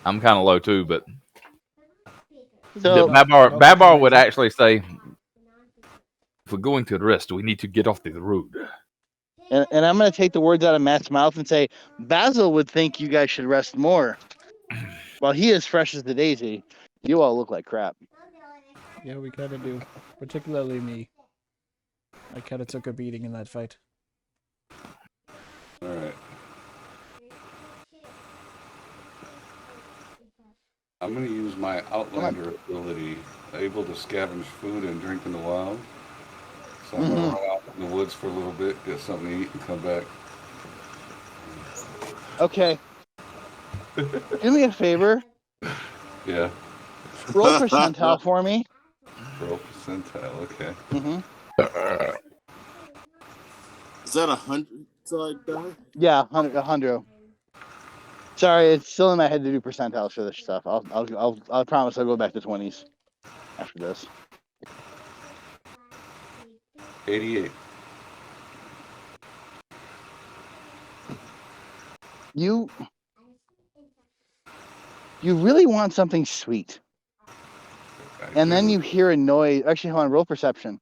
I'm kind of low too, but So Babar would actually say, if we're going to the rest, we need to get off the road. and I'm going to take the words out of Matt's mouth and say, Basil would think you guys should rest more. While he is fresh as the daisy, you all look like crap. Yeah, we kind of do. Particularly me. I kind of took a beating in that fight. All right. I'm going to use my Outlander ability, able to scavenge food and drink in the wild. So I'm going to run out in the woods for a little bit, get something to eat, and come back. Okay. Do me a favor. Yeah. Roll percentile for me. Roll percentile, okay. Is that 100 side die? Yeah, 100. Sorry, it's still in my head to do percentiles for this stuff. I'll promise I'll go back to 20s after this. 88. You really want something sweet. And then you hear a noise. Actually, hold on, roll perception.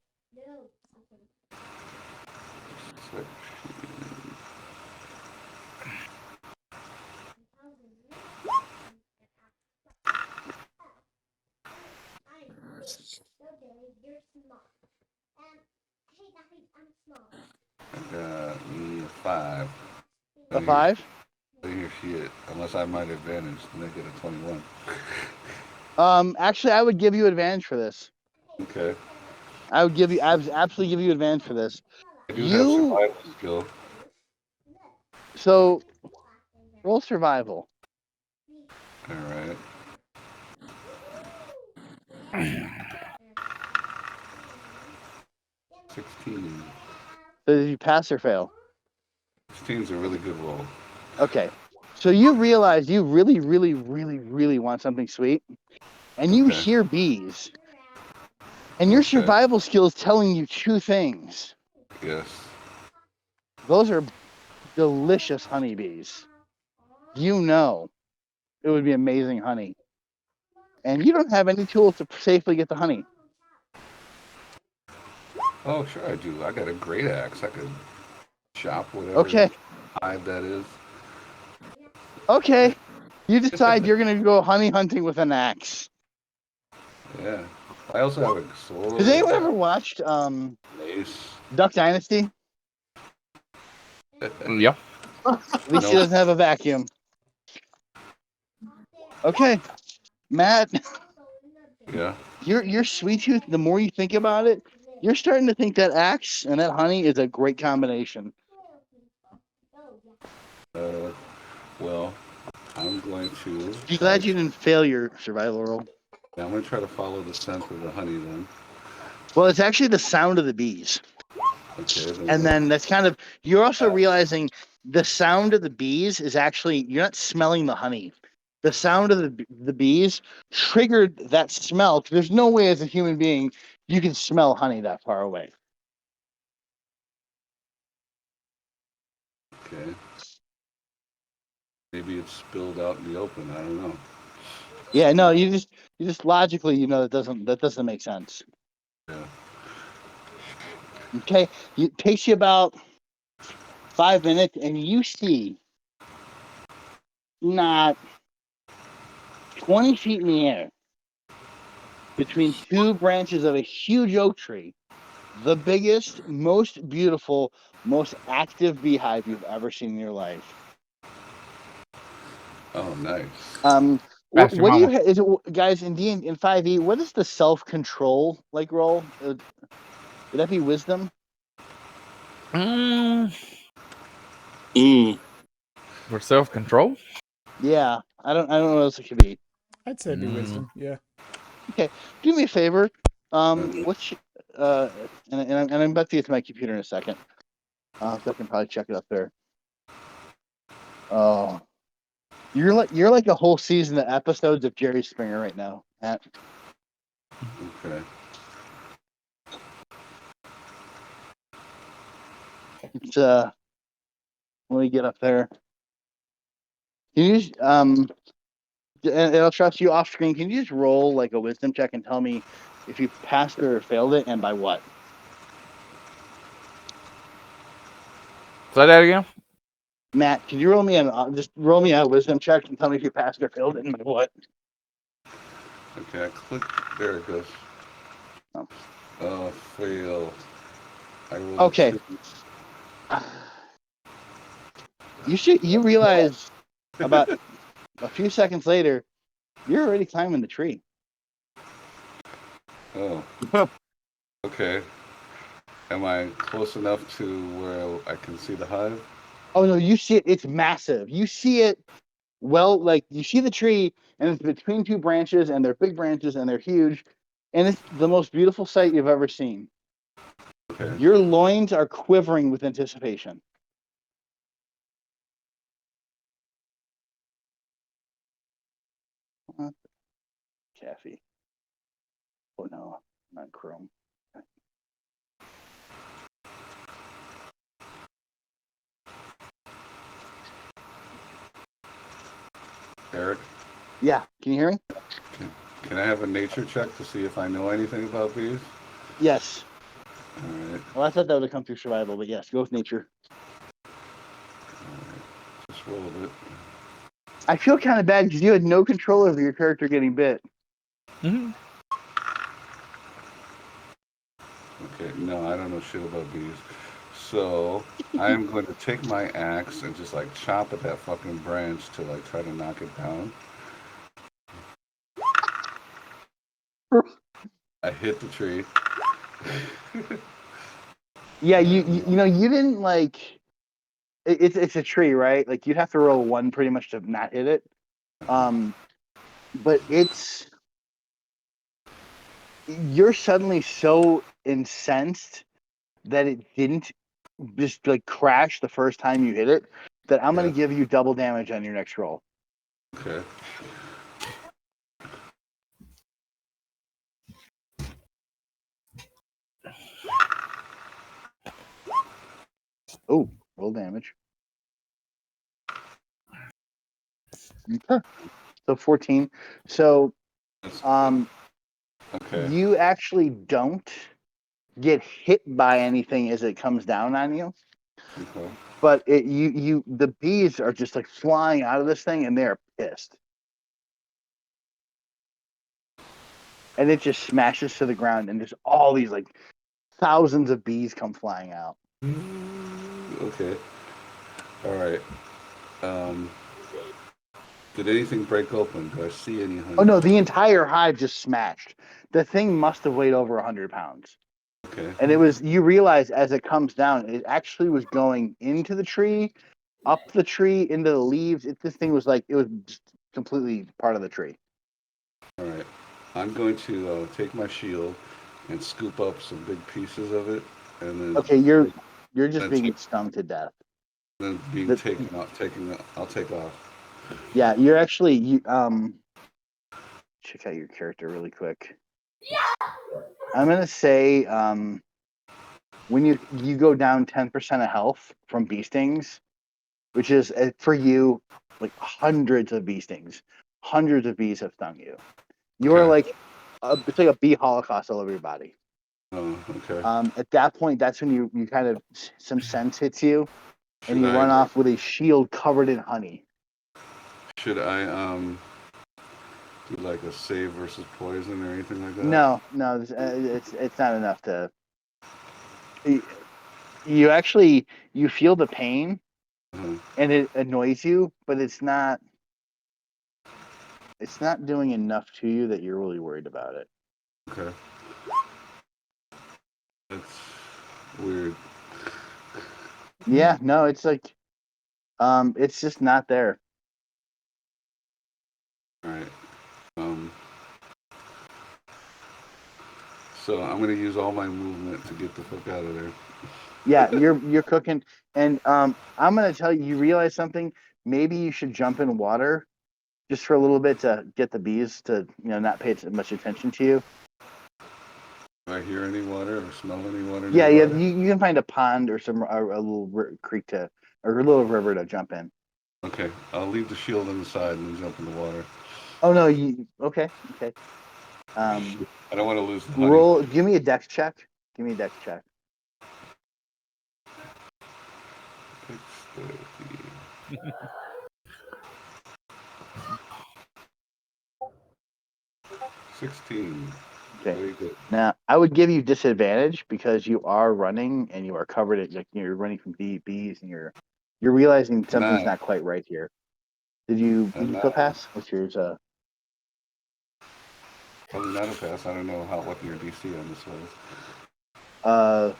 A 5. A 5? I hear shit. Unless I might advantage, then I get a 21. Actually, I would give you advantage for this. Okay. I would absolutely give you advantage for this. I do have survival skill. So, roll survival. All right. 16. So did you pass or fail? 16 is a really good roll. Okay. So you realize you really, really, really, really want something sweet, and you hear bees. And your survival skill is telling you two things. Yes. Those are delicious honeybees. You know it would be amazing honey. And you don't have any tools to safely get the honey. Oh, sure I do. I got a great axe. I could chop whatever hive that is. Okay. You decide you're going to go honey hunting with an axe. Yeah. I also have a sword. Has anyone ever watched Duck Dynasty? Yeah. At least he doesn't have a vacuum. Okay. Matt. Yeah. Your sweet tooth, the more you think about it, you're starting to think that axe and that honey is a great combination. Well, I'm going to... Be glad you didn't fail your survival roll. Yeah, I'm going to try to follow the scent of the honey then. Well, it's actually the sound of the bees. Okay. And then that's kind of... You're also realizing the sound of the bees is actually... You're not smelling the honey. The sound of the bees triggered that smell. There's no way as a human being you can smell honey that far away. Okay. Maybe it's spilled out in the open. I don't know. Yeah, no, you just logically, that doesn't make sense. Yeah. Okay, it takes you about 5 minutes, and you see not 20 feet in the air between two branches of a huge oak tree, the biggest, most beautiful, most active beehive you've ever seen in your life. Oh, nice. What do you is it, guys, in 5e? What is the self-control roll? Would that be wisdom? For self-control? Yeah, I don't know what else it could be. I'd say it'd be wisdom. Yeah. Okay, do me a favor. What's and I'm about to get to my computer in a second. So I can probably check it up there. Oh, you're like a whole season of episodes of Jerry Springer right now, Matt. Okay. It's let me get up there. Can you and I'll trust you off screen. Can you just roll like a wisdom check and tell me if you passed or failed it, and by what? Say that again. Matt, can you roll me just roll me a wisdom check and tell me if you passed or failed it, and by what? Okay, I click. There it goes. Oh. Fail. I rolled Okay. a 2. You realize about a few seconds later, you're already climbing the tree. Oh. Okay. Am I close enough to where I can see the hive? Oh no, you see it. It's massive. You see it. Well, like you see the tree, and it's between two branches, and they're big branches, and they're huge, and it's the most beautiful sight you've ever seen. Okay. Your loins are quivering with anticipation. Kathy. Oh no, not Chrome. Eric, Yeah, can you hear me? can I have a nature check to see if I know anything about bees? Yes. All right. Well, I thought that would have come through survival, but yes, go with nature. Just roll a bit. I feel kind of bad because you had no control over your character getting bit. Mm-hmm. Okay, no, I don't know shit about bees. So I'm going to take my axe and just like chop at that fucking branch to like try to knock it down. I hit the tree. Yeah, you know you didn't like. It's a tree, right? Like you'd have to roll one pretty much to not hit it. But you're suddenly so incensed that it didn't just like crash the first time you hit it that I'm gonna Yeah. give you double damage on your next roll. Okay. Oh, roll damage. Okay. So 14. So Okay. you actually don't get hit by anything as it comes down on you. Okay. But the bees are just like flying out of this thing and they're pissed. And it just smashes to the ground and there's all these like thousands of bees come flying out. Okay. All right. Um, did anything break open? Do I see any honey? Oh no, the entire hive just smashed. The thing must have weighed over 100 pounds. Okay. And you realize as it comes down, it actually was going into the tree, up the tree, into the leaves. This thing was like, it was just completely part of the tree. All right. I'm going to take my shield and scoop up some big pieces of it, and then Okay, you're just then being take, stung to death. then being The- taken off. I'll take off. Yeah, you're actually check out your character really quick. I'm gonna say when you go down 10% of health from bee stings, which is for you like hundreds of bee stings, hundreds of bees have stung you. You are Okay. like it's like a bee holocaust all over your body. Oh, okay. At that point, that's when you kind of some sense hits you, and Should you I run off with a shield covered in honey. should I do like a save versus poison or anything like that? No, it's not enough to. You actually you feel the pain Uh-huh. and it annoys you, but it's not doing enough to you that you're really worried about it. Okay. That's weird. Yeah, no, it's like it's just not there. All right. So I'm gonna use all my movement to get the fuck out of there. Yeah, you're cooking and I'm gonna tell you, you realize something, maybe you should jump in water just for a little bit to get the bees to, not pay much attention to you. Do I hear any water or smell any water? Yeah, nearby? you can find a pond or a little creek or a little river to jump in. Okay, I'll leave the shield on the side and then jump in the water. Oh no, you okay? I don't want to lose the honey. Roll. Give me a dex check. Give me a dex check. Dexterity. 16. Okay. Very good. Now, I would give you disadvantage because you are running and you are covered at like you're running from bees and you're realizing something's Nine. not quite right here. Did you A still 9. pass? What's yours? Probably not a pass. I don't know what your DC on this was.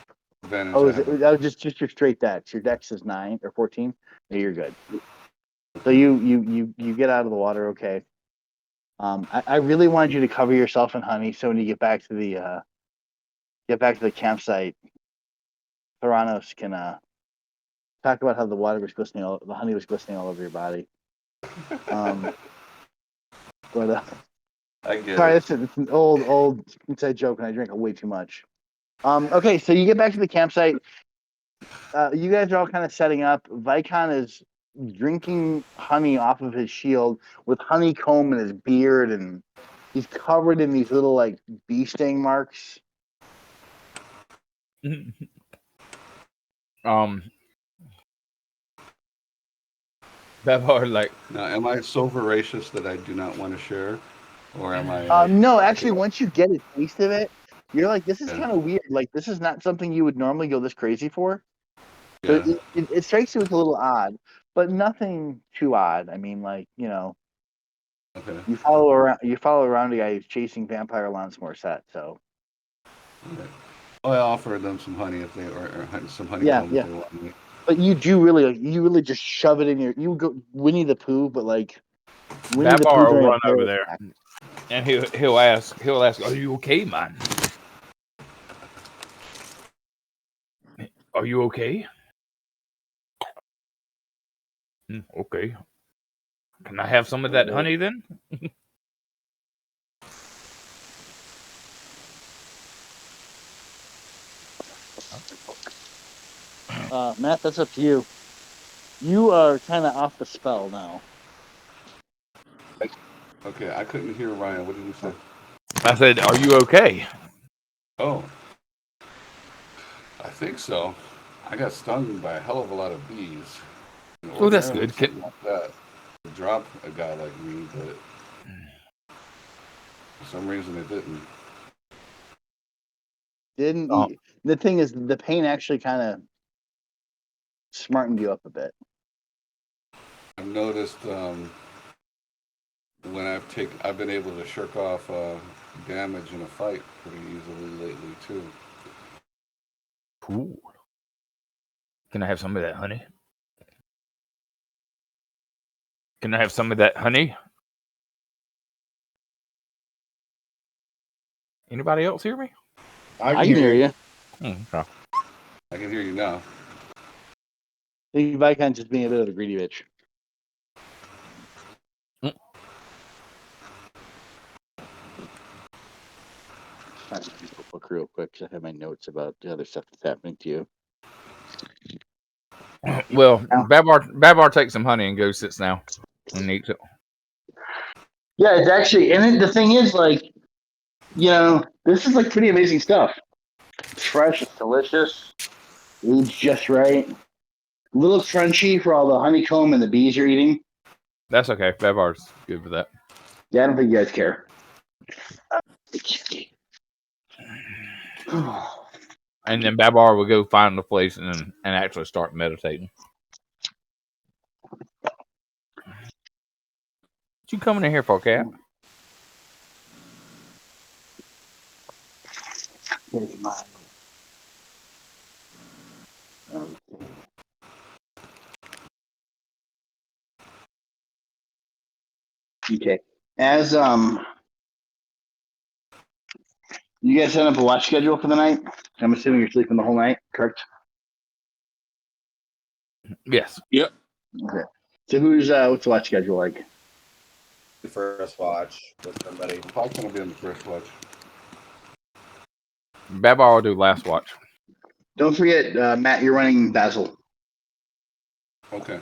Advantage. Oh, I is have it? That was just your straight dex. Your dex is 9 or 14. Yeah, you're good. So you get out of the water, okay. I really wanted you to cover yourself in honey, so when you get back to the campsite, Theranos can talk about how the water was glistening, the honey was glistening all over your body. But I get sorry, it. it's an old inside joke, and I drink way too much. Okay, so you get back to the campsite. You guys are all kind of setting up. Vykon is drinking honey off of his shield with honeycomb in his beard, and he's covered in these little like bee sting marks. Babar, like, Now, am I so voracious that I do not want to share, or am I? No, actually, once you get a taste of it, you're like, this is Yeah. kind of weird. Like, this is not something you would normally go this crazy for. So Yeah. it strikes you as a little odd, but nothing too odd. I mean, like, you know, Okay. you follow around a guy who's chasing vampire Alanis Morissette. So Okay. Oh, I offered them some honey if they or some yeah, honeycomb if yeah. they want me. But you really just shove it in your. You go Winnie the Pooh, but like Winnie the Pooh Babar will during a run bear over there, attack. and he'll ask, "Are you okay, man? Are you okay? Okay. Can I have some of that honey then?" Matt, that's up to you. You are kind of off the spell now. Okay, I couldn't hear Ryan. What did you say? I said, "Are you okay?" Oh, I think so. I got stung by a hell of a lot of bees. And Oh, that's ordinarily, good. something like that would drop a guy like me, but for some reason it didn't. The thing is, the pain actually kind of smartened you up a bit. I've noticed when I've been able to shirk off damage in a fight pretty easily lately too. Cool. Can I have some of that honey? Can I have some of that honey? Anybody else hear me? I can hear you. Okay. I can hear you now. I think Vycon's just being a bit of a greedy bitch. Trying to keep a book real quick because I have my notes about the other stuff that's happening to you. Well, Babar takes some honey and goes sits down and eats it. Yeah, it's actually, and the thing is, like, you know, this is like pretty amazing stuff. It's fresh, it's delicious, aged just right. A little crunchy for all the honeycomb and the bees you're eating. That's okay. Babar's good with that. Yeah, I don't think you guys care. And then Babar will go find the place and actually start meditating. What you coming in here for, Cat? Here's mine. Okay. As you guys set up a watch schedule for the night. I'm assuming you're sleeping the whole night, correct? Yes. Yep. Okay. So what's the watch schedule like? The first watch with somebody. I'm probably gonna be on the first watch. Babar will do last watch. Don't forget, Matt, you're running Basil. Okay.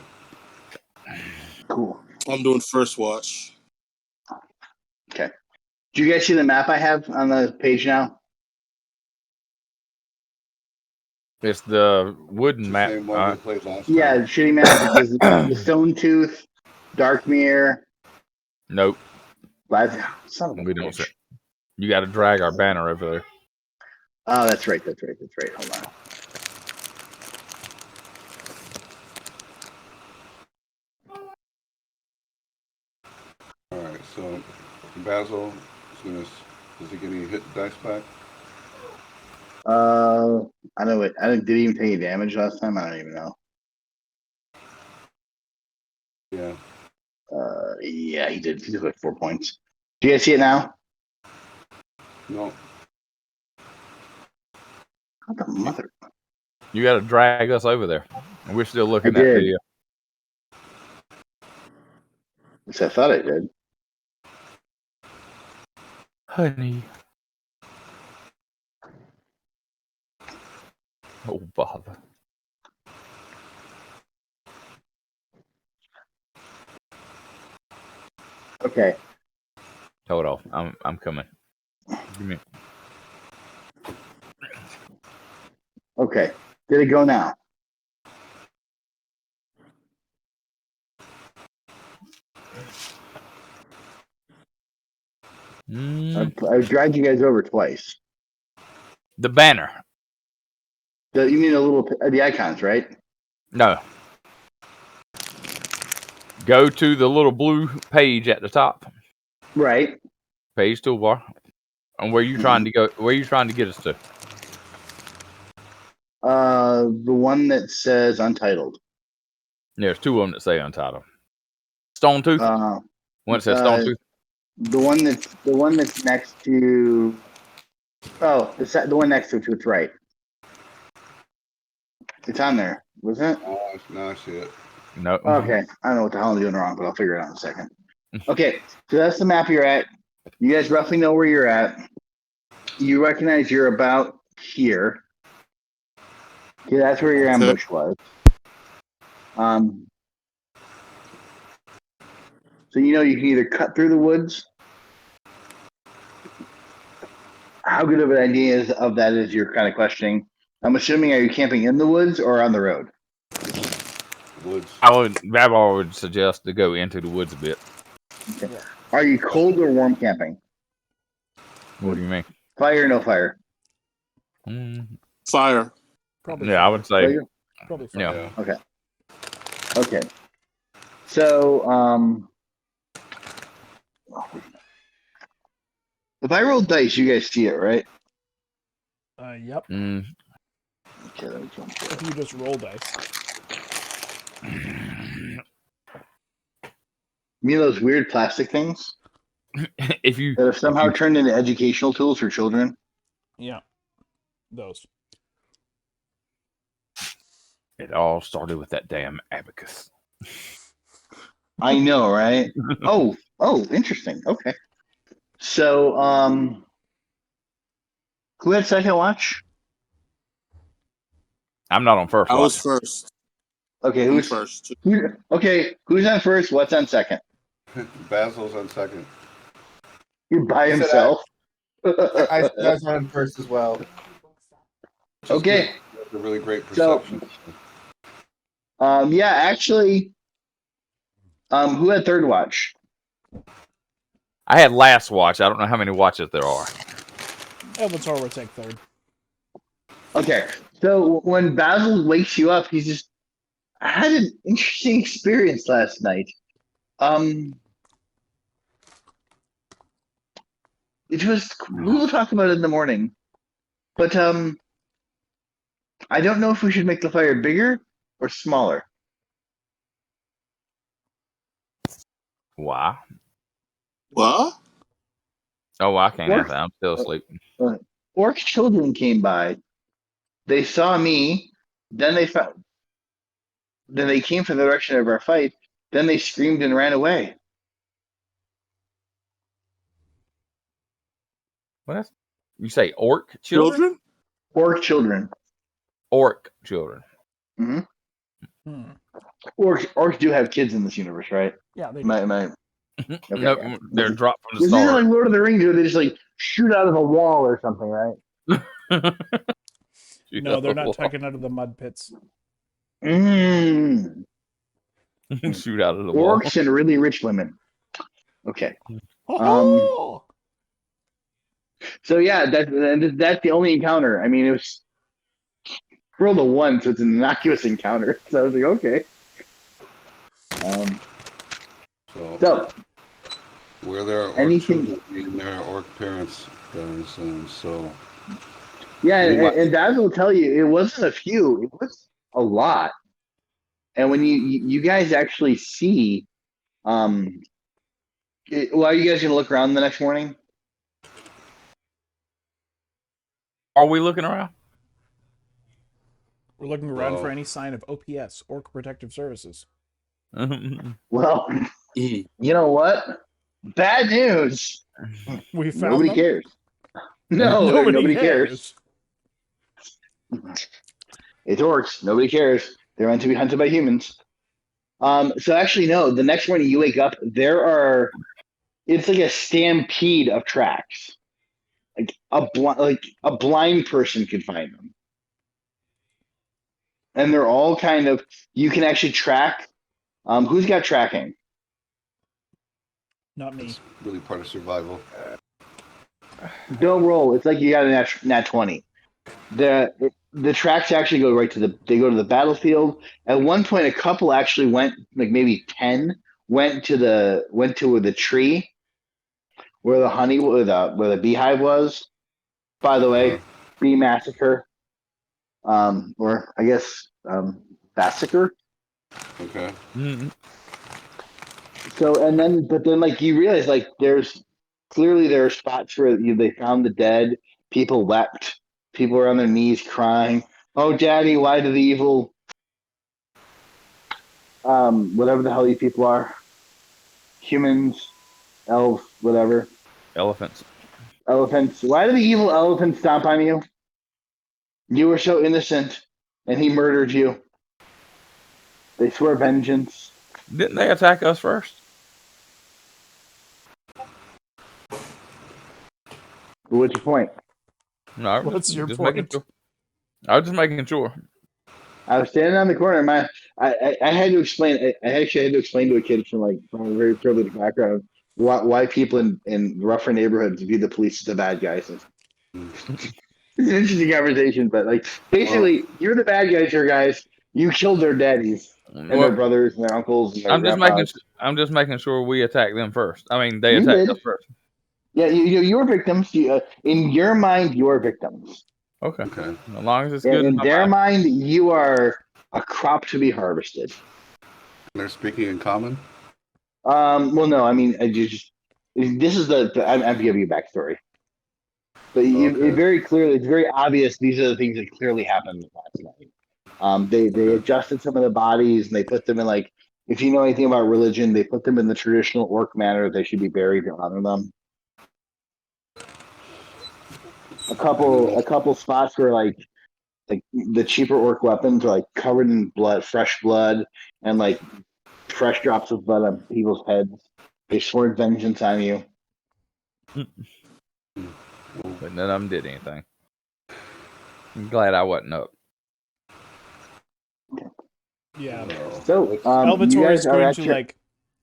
Cool. I'm doing first watch. Do you guys see the map I have on the page now? It's the wooden It's the map. same one we played last Yeah, the time. shitty map. It says the Stone Tooth, Darkmere. Nope, Son of a we don't. bitch. You got to drag our banner over there. Oh, that's right. Hold on. All right, so Basil is he getting hit dice back? I know it. Did he even take any damage last time? I don't even know. Yeah. Yeah, he did. He took like 4 points. Do you guys see it now? No. What the mother? You got to drag us over there. And we're still looking I at did. the. At least I thought I did. Honey. Oh, bother. Okay. Hold on. I'm coming. Give me. Okay. Did it go now? I've dragged you guys over twice. The banner. You mean the icons, right? No. Go to the little blue page at the top. Right. Page toolbar. And where you trying to go? Where you trying to get us to? The one that says Untitled. There's two of them that say Untitled. Stone Tooth. One that says Stone Tooth. The one that's next to. Oh, the one next to it's right. It's on there, wasn't it? No, I see it. No. Okay, I don't know what the hell I'm doing wrong, but I'll figure it out in a second. Okay, so that's the map you're at. You guys roughly know where you're at. You recognize you're about here. Okay, that's where your ambush was. So you know you can either cut through the woods. How good of an idea of that is you're kind of questioning. I'm assuming, are you camping in the woods or on the road? Woods. Babar would suggest to go into the woods a bit. Okay. Are you cold or warm camping? What do you mean? Fire or no fire? Fire. Probably. Yeah, I would say. Fire? Probably. Yeah. Okay. Okay. So, if I roll dice, you guys see it, right? Yep. Okay, let me jump If you just roll dice. You mean those weird plastic things If you that have somehow turned into educational tools for children? Yeah. Those. It all started with that damn abacus. I know, right? Oh, interesting. Okay. So, who had second watch? I'm not on first I watch. was first. Okay, I'm who's first? okay? Who's on first? What's on second? Basil's on second. You're by I said himself. I was on first as well. Just Okay. good. A really great So- perception. Yeah, actually, who had third watch? I had last watch. I don't know how many watches there are. Elvator would take third. Okay, so when Basil wakes you up, he's just, I had an interesting experience last night. It was, we will talk about it in the morning, but I don't know if we should make the fire bigger or smaller. Why? What? Oh, I can't What? answer. I'm still asleep. Orc children came by. They saw me. Then they found. Then they came from the direction of our fight. Then they screamed and ran away. What? You say orc children? Children? Orc children. Orc children. Hmm. Orcs do have kids in this universe, right? Yeah, they Am I No, they're dropped from the This isn't stars. like Lord of the Rings where they just like shoot out of a wall or something, right? No, they're not taken out of the mud pits. Mm. Shoot out of the wall. Orcs and really rich women. Okay. Oh, So yeah, that's the only encounter. I mean, it was rolled a 1, so it's an innocuous encounter. So I was like, okay. So where there are orc anything- children, there are orc parents, guys, and so yeah, and Basil will tell you it wasn't a few; it was a lot. And when you guys actually see, are you guys gonna look around the next morning? Are we looking around? we're looking around for Well- any sign of OPS, Orc Protective Services. Well, you know what? Bad news. We found Nobody them? cares. No, nobody cares. It's orcs. Nobody cares. They're meant to be hunted by humans. So actually, no. The next morning you wake up, it's like a stampede of tracks. Like a blind person could find them, and they're all kind of. You can actually track. Who's got tracking? Not me. it's really part of survival. Don't roll. It's like you got a nat 20. The tracks actually go right to the battlefield. At one point, a couple actually went, like maybe 10 went to the tree where the honey where the beehive was. By the way, bee massacre, or I guess massacre. Okay. So but then like you realize like there are spots where they found the dead. People wept. People were on their knees crying. Oh, Daddy, why do the evil, whatever the hell you people are, humans, elves, whatever, Elephants. elephants. Why do the evil elephants stomp on you? You were so innocent, and he murdered you. They swear vengeance. Didn't they attack us first? What's your point? No. I was What's your making point? sure. I was just making sure. I was standing on the corner. I had to explain. I actually had to explain to a kid from a very privileged background why people in rougher neighborhoods view the police as the bad guys. It's an interesting conversation, but like basically, you're the bad guys here, guys. You killed their daddies and their Well, brothers and their uncles and their I'm just making sure we attack them first. I mean, they You attacked did. us first. Yeah, you're victims. In your mind, you're victims. Okay. Okay. As long as it's good. In their mind, you are a crop to be harvested. They're speaking in common. Well, no, I mean, this is I'm giving you backstory, but Okay. it's very obvious. These are the things that clearly happened last night. They adjusted some of the bodies and they put them in like, if you know anything about religion, they put them in the traditional orc manner. They should be buried to honor them. A couple spots where like the cheaper orc weapons are like covered in blood, fresh blood, and like fresh drops of blood on people's heads. They swore vengeance on you. But none of them did anything. I'm glad I wasn't up. Yeah. So you Elvator guys is are going at to your- like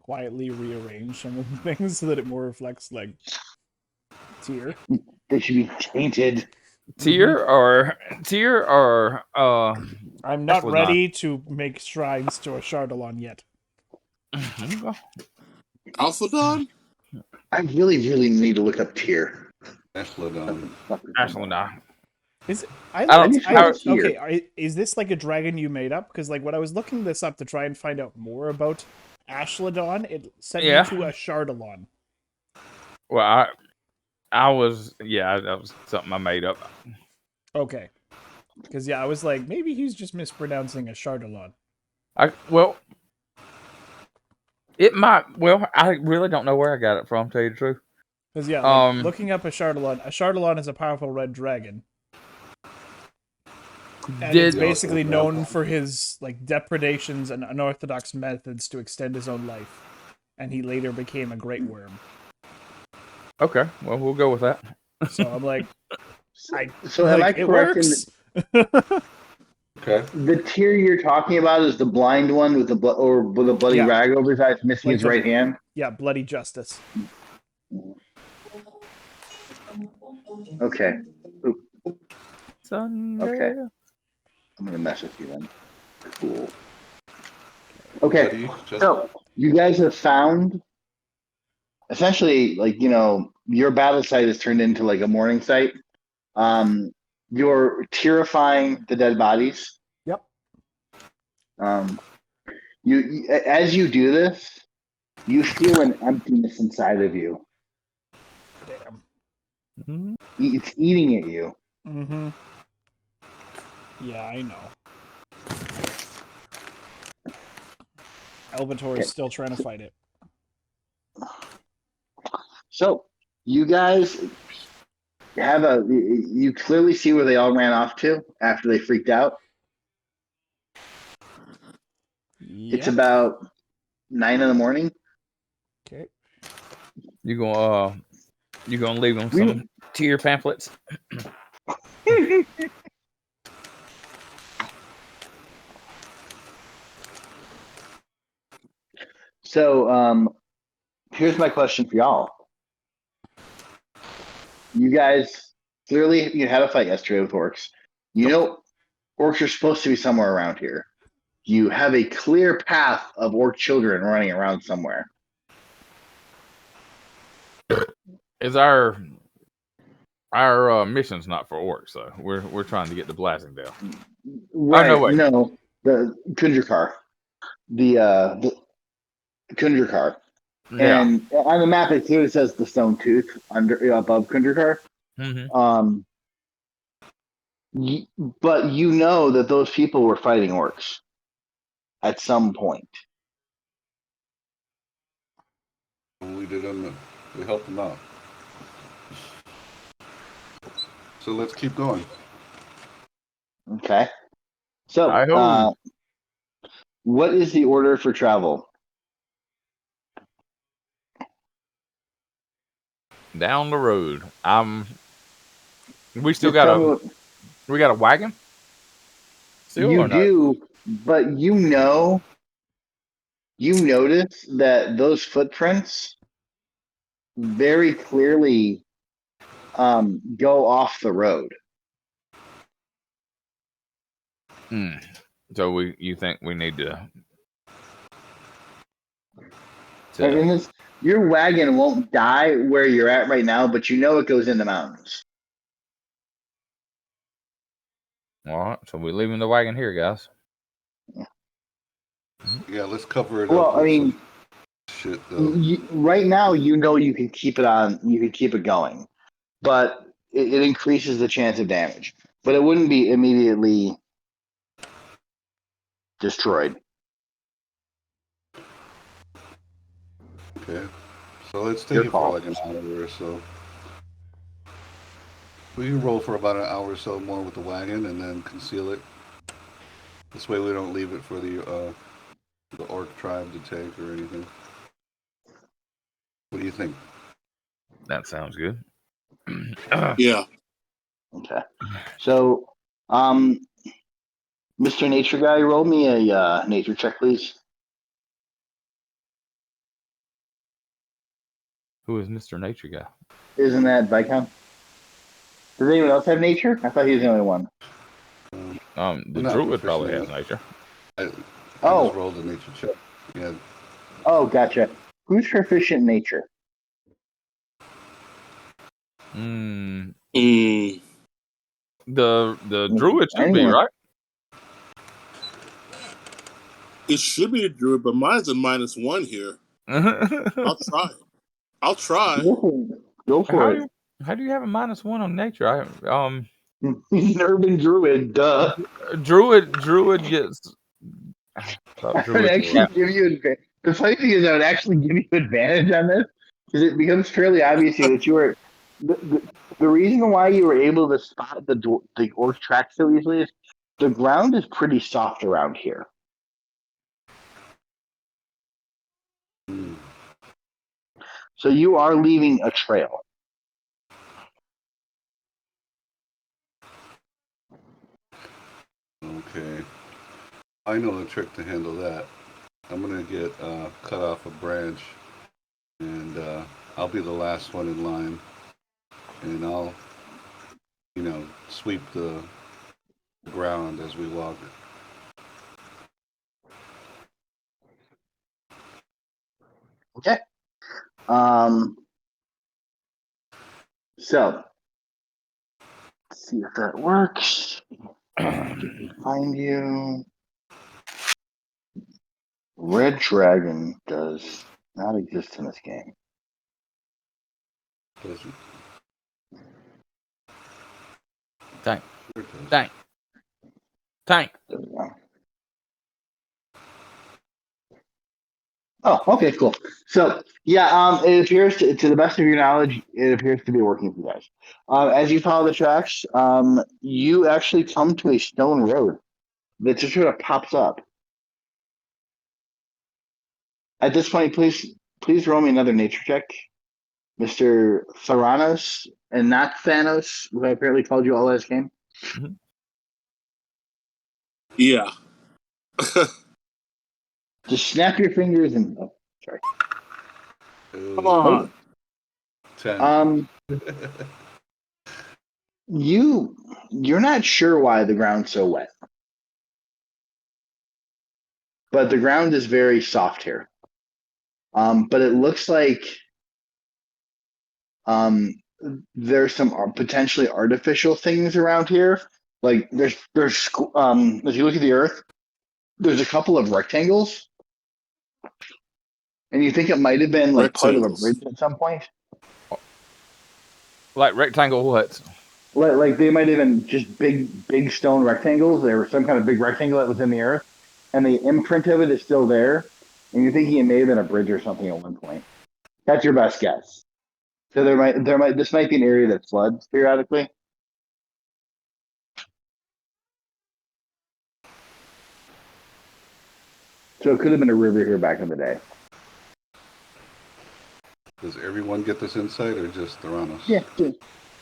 quietly rearrange some of the things so that it more reflects like tier. They should be tainted. Tier or I'm not Actually ready to make shrines to a Chardalon yet. Alpha Dawn? I really need to look up tier. Ashlodon. Actually not. Is it? Is this like a dragon you made up? Because like when I was looking this up to try and find out more about Ashlodon, it sent me to a Chardalon. Well, that was something I made up. Okay. Because I was like, maybe he's just mispronouncing a Chardalon. It might. Well, I really don't know where I got it from. To tell you the truth. Because looking up a Chardalon is a powerful red dragon. And it's basically known for his like depredations and unorthodox methods to extend his own life. and he later became a great worm. Okay, well, we'll go with that. So I'm like, am I correct in Okay. the tear you're talking about is the blind one with the with a bloody rag over his eyes, missing his right hand? Yeah, bloody justice. Okay. Sunday. Okay. I'm gonna mess with you then. Cool. Okay. So you guys have found essentially, like, your battle site is turned into like a mourning site. You're terrifying the dead bodies. Yep. You as you do this, you feel an emptiness inside of you. Damn. Mm-hmm. It's eating at you. Mm-hmm. Yeah, I know. Elvator is still trying to fight it. So you guys have you clearly see where they all ran off to after they freaked out. Yep. It's about 9 a.m. Okay. You gonna leave them some tier pamphlets? So here's my question for y'all. You guys clearly had a fight yesterday with orcs. Orcs are supposed to be somewhere around here. You have a clear path of orc children running around somewhere. Is our mission's not for orcs, so we're trying to get to Blasingdale. Right? Oh, no, wait. No, the Kundrakar, the Kundrakar, Yeah. and on the map it clearly says the Stone Tooth above Kundrakar. Mm-hmm. But you know that those people were fighting orcs at some point. We helped them out. So let's keep going. Okay. So, what is the order for travel? Down the road. We still got we got a wagon? Still you do, but you notice that those footprints very clearly go off the road. So you think we need to I mean, your wagon won't die where you're at right now, but you know it goes in the mountains. All right, so we're leaving the wagon here, guys. Yeah, let's cover it up. Well, I mean, shit. Right now, you can keep it on. You can keep it going, but it increases the chance of damage. But it wouldn't be immediately destroyed. Okay, so let's take it for like an hour or so. We can roll for about an hour or so more with the wagon and then conceal it. This way we don't leave it for the orc tribe to take or anything. What do you think? That sounds good. Yeah. Okay. So, Mr. Nature Guy, roll me a nature check, please. Who is Mr. Nature Guy? Isn't that Vykon? Does anyone else have nature? I thought he was the only one. The druid probably has nature. I just rolled a nature check. Yeah. Oh, gotcha. Who's proficient in nature? The druid should be, right? It should be a druid, but mine's a -1 here. I'll try. Go for it. How do you have a -1 on nature? He's an urban druid, duh. Druid gets. I would actually give you advantage. The funny thing is, I would actually give you advantage on this because it becomes fairly obvious that you were. The reason why you were able to spot the orc track so easily is the ground is pretty soft around here. So you are leaving a trail. Okay. I know the trick to handle that. I'm going to get cut off a branch, and I'll be the last one in line, and I'll, sweep the ground as we walk. Okay. So let's see if that works. Find you. Red Dragon does not exist in this game. Doesn't. Tank. Sure it does. Tank. Tank. There we go. Oh, okay, cool. So, yeah, it appears to the best of your knowledge, it appears to be working for you guys. As you follow the tracks, you actually come to a stone road that just sort of pops up. At this point, please roll me another nature check, Mr. Theranos, and not Thanos, who I apparently called you all last game. Mm-hmm. Yeah. Just snap your fingers and sorry. Come on. 10. You're not sure why the ground's so wet, but the ground is very soft here. But it looks like there's some potentially artificial things around here. Like there's as you look at the earth, there's a couple of rectangles, and you think it might have been like part of a bridge at some point. Like rectangle what? Like they might have been just big stone rectangles. There was some kind of big rectangle that was in the earth, and the imprint of it is still there. And you're thinking it may have been a bridge or something at one point. That's your best guess. So this might be an area that floods periodically. So it could have been a river here back in the day. Does everyone get this insight, or just Theranos? Yeah.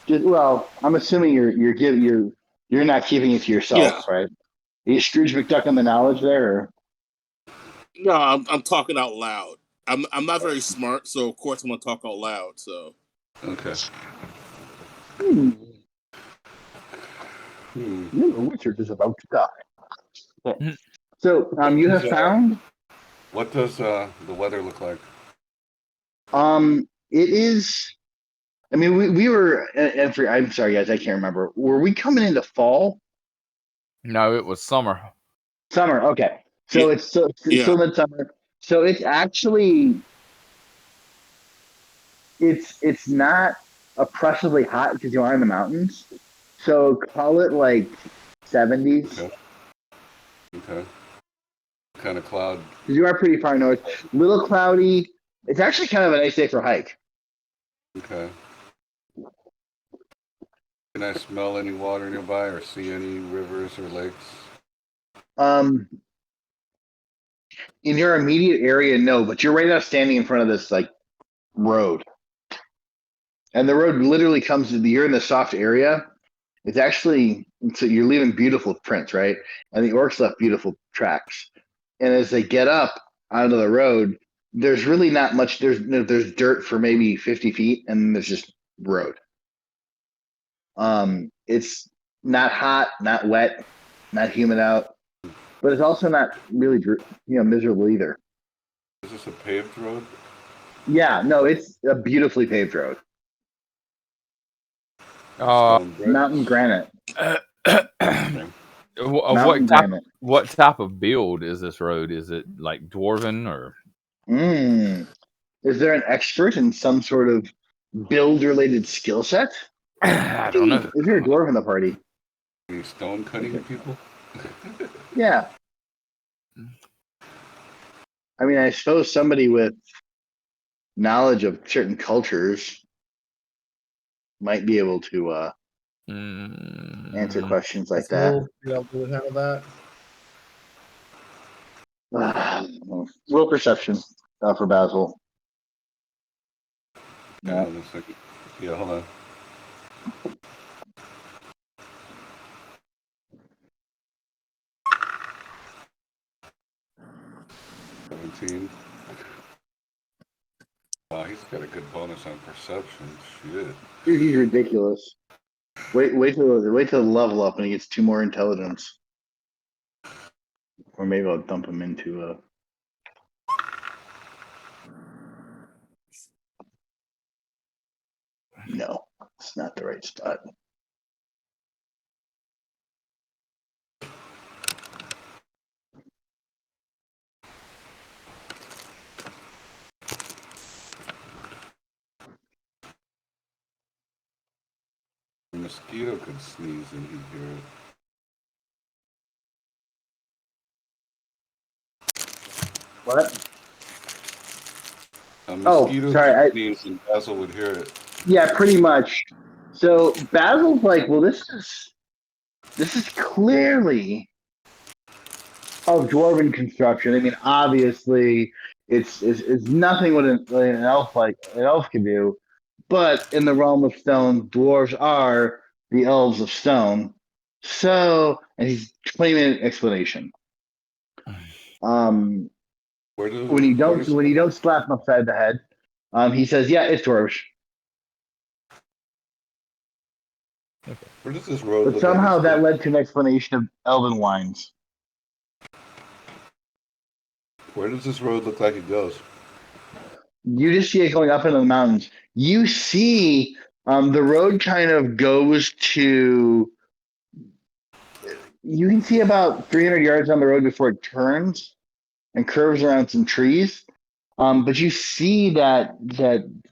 Well, I'm assuming you're not keeping it to yourself, right? Are you Scrooge McDuck on the knowledge there? Or? No, I'm talking out loud. I'm not very smart, so of course I'm gonna talk out loud. So. Okay. Your wizard is about to die. Okay. So you have found. What does the weather look like? It is. I mean, we were. I'm sorry, guys. I can't remember. Were we coming into fall? No, it was summer. Summer. Okay. So it's still midsummer. So it's actually. It's not oppressively hot because you are in the mountains. So call it like 70s. Okay. What kind of cloud? Because you are pretty far north. Little cloudy. It's actually kind of a nice day for a hike. Okay. Can I smell any water nearby or see any rivers or lakes? In your immediate area, no, but you're right now standing in front of this like road. And the road literally you're in the soft area. It's actually, so you're leaving beautiful prints, right? And the orcs left beautiful tracks. And as they get up onto the road, there's really not much. There's dirt for maybe 50 feet, and then there's just road. It's not hot, not wet, not humid out, but it's also not really, miserable either. Is this a paved road? Yeah, no, it's a beautifully paved road. Mountain granite. What type of build is this road? Is it like dwarven or? Is there an expert in some sort of build-related skill set? I don't know. Is there a dwarf in the party? Any stone cutting people? Yeah. I mean, I suppose somebody with knowledge of certain cultures might be able to answer questions like that. Be able to handle that. Will perception for Basil. Hang on a second. Yeah, hold on. $17. Wow, he's got a good bonus on perception. Shit. Dude, he's ridiculous. Wait till level up and he gets 2 more intelligence. Or maybe I'll dump him into a. No, it's not the right spot. A mosquito could sneeze and he'd hear it. What? A mosquito could sneeze and Basil would hear it. Yeah, pretty much. So Basil's like, well, this is clearly of dwarven construction. I mean, obviously, it's nothing what an elf can do, but in the realm of stone, dwarves are the elves of stone. So, and he's claiming an explanation. When you don't slap him upside the head, he says, "Yeah, it's dwarvish." Where does this road? But somehow that led to an explanation of elven wines. Where does this road look like it goes? You just see it going up into the mountains. You see the road kind of goes to. You can see about 300 yards on the road before it turns and curves around some trees. But you see that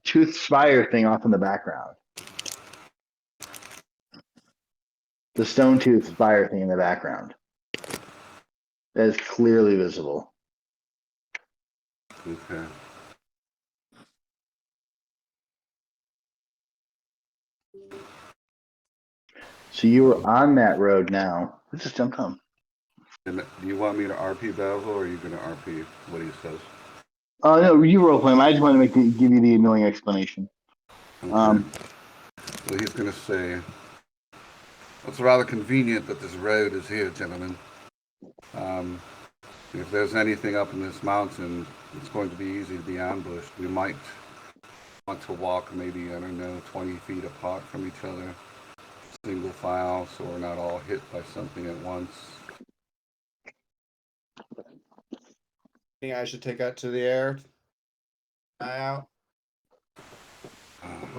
tooth spire thing off in the background. The stone tooth spire thing in the background. That is clearly visible. Okay. So you were on that road now. Let's just jump home. And do you want me to RP Basil, or are you going to RP what he says? No, you roleplay him. I just want to give you the annoying explanation. Okay. So he's going to say, "It's rather convenient that this road is here, gentlemen. If there's anything up in this mountain, it's going to be easy to be ambushed. We might want to walk maybe, 20 feet apart from each other, single file, so we're not all hit by something at once." Think I should take that to the air? Out.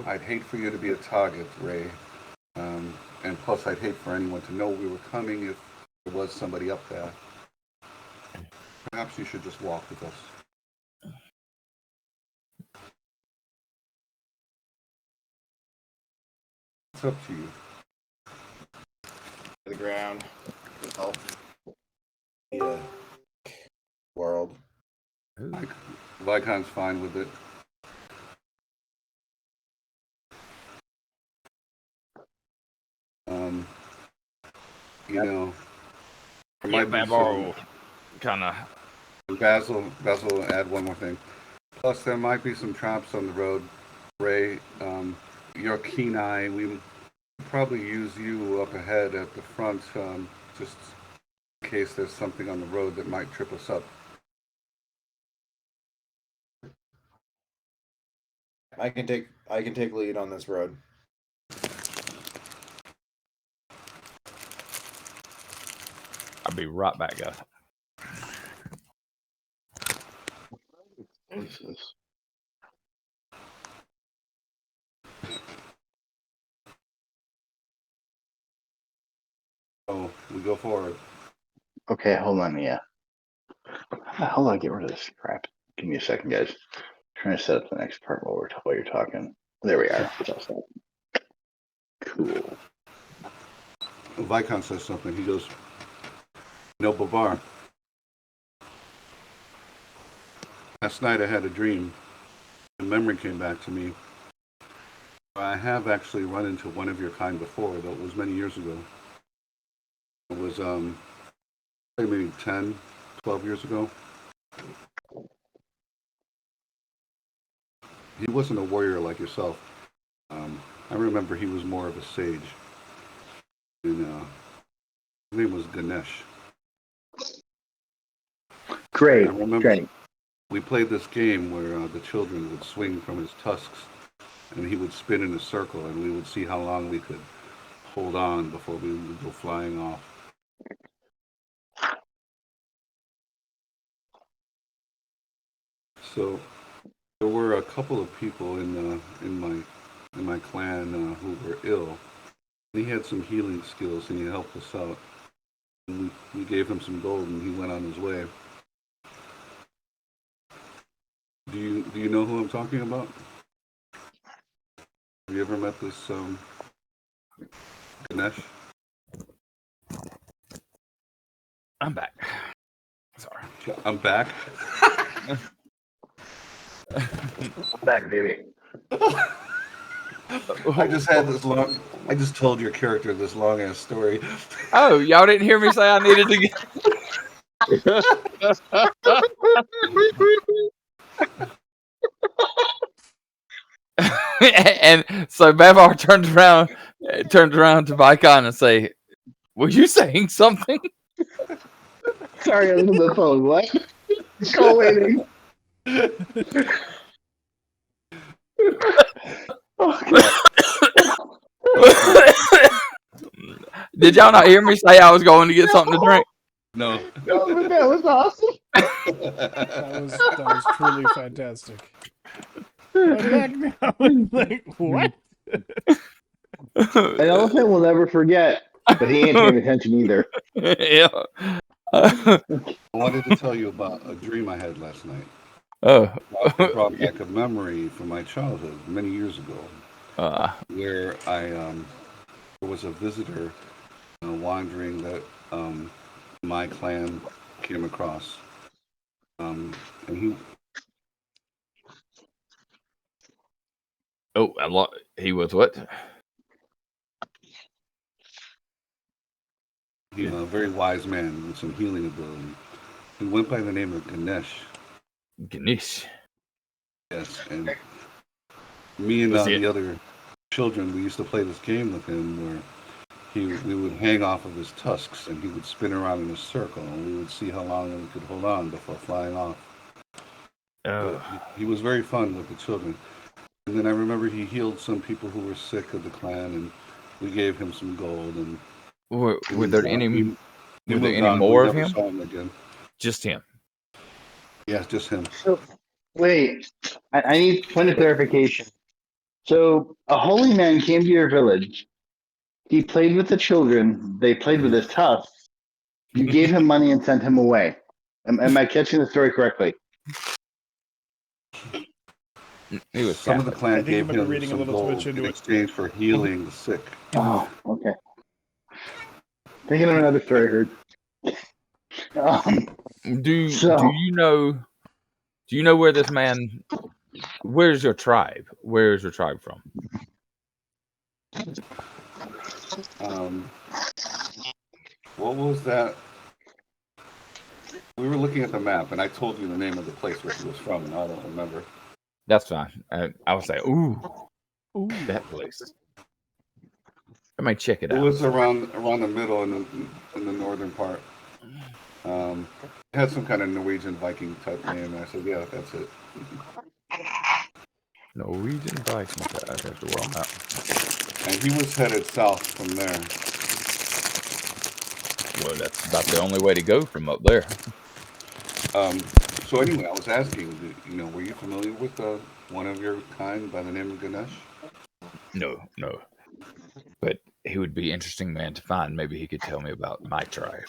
I'd hate for you to be a target, Ray. And plus, I'd hate for anyone to know we were coming if there was somebody up there. Perhaps you should just walk with us. It's up to you. To the ground. Help. Yeah. World. Vykon's fine with it. Babar kind of. Basil will add one more thing. Plus, there might be some traps on the road. Ray, your keen eye, we probably use you up ahead at the front, just in case there's something on the road that might trip us up. I can take lead on this road. I'll be right back, guys. Oh, we go forward. Okay, hold on. Yeah. How do I get rid of this crap? Give me a second, guys. Trying to set up the next part while you're talking. There we are. Cool. Vykon says something. He goes, Babar. Last night I had a dream. A memory came back to me. I have actually run into one of your kind before, though it was many years ago. It was maybe 10, 12 years ago. he wasn't a warrior like yourself. I remember he was more of a sage. And his name was Ganesh. Great, I remember great. we played this game where the children would swing from his tusks, and he would spin in a circle, and we would see how long we could hold on before we would go flying off. So there were a couple of people in my clan who were ill. He had some healing skills, and he helped us out. And we gave him some gold, and he went on his way. Do you know who I'm talking about? Have you ever met this Ganesh? I'm back. Sorry. I'm back. I'm back, baby. I just told your character this long ass story. Oh, y'all didn't hear me say I needed to get. And so Babar turns around to Vykon and say, "Were you saying something?" Sorry, I was on the phone. What? Go waiting. Did y'all not hear me say I was going to get something to drink? No. That was awesome. That was truly fantastic. I'm back now. I was like, what? An elephant will never forget, but he ain't paying attention either. Yeah. I wanted to tell you about a dream I had last night. Oh. It brought back a memory from my childhood many years ago, where there was a visitor wandering that my clan came across, and he. Oh, he was what? He's a very wise man with some healing ability. He went by the name of Ganesh. Ganesh. Yes, and me and the other children, we used to play this game with him where we would hang off of his tusks and he would spin around in a circle and we would see how long we could hold on before flying off. Oh. He was very fun with the children. And then I remember he healed some people who were sick of the clan, and we gave him some gold. And were there any more of him? Saw him again. Just him. Yeah, just him. So, wait, I need point of clarification. So, a holy man came to your village. He played with the children. They played with his tusks. You gave him money and sent him away. Am I catching the story correctly? Some of the clan gave him some gold in exchange for healing the sick. Oh, okay. Thinking of another story I heard. Do you know where this man? Where's your tribe? Where's your tribe from? What was that? We were looking at the map, and I told you the name of the place where he was from, and I don't remember. That's fine. I would say, ooh, that place. I might check it out. It was around the middle in the northern part. It had some kind of Norwegian Viking type name, and I said, yeah, that's it. Norwegian Viking. I have to world map. And he was headed south from there. Well, that's about the only way to go from up there. So anyway, I was asking, were you familiar with one of your kind by the name of Ganesh? No. But he would be an interesting man to find. Maybe he could tell me about my tribe.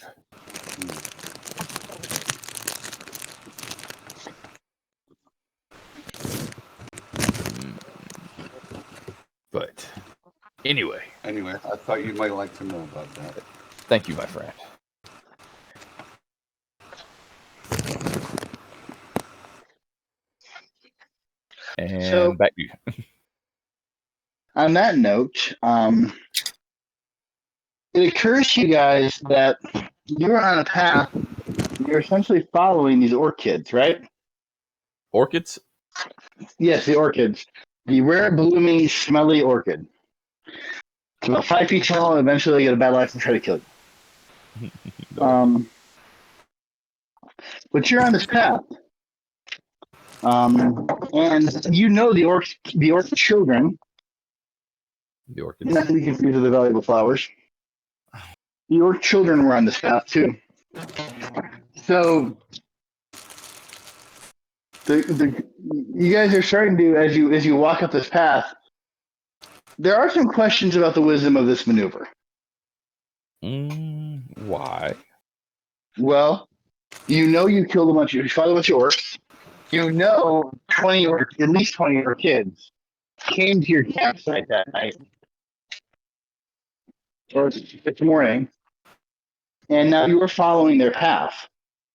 But anyway, I thought you might like to know about that. Thank you, my friend. And So, back to you. On that note, it occurs to you guys that you're on a path. You're essentially following these orchids, right? Orchids? Yes, the orchids. The rare, blooming, smelly orchid. It's about 5 feet tall, and eventually they get a bad life and try to kill you. But you're on this path. And you know the orc children. The orchids. Not to be confused with the valuable flowers. The orc children were on this path too. So you guys are starting to, as you walk up this path, there are some questions about the wisdom of this maneuver. Why? Well, you know you killed you fought a bunch of orcs. You know at least 20 of your kids came to your campsite that night. Or this morning. And now you are following their path.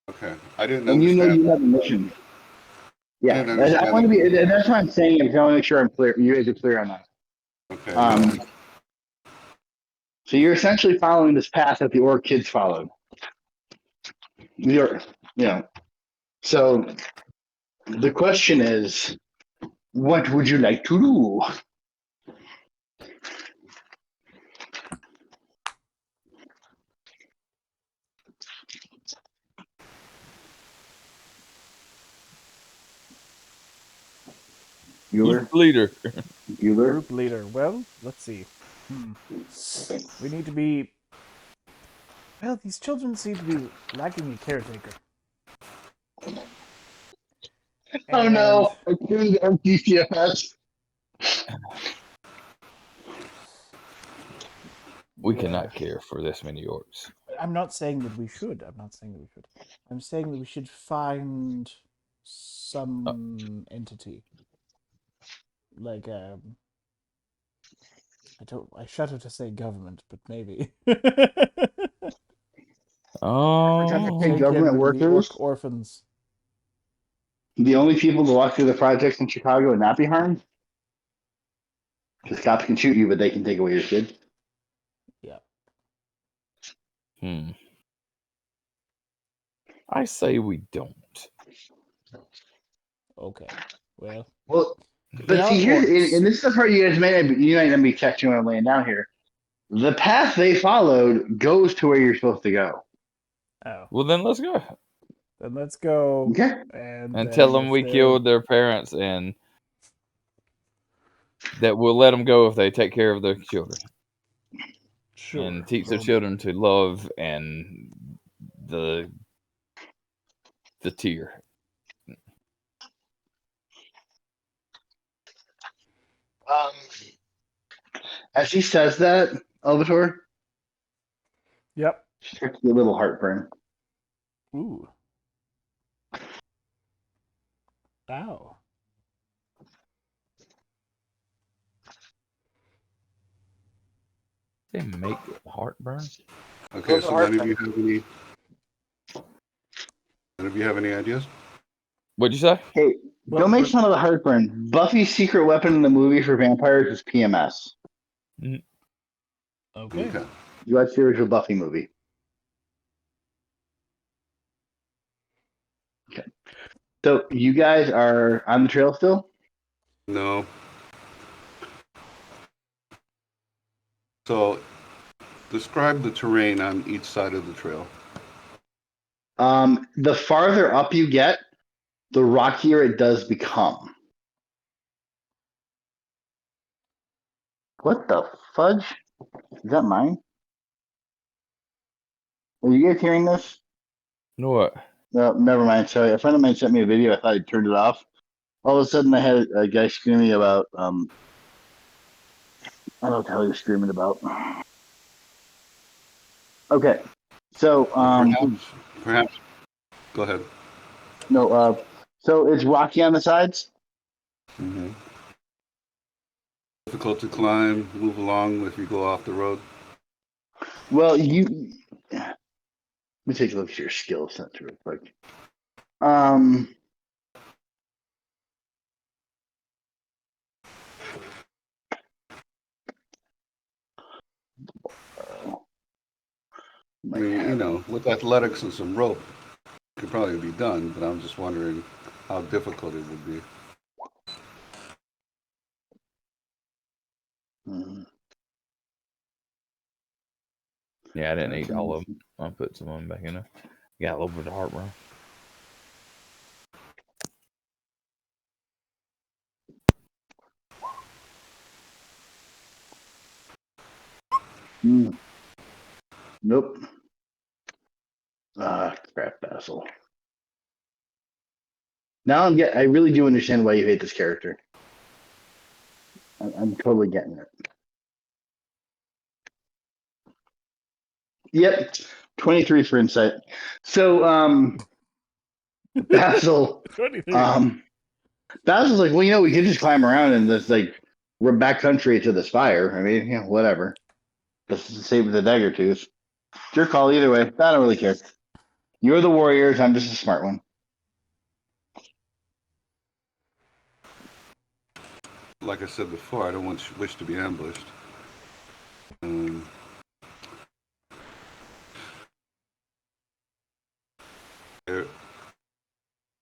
Okay, I didn't And understand. you know you have a mission. Yeah, I want to be. That's what I'm saying. I want to make sure I'm clear. You guys are clear on that. Okay. So you're essentially following this path that the orc kids followed. So the question is, what would you like to do? Group leader. Group leader. Well, let's see. We need to be. Well, these children seem to be lacking a caretaker. Oh no! I killed MTCFS. We cannot care for this many orcs. I'm not saying that we should. I'm saying that we should find some entity. Like I shudder to say government, but maybe. Government workers, orphans. The only people to walk through the projects in Chicago and not be harmed. The cops can shoot you, but they can take away your kid. Yeah. I say we don't. Okay. Well, but see, here's and this is the part you guys might not be catching when I'm laying down here. The path they followed goes to where you're supposed to go. Oh. Well, then let's go. Then let's go. Okay. And tell them we killed their parents and that we'll let them go if they take care of their children. Sure. And teach their children to love and the tier. As he says that, Elvator. Yep. Starts to get a little heartburn. Ooh. Ow. They make heartburn. Okay, so none of you have any ideas? What'd you say? Hey, don't make fun of the heartburn. Buffy's secret weapon in the movie for vampires is PMS. Okay. You watch the original Buffy movie. Okay. So you guys are on the trail still? No. So describe the terrain on each side of the trail. The farther up you get, the rockier it does become. What the fudge? Is that mine? Are you guys hearing this? No, what? No, never mind. Sorry. A friend of mine sent me a video. I thought he turned it off. All of a sudden, I had a guy screaming about, I don't know what the hell he was screaming about. Okay. So, perhaps. Go ahead. No, so it's rocky on the sides? Mm-hmm. Difficult to climb, move along if you go off the road? Well, let me take a look at your skill set real quick. I mean, with athletics and some rope, it could probably be done, but I'm just wondering how difficult it would be. Yeah, I didn't eat all of them. I'll put some of them back in there. Got a little bit of heartburn. Nope. Ah, crap, Basil. Now I really do understand why you hate this character. I'm totally getting it. Yep, 23 for insight. So, Basil, 23. Basil's like, well, we could just climb around and just we're backcountry to this fire. I mean, whatever. Just to save the dagger tooth. It's your call either way. I don't really care. You're the warriors. I'm just a smart one. Like I said before, I don't wish to be ambushed.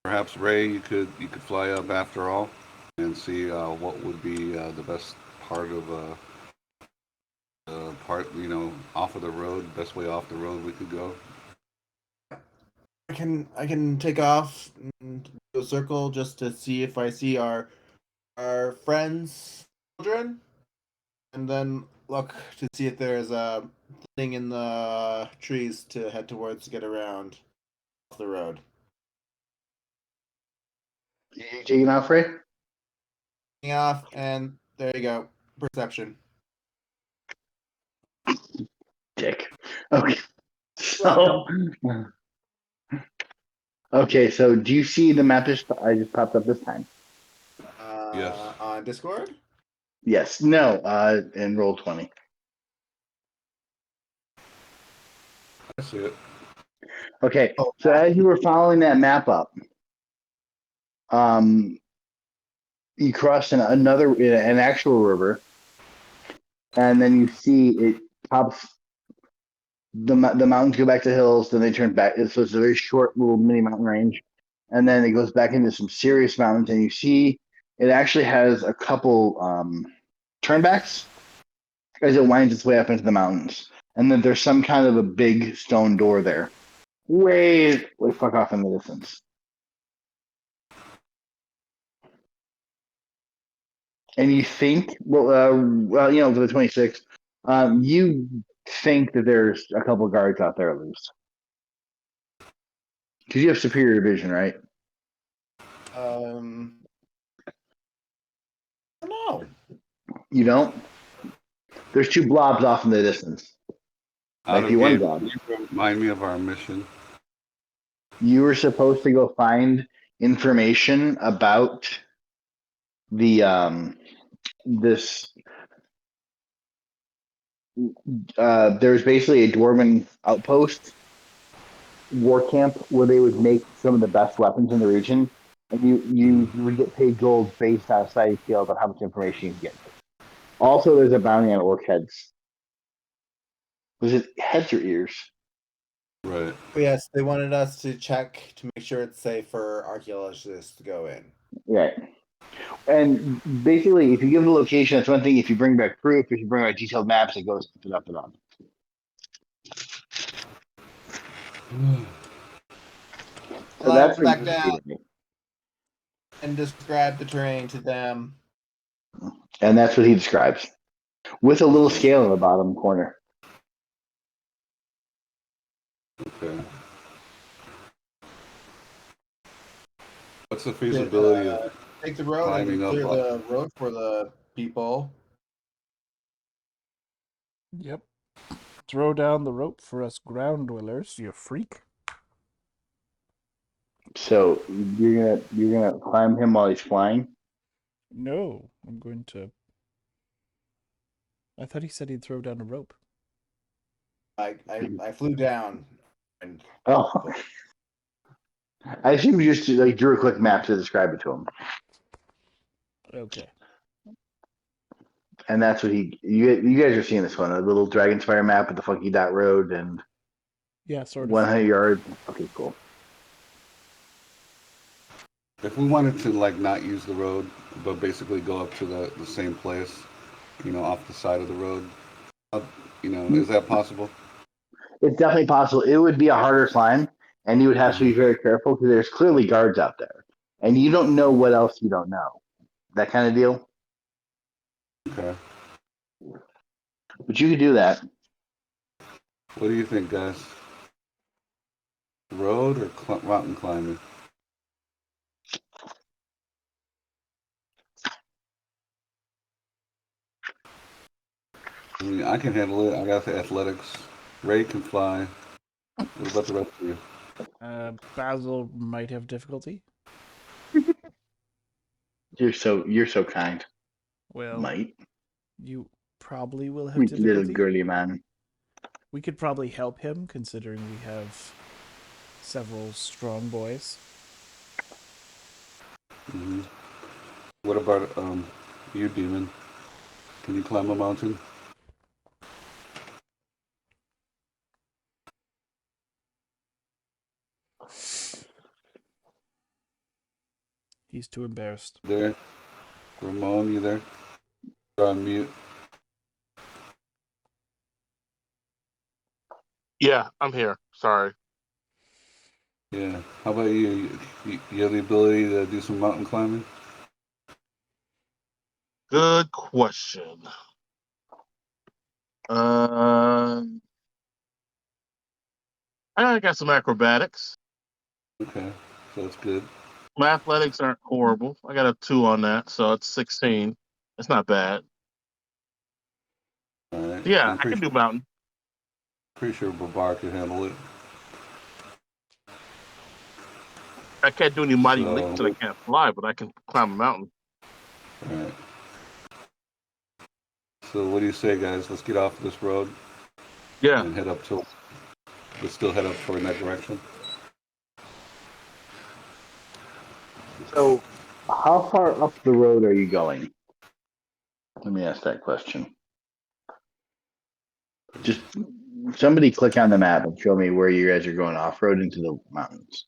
Perhaps Ray, you could fly up after all and see what would be the best part of off of the road, best way off the road we could go. I can take off and do a circle just to see if I see our friends' children, and then look to see if there's a thing in the trees to head towards to get around off the road. You taking off, Ray? Taking off, and there you go. Perception. Dick. Okay. So, okay. So, do you see the map I just popped up this time? Yes. On Discord? Yes. No. In Roll20. I see it. Okay. So as you were following that map up, you crossed an actual river, and then you see it pops. The mountains go back to hills, then they turn back. So it's a very short little mini mountain range, and then it goes back into some serious mountains, and you see it actually has a couple turnbacks as it winds its way up into the mountains, and then there's some kind of a big stone door there, way fuck off in the distance. And you think, for the 26, you think that there's a couple guards out there at least. Because you have superior vision, right? I don't know. You don't? There's two blobs off in the distance. Might be one blob. Remind me of our mission. You were supposed to go find information about the there's basically a dwarven outpost war camp where they would make some of the best weapons in the region, and you would get paid gold based on society scales on how much information you can get. Also, there's a bounty on orc heads. Was it heads or ears? Right. Yes, they wanted us to check to make sure it's safe for archaeologists to go in. Right. And basically, if you give the location, that's one thing. If you bring back proof, if you bring back detailed maps, it goes up and up. So that's back down and describe the terrain to them. And that's what he describes, with a little scale in the bottom corner. Okay. What's the feasibility of take the road and clear the road for the people? Yep. Throw down the rope for us ground dwellers, you freak. So you're gonna climb him while he's flying? No, I'm going to. I thought he said he'd throw down a rope. I flew down. And oh, I assume you just drew a quick map to describe it to him. Okay. And that's what you guys are seeing this one, a little Dragonspire map with the funky dot road and yeah, sort of 100 yards. Okay, cool. If we wanted to not use the road, but basically go up to the same place, off the side of the road. Is that possible? It's definitely possible. It would be a harder climb, and you would have to be very careful because there's clearly guards out there, and you don't know what else you don't know. That kind of deal. Okay. But you could do that. What do you think, guys? Road or mountain climbing? I mean, I can handle it. I got the athletics. Ray can fly. What about the rest of you? Basil might have difficulty. You're so kind. Well, Might. you probably will have Sweet little difficulty. girly man. We could probably help him, considering we have several strong boys. Mm-hmm. What about you, Demon? Can you climb a mountain? He's too embarrassed. There, Ramon, you there? You're on mute. Yeah, I'm here. Sorry. Yeah. How about you? You have the ability to do some mountain climbing? Good question. I got some acrobatics. Okay, so that's good. My athletics aren't horrible. I got a 2 on that, so it's 16. That's not bad. All right. Yeah, I can do mountain. Pretty sure Babar can handle it. I can't do any mighty leaps and I can't fly, but I can climb a mountain. All right. So what do you say, guys? Let's get off this road. Yeah. And head up to. Let's still head up toward that direction. So, how far up the road are you going? Let me ask that question. Just somebody click on the map and show me where you guys are going off road into the mountains.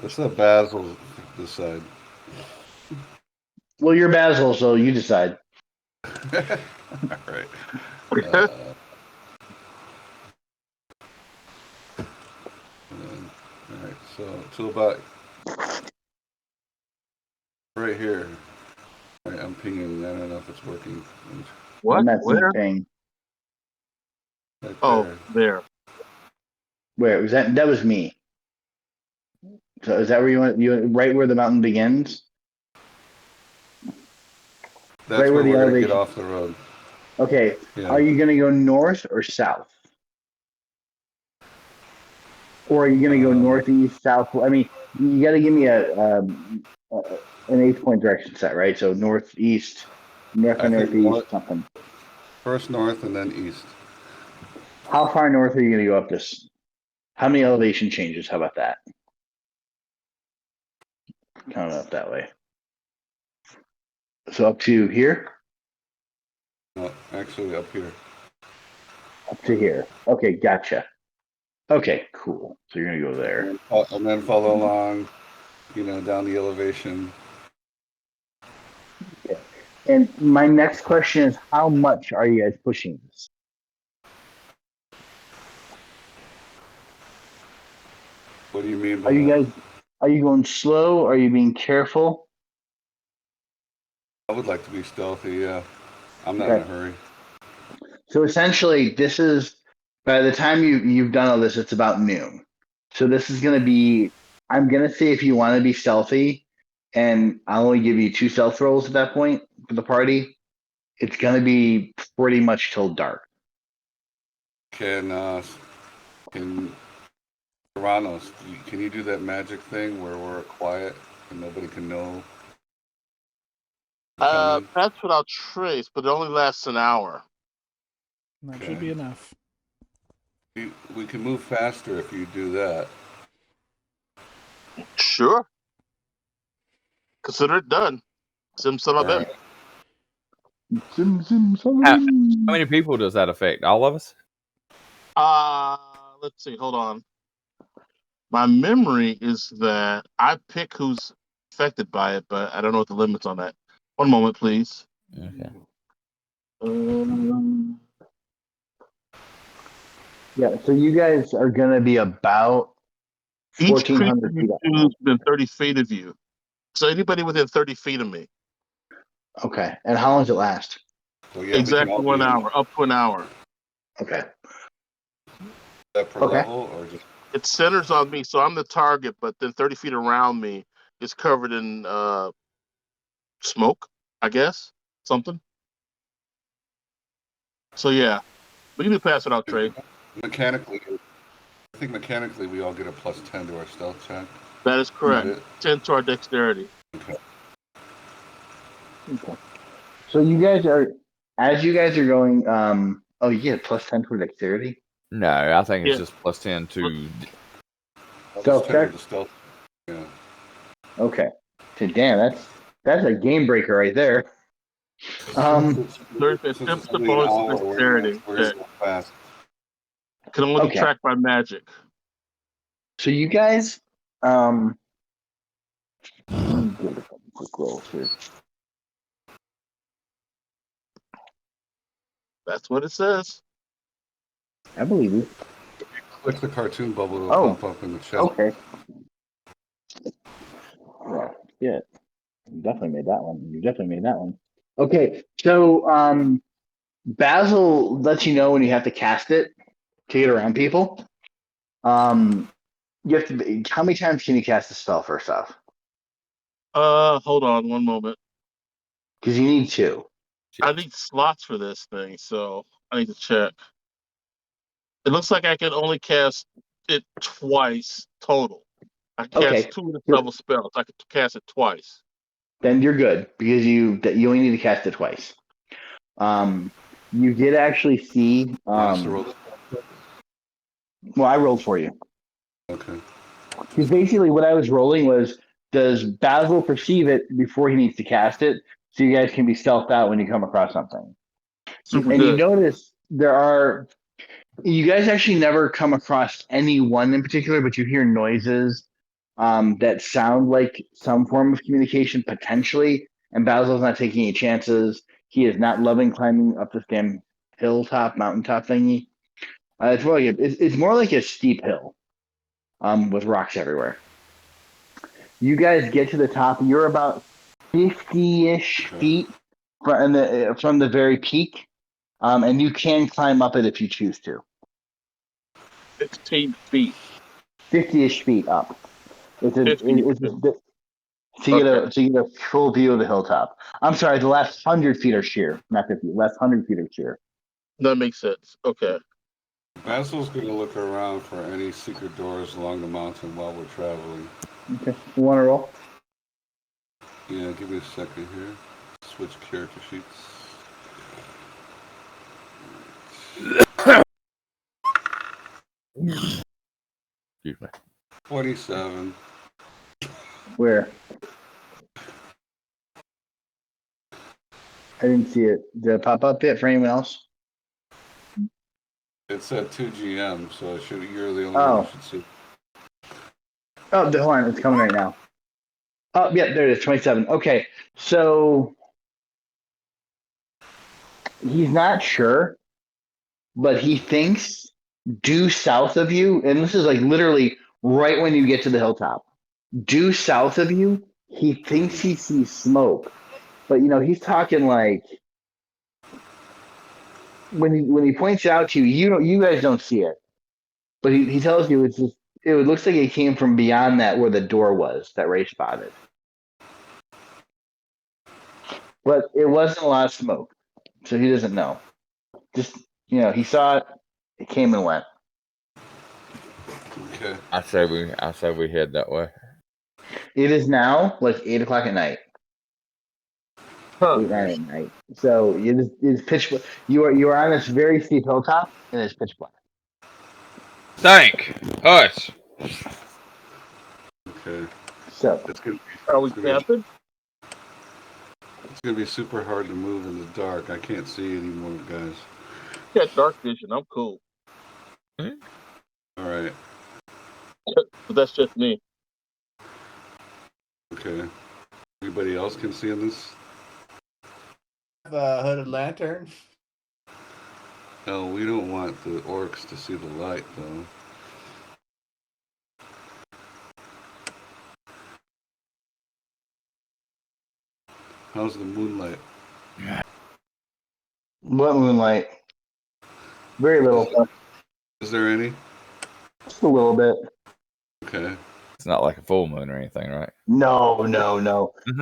Let's let Basil decide. Well, you're Basil, so you decide. All right. All right. So about right here. All right, I'm pinging. I don't know if it's working. What? Where? Ping. Right there. Where was that? That was me. So is that where you want? You right where the mountain begins? That's right where we're going to get off the road. Okay. Yeah. Are you going to go north or south? Or are you going to go northeast, south? I mean, you got to give me an 8-point direction set, right? So northeast, northeast, something. First north and then east. How far north are you going to go up this? How many elevation changes? How about that? Count it up that way. So up to here? No, actually up here. Up to here. Okay, gotcha. Okay, cool. So you're going to go there. And then follow along, down the elevation. Yeah. And my next question is, how much are you guys pushing this? What do you mean by Are you going slow? Are you being careful? I would like to be stealthy, yeah. I'm not in a hurry. So essentially, this is, by the time you've done all this, it's about noon. So this is going to be, I'm going to say if you want to be stealthy, and I'll only give you 2 stealth rolls at that point for the party, it's going to be pretty much till dark. Can Theranos, can you do that magic thing where we're quiet and nobody can know? That's without trace, but it only lasts an hour. That should be enough. We can move faster if you do that. Sure. Consider it done. Sim son of them. How many people does that affect? All of us? Let's see. Hold on. My memory is that I pick who's affected by it, but I don't know what the limits on that. One moment, please. Okay. Yeah, so you guys are gonna be about Each creature 1,400 you feet up. choose within 30 feet of you. So anybody within 30 feet of me. Okay, and how long does it last? So yeah, we can Exactly all 1 be hour, up to an hour. Okay. that per Okay. level, or just It centers on me, so I'm the target, but then 30 feet around me is covered in smoke, I guess. Something. So yeah. We can pass it out, Trey. mechanically? I think mechanically we all get a +10 to our stealth check. That is correct. Is that 10 to our dexterity. it? Okay. So you guys are, as you guys are going, oh, you get +10 for dexterity? No, I think it's Yeah. just +10 to. Stealth check? The stealth. Yeah. Okay. So, damn, that's a game breaker right there. There's a Since 10% it's only an bonus to hour, dexterity. we're That so fast. can only be Okay. tracked by magic. So you guys, let me get a couple quick rolls here. That's what it says. I believe you. Click the cartoon bubble, it'll Oh. pop up in the chat. Okay. Yeah. Definitely made that one. You definitely made that one. Okay. So, Basil lets you know when you have to cast it to get around people. You have to. How many times can you cast the spell first off? Hold on one moment. Because you need 2. I need slots for this thing, so I need to check. It looks like I can only cast it twice total. I cast Okay. 2 of the double spells. I could cast it twice. Then you're good because you only need to cast it twice. You did actually see. Well, I rolled for you. Okay. Because basically, what I was rolling was, does Basil perceive it before he needs to cast it, so you guys can be stealthed out when you come across something. Super And you good. notice you guys actually never come across any one in particular, but you hear noises that sound like some form of communication potentially. And Basil's not taking any chances. He is not loving climbing up this damn mountaintop thingy. It's more like a steep hill, with rocks everywhere. You guys get to the top. You're about 50-ish feet from the very peak, and you can climb up it if you choose to. 15 feet. 50-ish feet up. So you get a full view of the hilltop. I'm sorry, the last 100 feet are sheer, not 50. Last 100 feet are sheer. That makes sense. Okay. Basil's going to look around for any secret doors along the mountain while we're traveling. Okay, you want to roll? Yeah, give me a second here. Switch character sheets. Excuse me. 27. Where? I didn't see it. Did it pop up yet for anyone else? It said 2 GM, so you're the only one who should see. Oh, hold on, it's coming right now. Oh, yeah, there it is, 27. Okay, so he's not sure, but he thinks due south of you, and this is like literally right when you get to the hilltop, due south of you, he thinks he sees smoke. But he's talking like when he points it out to you, you guys don't see it. But he tells you it looks like it came from beyond that where the door was that Ray spotted. But it wasn't a lot of smoke. So he doesn't know. Just he saw it, it came and went. Okay. I say we head that way. It is now like 8:00 at night. 8, 9 at night. So it's pitch black. You are on this very steep hilltop and it's pitch black. Thank us. Okay. So Are we camping? It's gonna be super hard to move in the dark. I can't see anymore, guys. Yeah, dark vision. I'm cool. All right. The but that's just me. Okay. Anybody else can see in this? Have a hooded lantern. No, we don't want the orcs to see the light, though. How's the moonlight? What moonlight? Very little. Is there any? Just a little bit. Okay. It's not like a full moon or anything, right? No.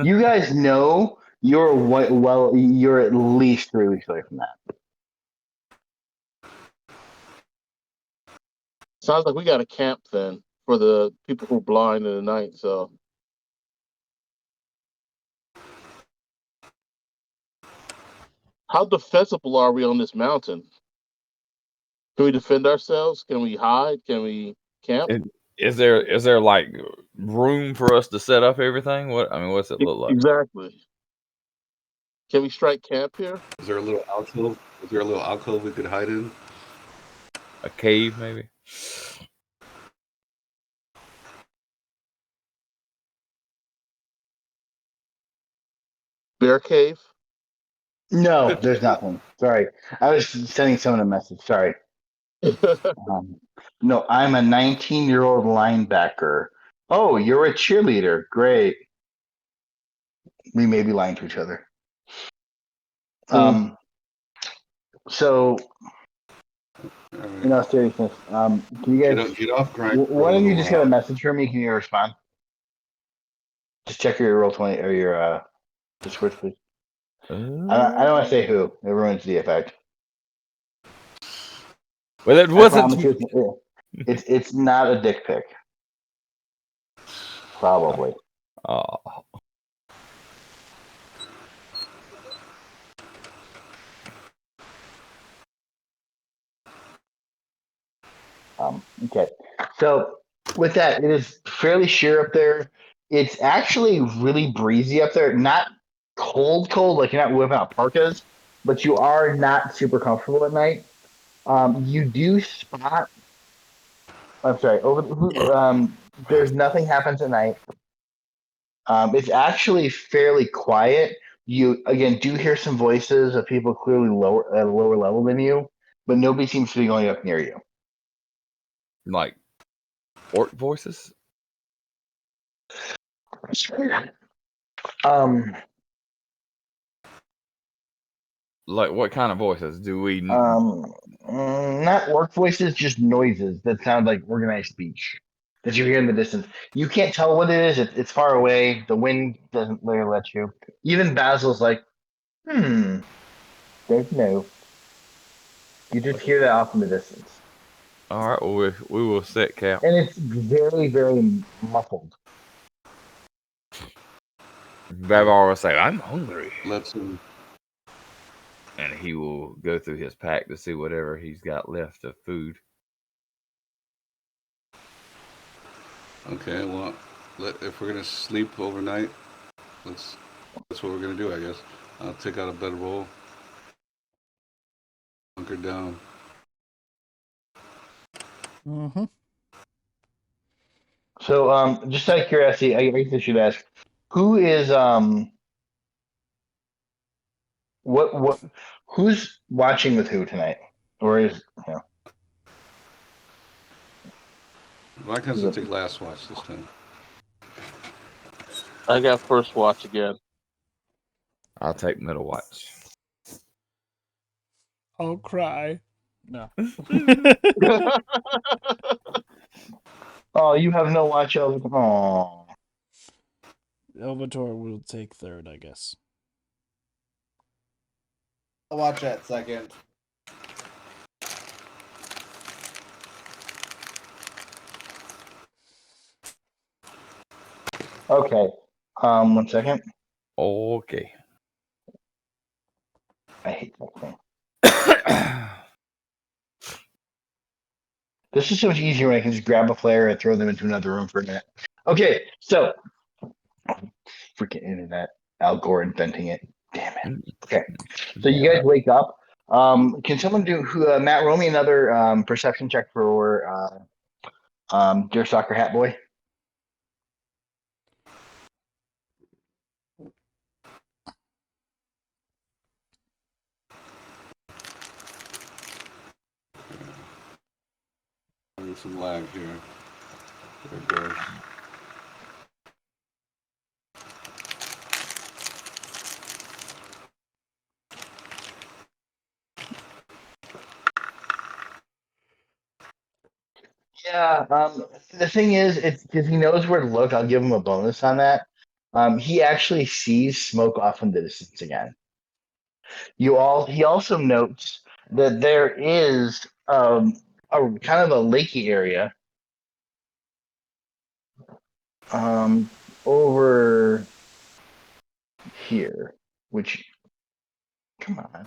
You guys know you're at least 3 weeks away from that. Sounds like we got a camp then for the people who are blind in the night. So, how defensible are we on this mountain? Can we defend ourselves? Can we hide? Can we camp? Is there like room for us to set up everything? What's it look like? Exactly. Can we strike camp here? Is there a little alcove? Is there a little alcove we could hide in? A cave, maybe? Bear cave? No, there's nothing. Sorry. I was sending someone a message. Sorry. No, I'm a 19-year-old linebacker. Oh, you're a cheerleader. Great. We may be lying to each other. So, in all seriousness, can you guys get off grind? Why don't you just get a message from me? Can you respond? Just check your roll 20 or your Discord, please. I don't want to say who. It ruins the effect. Well, it wasn't. It's not a dick pic. Probably. Oh. Okay. So with that, it is fairly sheer up there. It's actually really breezy up there. Not cold, like you're not whipping out parkas, but you are not super comfortable at night. You do spot. I'm sorry. There's nothing happens at night. It's actually fairly quiet. You again do hear some voices of people clearly lower at a lower level than you, but nobody seems to be going up near you. Like orc voices? Like what kind of voices do we? Not orc voices, just noises that sound like organized speech that you hear in the distance. You can't tell what it is. It's far away. The wind doesn't really let you. Even Basil's like, don't know. You just hear that off in the distance. All right, well, we will set camp. And it's very, very muffled. Babar will say, "I'm hungry." And he will go through his pack to see whatever he's got left of food. Okay, well, if we're gonna sleep overnight, that's what we're gonna do, I guess. I'll take out a bedroll, bunker down. Mm-hmm. So, just out of curiosity, I guess I should ask, who is who's watching with who tonight, or is Vykon's gonna take last watch this time. I got first watch again. I'll take middle watch. I'll cry. No. Oh, you have no watch over. Oh. Elvator will take third, I guess. I'll watch that second. Okay. 1 second. Okay. I hate that thing. This is so much easier when I can just grab a player and throw them into another room for a minute. Okay, so freaking internet, Al Gore inventing it. Damn it. Okay, so you guys wake up. Can someone do Matt? Roll me another perception check for Dear Soccer Hat Boy. some lag here. There it goes. Yeah. The thing is, it's if he knows where to look, I'll give him a bonus on that. He actually sees smoke off in the distance again. He also notes that there is a kind of a lakey area over here, which come on.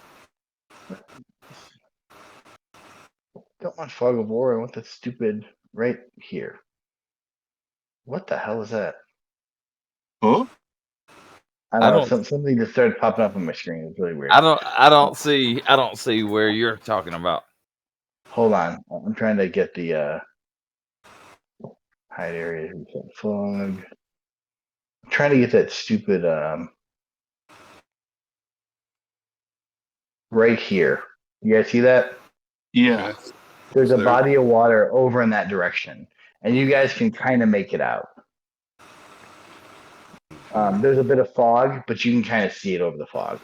Don't want fog of war. I want the stupid right here. What the hell is that? Huh? I don't know. Something just started popping up on my screen. It's really weird. I don't see where you're talking about. Hold on. I'm trying to get the hide area. Reset fog. I'm trying to get that stupid right here. You guys see that? Yeah. Okay. There's a There. body of water over in that direction, and you guys can kind of make it out. There's a bit of fog, but you can kind of see it over the fog.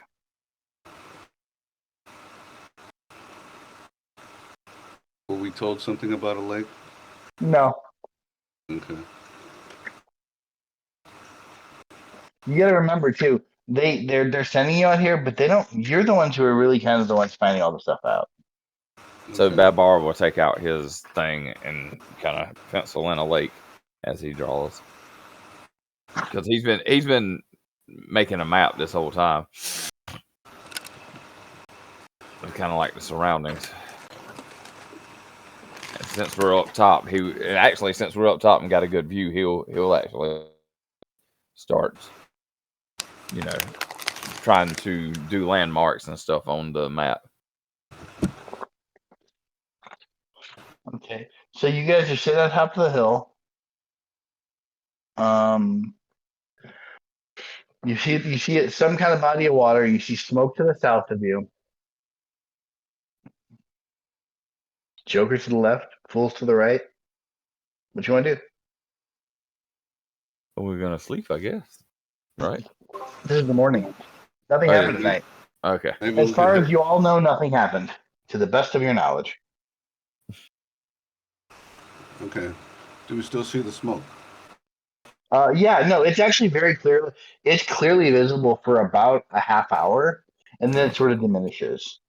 Were we told something about a lake? No, Okay. you got to remember too. They're sending you out here, but they don't. You're the ones who are really kind of the ones finding all the stuff out. So Okay. Babar will take out his thing and kind of pencil in a lake as he draws, because he's been making a map this whole time. It's kind of like the surroundings. And since we're up top, since we're up top and got a good view, he'll actually start, trying to do landmarks and stuff on the map. Okay, so you guys are sitting on top of the hill. You see it, some kind of body of water. You see smoke to the south of you. Joker to the left, fools to the right. What you want to do? We're gonna sleep, I guess. Right? This is the morning. Nothing Oh, happened yeah. tonight. Okay. Maybe As we far could as you all know, nothing happened, to the best of your knowledge. Okay. Do we still see the smoke? Yeah, no, it's actually very clear. It's clearly visible for about a half hour, and then it sort of diminishes.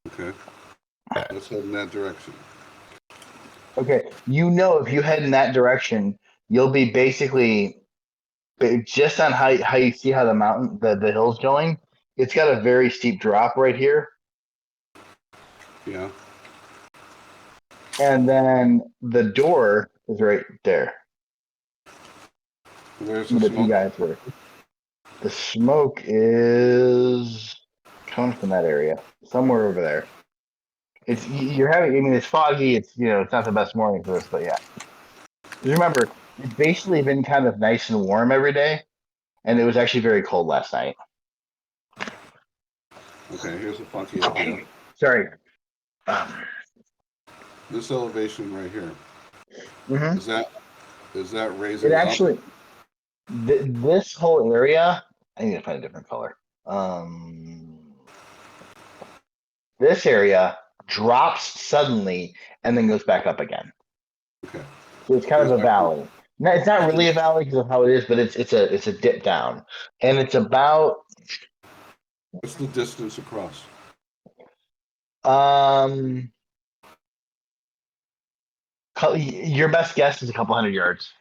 Okay. Let's head in that direction. Okay, if you head in that direction, you'll be basically just on how you see how the mountain, the hill's going. It's got a very steep drop right here, Yeah. and then the door is right there. Where's the The two smoke? guys were. The smoke is coming from that area, somewhere over there. You're having. I mean, it's foggy. It's it's not the best morning for this, but yeah. Just remember, it's basically been kind of nice and warm every day, and it was actually very cold last night. Okay, here's a funky idea. Sorry. This elevation right here. Mm-hmm. Is that raising It up? actually, this whole area. I need to find a different color. This area drops suddenly and then goes back up again. Okay. So it's kind of a valley. No, it's not really a valley because of how it is, but it's a dip down, and it's about What's the distance across? Your best guess is a couple hundred yards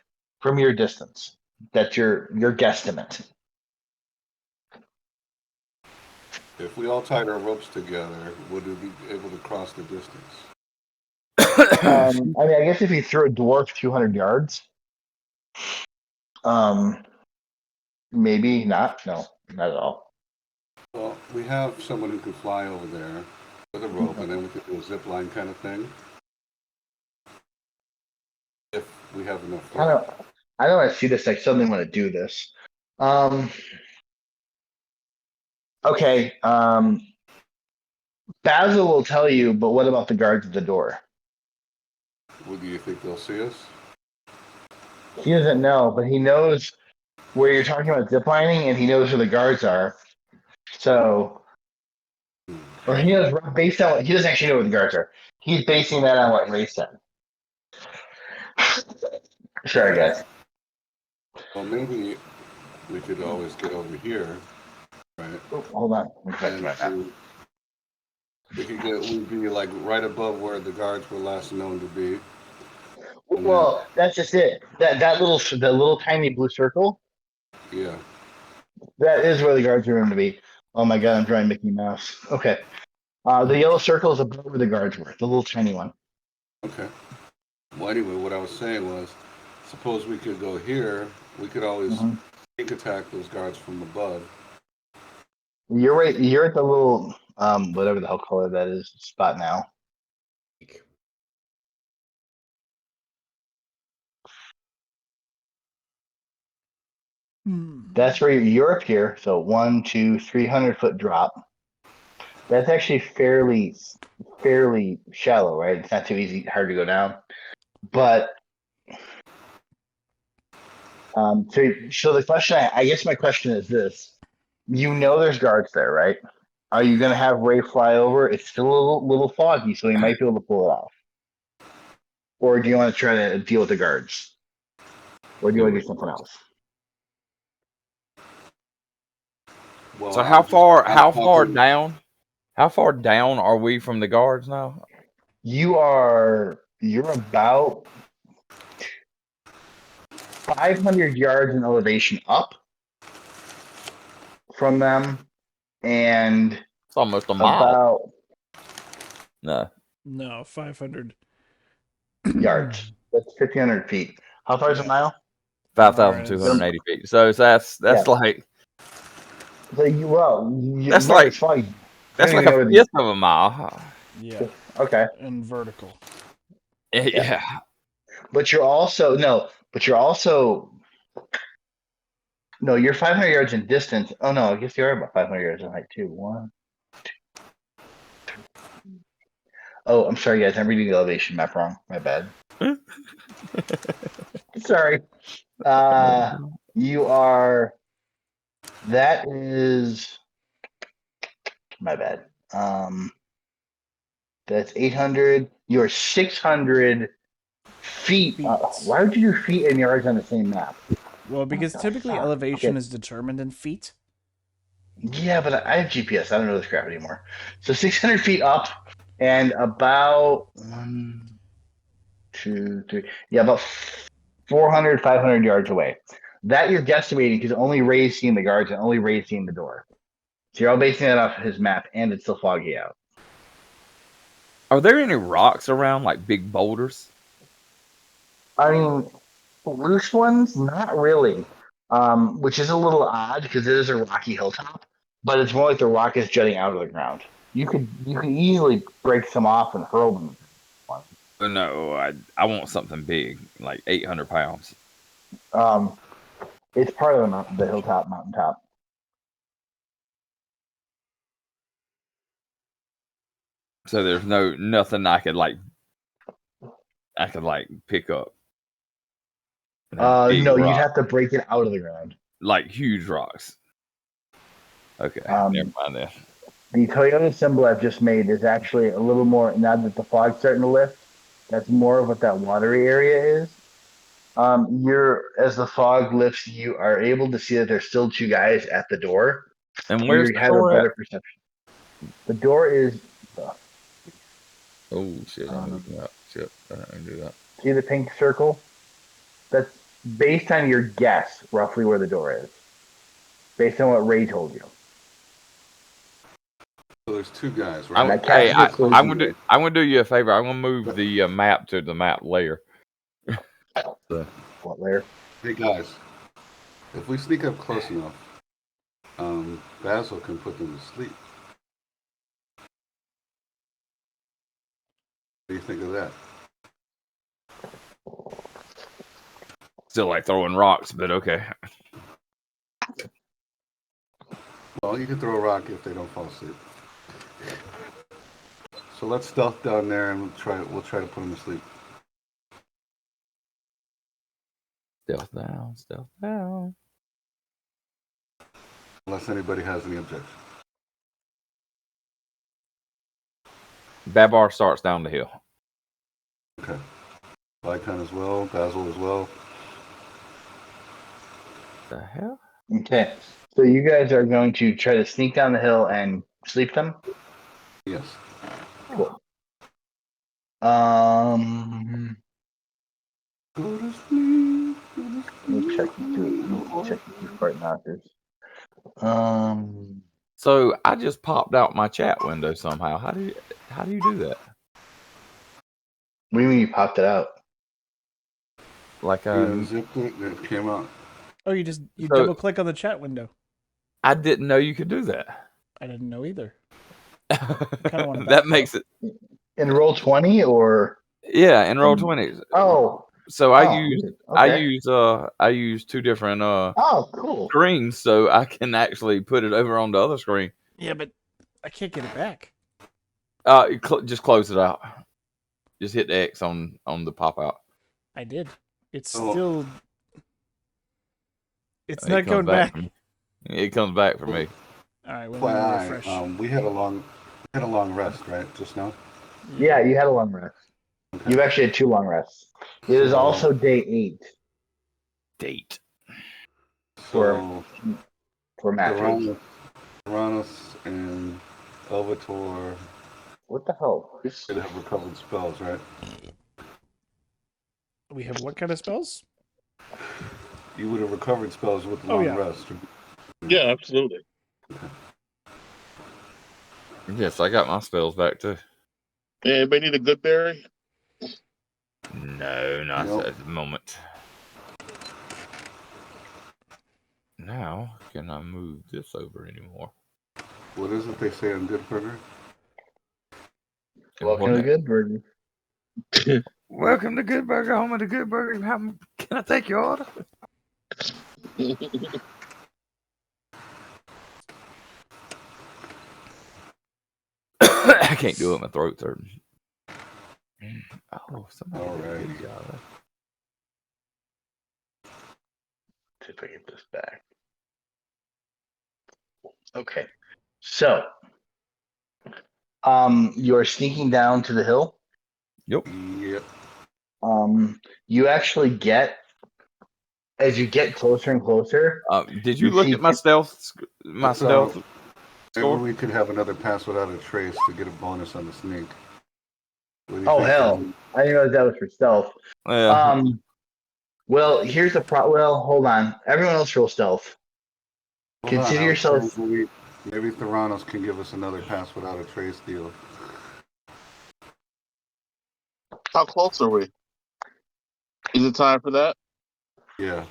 from your distance. That's your guesstimate. If we all tied our ropes together, would we be able to cross the distance? I mean, I guess if you threw a dwarf 200 yards, maybe not. No, not at all. Well, we have someone who can fly over there with a rope, and then we could do a zip line kind of thing. If we have enough rope. I don't want to see this. I suddenly want to do this. Okay. Basil will tell you, but what about the guards at the door? What do you think they'll see us? He doesn't know, but he knows where you're talking about ziplining, and he knows where the guards are. So, or he knows based on what he doesn't actually know where the guards are. He's basing that on what Ray said. Sorry, guys. Well, maybe we could always get over here, right? Oh, hold on. We'd be like right above where the guards were last known to be. Well, that's just it. That little tiny blue circle. Yeah. That is where the guards are going to be. Oh my god, I'm drawing Mickey Mouse. Okay. The yellow circle is above where the guards were. The little tiny one. Okay. Well, anyway, what I was saying was, suppose we could go here. We could always sneak attack those guards from above. You're right. You're at the little whatever the hell color that is spot now. That's where you're up here. So 1, 2, 300-foot drop. That's actually fairly shallow, right? It's not too hard to go down. But so the question, I guess my question is this: you know, there's guards there, right? Are you going to have Ray fly over? It's still a little foggy, so he might be able to pull it off. Or do you want to try to deal with the guards? Or do you want to do something else? Well, so how far down are we from the guards now? You're about 500 yards in elevation up from them, and it's almost a mile. No, 500 yards. That's 1,500 feet. How far is a mile? 5,280 feet. So that's like. That's like a fifth of a mile. Yeah. Okay. And vertical. Yeah. But you're also you're 500 yards in distance. Oh no, I guess you are about 500 yards in height too. 1, 2, 3. Oh, I'm sorry, guys. I'm reading the elevation map wrong. My bad. Sorry. You are. That is. My bad. That's 800. You're 600 feet. Why would you do feet and yards on the same map? Well, because typically elevation is determined in feet. Yeah, but I have GPS. I don't know this crap anymore. So 600 feet up and about 1, 2, 3. Yeah, about 400, 500 yards away. That you're guesstimating because only Ray's seeing the guards and only Ray's seeing the door. So you're all basing that off his map, and it's still foggy out. Are there any rocks around, like big boulders? I mean, loose ones, not really. Which is a little odd because it is a rocky hilltop, but it's more like the rock is jutting out of the ground. You could easily break some off and hurl them. No, I want something big, like 800 pounds. It's part of the hilltop, mountaintop. So there's nothing I could pick up. No, you'd have to break it out of the ground. Like huge rocks. Okay, never mind that. The Toyota symbol I've just made is actually a little more, now that the fog's starting to lift, that's more of what that watery area is. As the fog lifts, you are able to see that there's still 2 guys at the door. And where's the door a better perception. The door is... oh, shit, I'm moving up. Shit, I didn't do that. See the pink circle? That's based on your guess, roughly where the door is. Based on what Ray told you. So there's 2 guys, right? I'm gonna do you a favor. I'm gonna move the map to the map layer. What layer? Hey guys, if we sneak up close enough, Basil can put them to sleep. What do you think of that? Still like throwing rocks, but okay. Well, you can throw a rock if they don't fall asleep. So let's stealth down there and we'll try to put them to sleep. Stealth down, stealth down. Unless anybody has any objection. Babar starts down the hill. Okay. Vykon as well. Basil as well. The hell? Okay. So you guys are going to try to sneak down the hill and sleep them? Yes. Cool. Go to sleep. Let me check you two part knockers. So I just popped out my chat window somehow. How do you do that? What do you mean you popped it out? Like Zipped it and it came out. Oh, you double click on the chat window. I didn't know you could do that. I didn't know either. That makes it. In Roll20 or? Yeah, in Roll20. Oh. So I okay. use two different cool. screens, so I can actually put it over on the other screen. Yeah, but I can't get it back. Just close it out. Just hit the X on the pop out. I did. It's still. It's not comes going back. It comes back for me. All right, we'll refresh. We had a long rest, right? Just now. Yeah, you had a long rest. Okay. You've actually had 2 long rests. It is also day 8. Date. For Matthew. Theranos and Elvator. What the hell? They have recovered spells, right? We have what kind of spells? You would have recovered spells with the long rest. Yeah, absolutely. Okay. Yes, I got my spells back too. Yeah, anybody need a good berry? No, not at the moment. Now, can I move this over anymore? What is it they say on Good Burger? Welcome to Good Burger. Welcome to Good Burger, home of the Good Burger. Can I take your order? I can't do it. My throat's hurting. Oh, somebody. All right. See if I get this back. Okay. So, you're sneaking down to the hill. Yep. You actually get, as you get closer and closer. Did you look at my stealth? Stealth. Maybe we could have another pass without a trace to get a bonus on the sneak. Oh hell! I didn't know that was for stealth. Yeah. Well, here's the Well, hold on. Everyone else roll stealth. Consider yourself. Maybe Theranos can give us another pass without a trace deal. How close are we? Is it time for that? Yeah.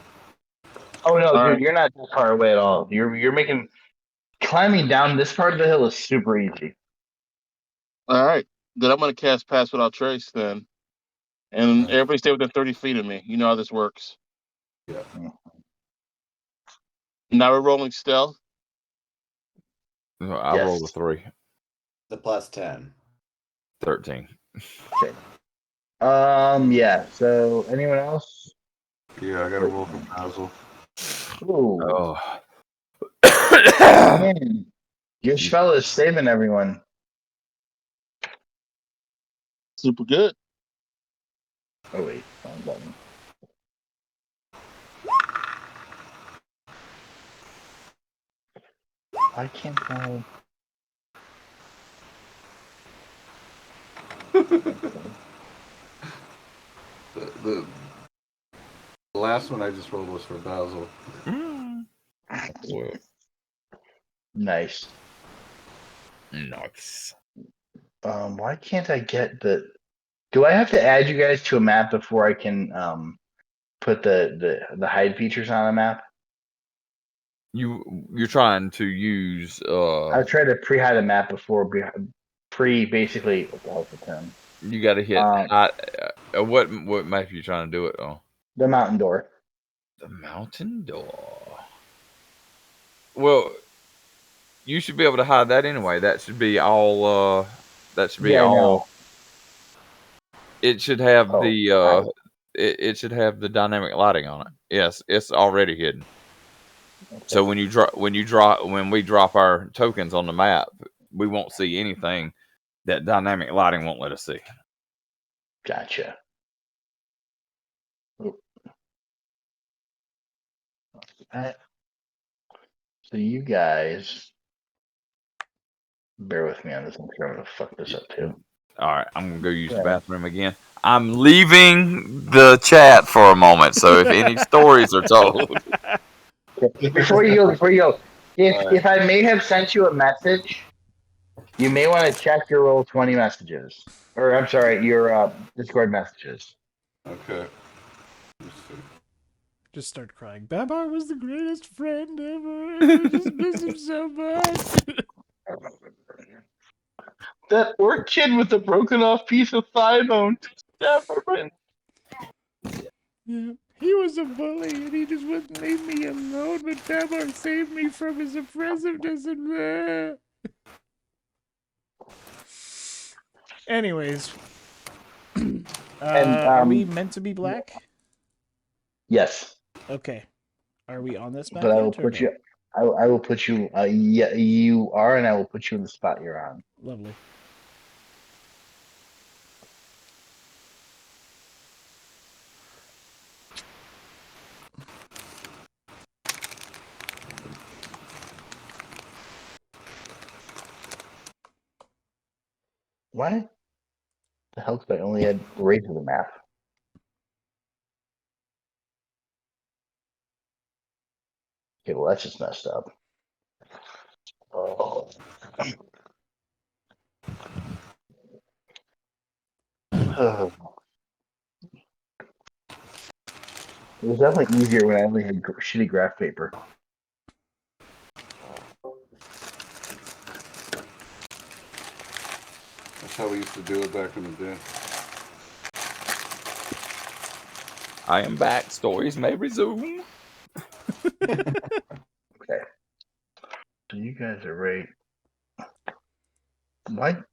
Oh no, dude, you're not that far away at all. You're making climbing down this part of the hill is super easy. All right, then I'm gonna cast Pass Without Trace then, and everybody stay within 30 feet of me. You know how this works. Yeah. Now we're rolling stealth. I rolled a 3. The plus 10. 13. Okay. Yeah. So anyone else? Yeah, I got to roll for Basil. Ooh. Oh. Man, your spell is saving everyone. Super good. Oh wait, wrong button. Why can't I? The last one I just rolled was for Basil. Well. Nice. Why can't I get the? Do I have to add you guys to a map before I can put the hide features on a map? You're trying to use. I tried to pre-hide a map before basically. What's the term? You got to hit. What map are you trying to do it on? The mountain door. The mountain door. Well, you should be able to hide that anyway. That should be all. That should be all. No. It should have it should have the dynamic lighting on it. Yes, it's already hidden. Okay. So when we drop our tokens on the map, we won't see anything that dynamic lighting won't let us see. Gotcha. So you guys, bear with me on this. I'm sure I'm gonna fuck this up too. All right, I'm gonna go use the bathroom again. I'm leaving the chat for a moment, so if any stories are told. Before you go, if I may have sent you a message, you may want to check your Roll20 messages, or I'm sorry, your Discord messages. Okay. Just start crying. Babar was the greatest friend ever. I just miss him so much. That poor kid with the broken off piece of thigh bone. Yeah, he was a bully and he just wouldn't leave me alone, but Babar saved me from his oppressiveness and Anyways. Are we meant to be black? Yes. Okay. Are we on this map? But I will put you. I will put you. Yeah, you are, and I will put you in the spot you're on. Lovely. Why the hell did I only add Ray to the map? Okay, well that's just messed up. Oh. It was definitely easier when I only had shitty graph paper. That's how we used to do it back in the day. I am back. Stories may resume. Okay. So you guys are right. What?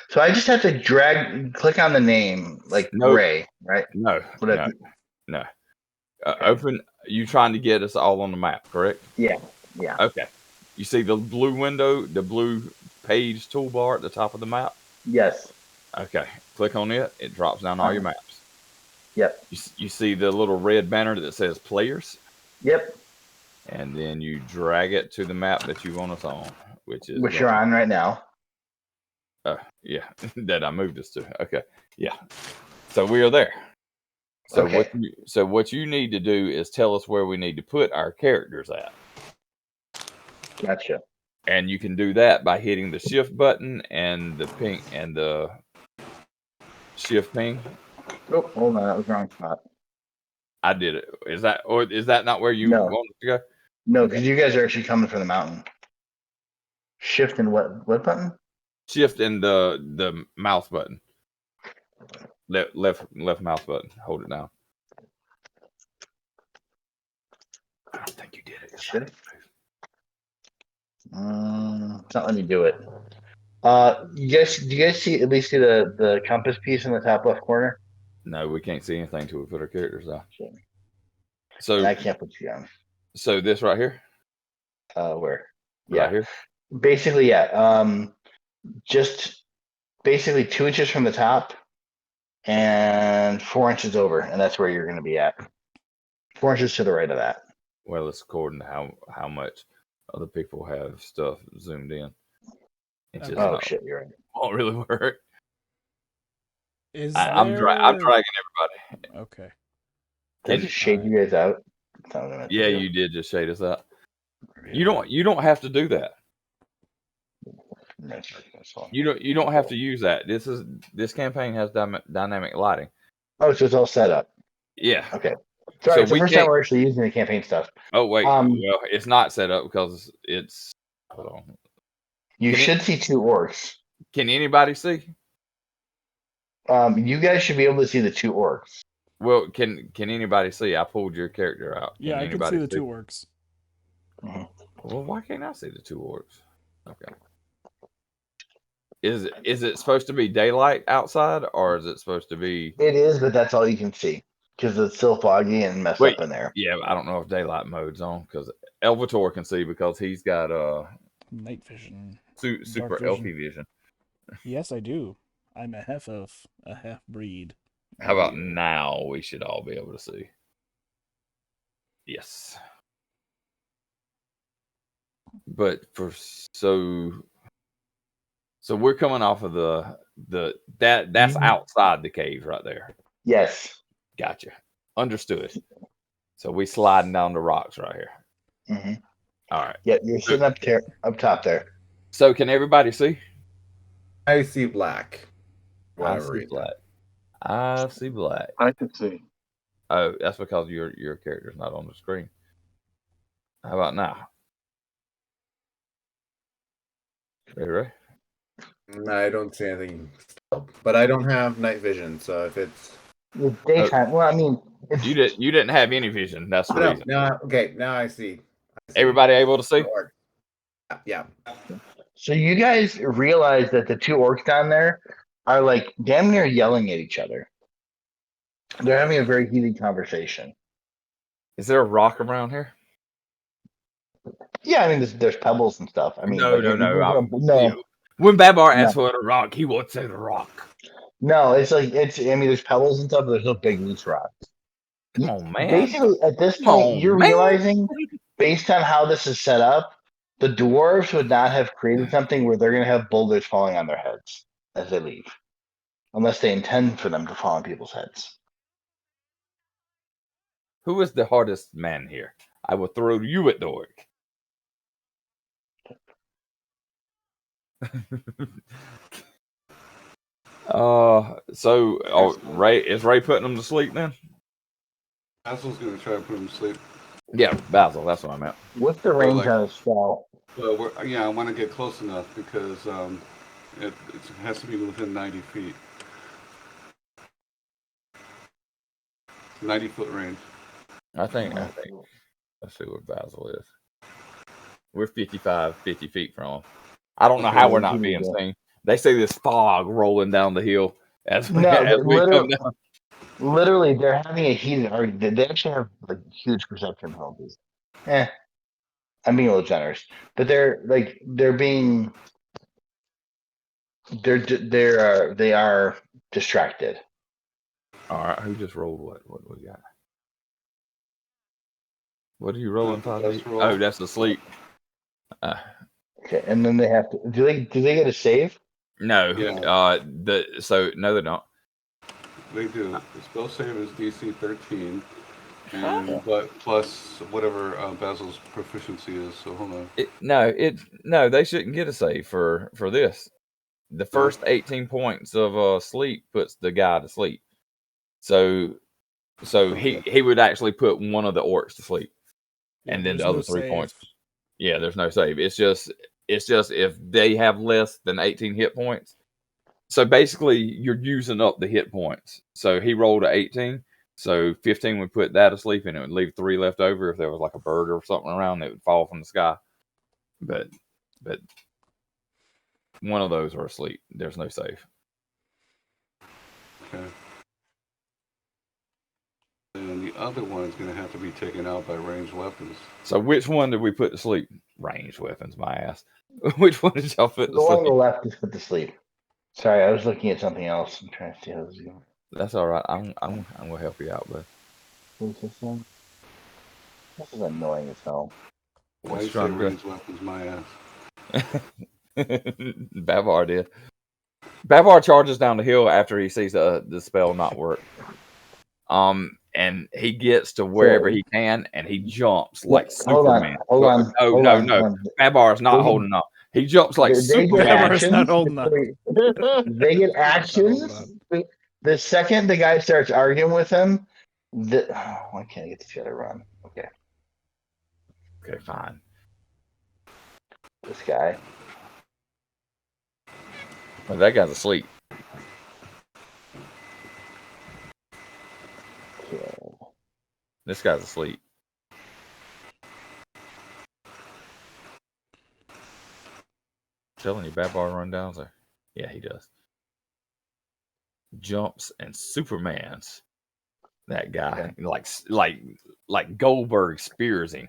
So I just have to click on the name, like Ray, right? No. Okay. Open. You trying to get us all on the map, correct? Yeah. Okay. You see the blue window, the blue page toolbar at the top of the map? Yes. Okay. Click on it. It drops down all your maps. Yep. You see the little red banner that says players? Yep. And then you drag it to the map that you want us on, which you're on right now. Yeah, that I moved us to. Okay, yeah. So we are there. So what you need to do is tell us where we need to put our characters at. Gotcha. And you can do that by hitting the shift button and the ping and the shift ping. Oh, hold on, that was the wrong spot. I did it. Is that not where you want to go? No, because you guys are actually coming from the mountain. Shift and what button? Shift and the mouse button. Left mouse button. Hold it down. I don't think you did it. Shift. It's not letting me do it. Do you guys see the compass piece in the top left corner? No, we can't see anything till we put our characters on. Sure. So and I can't put you on. So this right here? Where? Right here? Basically, yeah. Just basically 2 inches from the top and 4 inches over, and that's where you're going to be at. 4 inches to the right of that. Well, it's according to how much other people have stuff zoomed in. Shit, you're right. Won't really work. I'm dragging everybody. Okay. Did I just shade you guys out? Yeah, you did just shade us out. You don't have to do that. You don't have to use that. This campaign has dynamic lighting. Oh, so it's all set up. Yeah. Okay. Sorry, it's the first time we're actually using the campaign stuff. Oh wait, well, it's not set up because it's. Hold on. You should see 2 orcs. Can anybody see? You guys should be able to see the 2 orcs. Well, can anybody see? I pulled your character out. Yeah, I can see the 2 orcs. Mm-hmm. Well, why can't I see the 2 orcs? Okay. Is it supposed to be daylight outside, or is it supposed to be? It is, but that's all you can see because it's still foggy and messed up in there. Yeah, I don't know if daylight mode's on because Elvator can see because he's got night vision, super vision. elfy vision. Yes, I do. I'm a half elf, a half breed. How about now? We should all be able to see. Yes. But so we're coming off of that's outside the cave right there. Yes. Gotcha. Understood. So we sliding down the rocks right here. Mm-hmm. All right. Yeah, you're sitting up top there. So can everybody see? I see black. I see black. I see black. I can see. Oh, that's because your character's not on the screen. How about now? Ready? I don't see anything still, but I don't have night vision, so if it's daytime, well, I mean, you didn't have any vision. That's the reason. No, okay, now I see. Everybody able to see? Yeah. So you guys realize that the two orcs down there are like damn near yelling at each other. They're having a very heated conversation. Is there a rock around here? Yeah, I mean, there's pebbles and stuff. I mean, no. When Babar asks for a rock, he won't say the rock. No, it's like I mean, there's pebbles and stuff, but there's no big loose rocks. Come on, man. Basically, at this point, you're realizing, based on how this is set up, the dwarves would not have created something where they're going to have boulders falling on their heads as they leave, unless they intend for them to fall on people's heads. Who is the hardest man here? I will throw you at the orc. Ray is Ray putting them to sleep then? Basil's gonna try to put him to sleep. Yeah, Basil. That's what I meant. What's the range on a spell? Well, I want to get close enough because it has to be within 90 feet. 90-foot range. I think. Let's see what Basil is. We're 50 feet from him. I don't know how we're not being seen. They see this fog rolling down the hill as we come down. Literally, they're having a heated argument. They actually have like huge perception penalties. I'm being a little generous, but they are distracted. All right, who just rolled what? What do we got? What are you rolling, Todd? Oh, that's the sleep. Okay, and then they have to. Do they get a save? No. Yeah. No, they don't. They do. The spell save is DC 13, but plus whatever Basil's proficiency is. So hold on. No, they shouldn't get a save for this. The first 18 points of sleep puts the guy to sleep. So he would actually put one of the orcs to sleep, and then the other 3 points. Yeah, there's no save. It's just if they have less than 18 hit points. So basically, you're using up the hit points. So he rolled an 18. So 15 would put that asleep, and it would leave 3 left over. If there was like a bird or something around, it would fall from the sky. But one of those are asleep. There's no save. Okay. And the other one is going to have to be taken out by ranged weapons. So which one did we put to sleep? Ranged weapons, my ass. Which one did y'all put to sleep? The one on the left is put to sleep. Sorry, I was looking at something else. I'm trying to see how this is going. That's all right. I'm gonna help you out, bud. What's this one? This is annoying as hell. Why you say ranged weapons, my ass? Babar did. Babar charges down the hill after he sees the spell not work. And he gets to wherever he can, and he jumps like Superman. Hold on. No. Babar's not holding up. He jumps like Superman. Babar's not holding up. They get actions. The second the guy starts arguing with him, why can't I get this guy to run? Okay, fine. This guy. Well, that guy's asleep. This guy's asleep. I'm telling you, Babar run down there. Yeah, he does. Jumps and Supermans. That guy, like Goldberg spears him.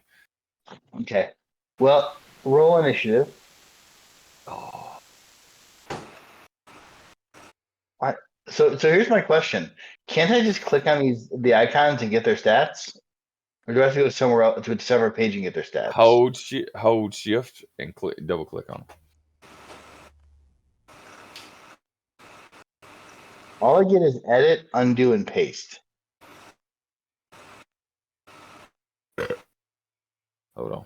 Okay. Well, roll initiative. Oh, So here's my question: can't I just click on the icons and get their stats, or do I have to go somewhere else to a separate page and get their stats? hold shift and double click on them. All I get is edit, undo, and paste. Hold on.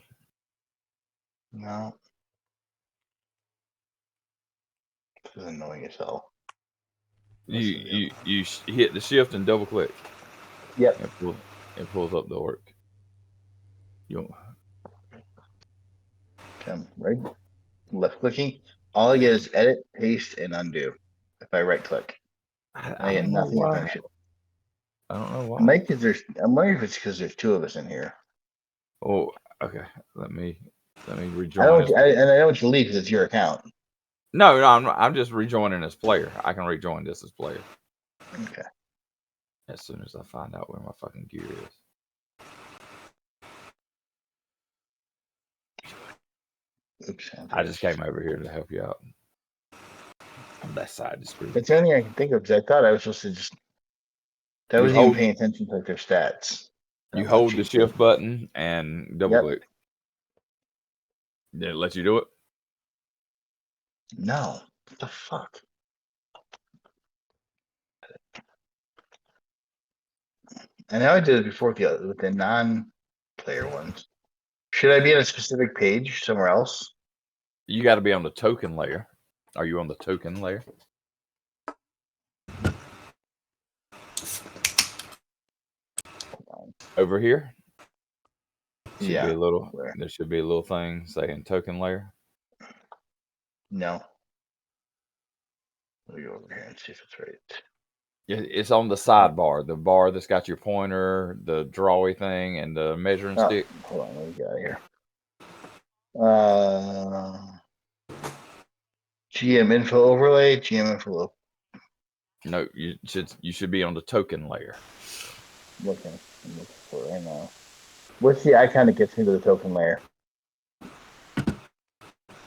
No. This is annoying as hell. You hit the shift and double click. Yep. It pulls up the orc. Okay, right. Left clicking. All I get is edit, paste, and undo. If I right click, I get nothing of function. I don't know why. I'm wondering if it's because there's two of us in here. Oh, okay. Let me rejoin. I know what you leave because it's your account. No, I'm just rejoining as player. I can rejoin this as player. Okay. As soon as I find out where my fucking gear is. Oops. I just came over here to help you out. On that side of the screen. That's the only thing I can think of because I thought I was supposed to just. That was even paying attention to their stats. You hold the shift button and double click. Did it let you do it? No. What the fuck? I know I did it before with the non-player ones. Should I be on a specific page somewhere else? You got to be on the token layer. Are you on the token layer? Over here? There should be a little thing saying token layer. No. Let me go over here and see if it's right. It's on the sidebar, the bar that's got your pointer, the drawy thing, and the measuring stick. Hold on, let me get out of here. GM info overlay, GM info. No, you should be on the token layer. I'm looking for it right now. What's the icon that gets me to the token layer?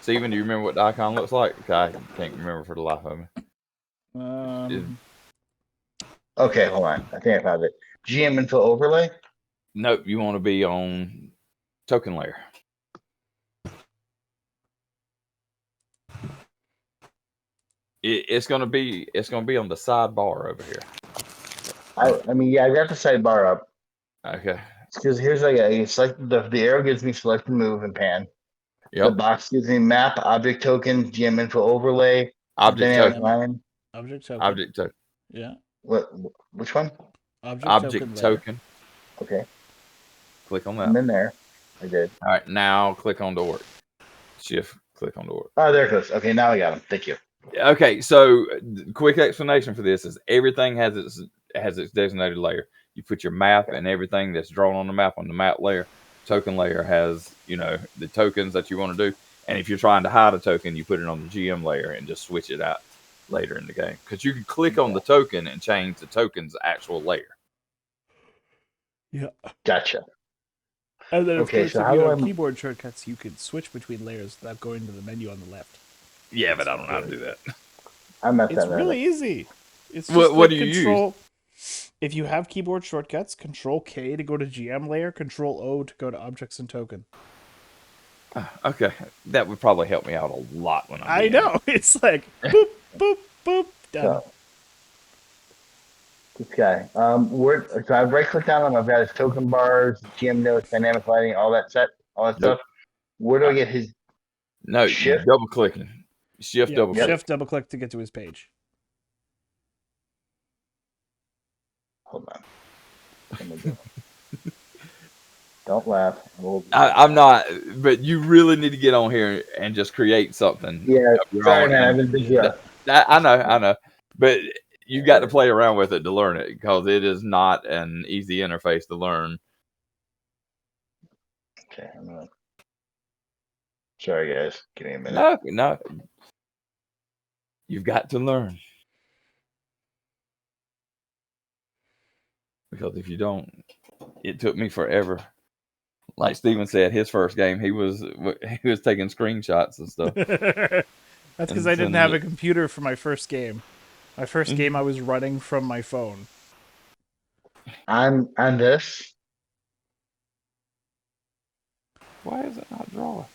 Steven, do you remember what the icon looks like? I can't remember for the life of me. Okay, hold on. I think I found it. GM info overlay? Nope, you want to be on token layer. It's gonna be on the sidebar over here. I mean, yeah, I got the sidebar up. Okay. Because here's like it's like the arrow gives me select and move and pan. Yep. The box gives me map, object token, GM info overlay, object token. Object token. Object token. Yeah. Which one? Object token. Okay. Click on that. I'm in there. I did. All right, now click on the orc. Shift, click on the orc. Oh, there it goes. Okay, now I got him. Thank you. Okay, so quick explanation for this is everything has its designated layer. You put your map and everything that's drawn on the map layer. Token layer has, the tokens that you want to do. And if you're trying to hide a token, you put it on the GM layer and just switch it out later in the game. Because you can click on the token and change the token's actual layer. Yeah. Gotcha. And then, of course, if you have keyboard shortcuts, you can switch between layers without going to the menu on the left. Yeah, but I don't know how to do that. It's really easy. It's just what do you use? If you have keyboard shortcuts, Control K to go to GM layer, Control O to go to objects and token. Okay, that would probably help me out a lot when I know. It's like boop, boop, boop, done. This guy. So I've right clicked on him. I've got his token bars, GM notes, dynamic lighting, all that stuff. Where do I get his? No, shift? Double clicking. Shift double click. Shift double click to get to his page. Hold on. Don't laugh. I'm not, but you really need to get on here and just create something. Yeah, sorry, man. I've been busy. I know, but you got to play around with it to learn it because it is not an easy interface to learn. Okay, Sorry, guys. Give me a minute. No. You've got to learn. Because if you don't, it took me forever. Like Stephen said, his first game, he was taking screenshots and stuff. That's because I didn't have a computer for my first game. My first game I was running from my phone. On this. Why is it not drawing?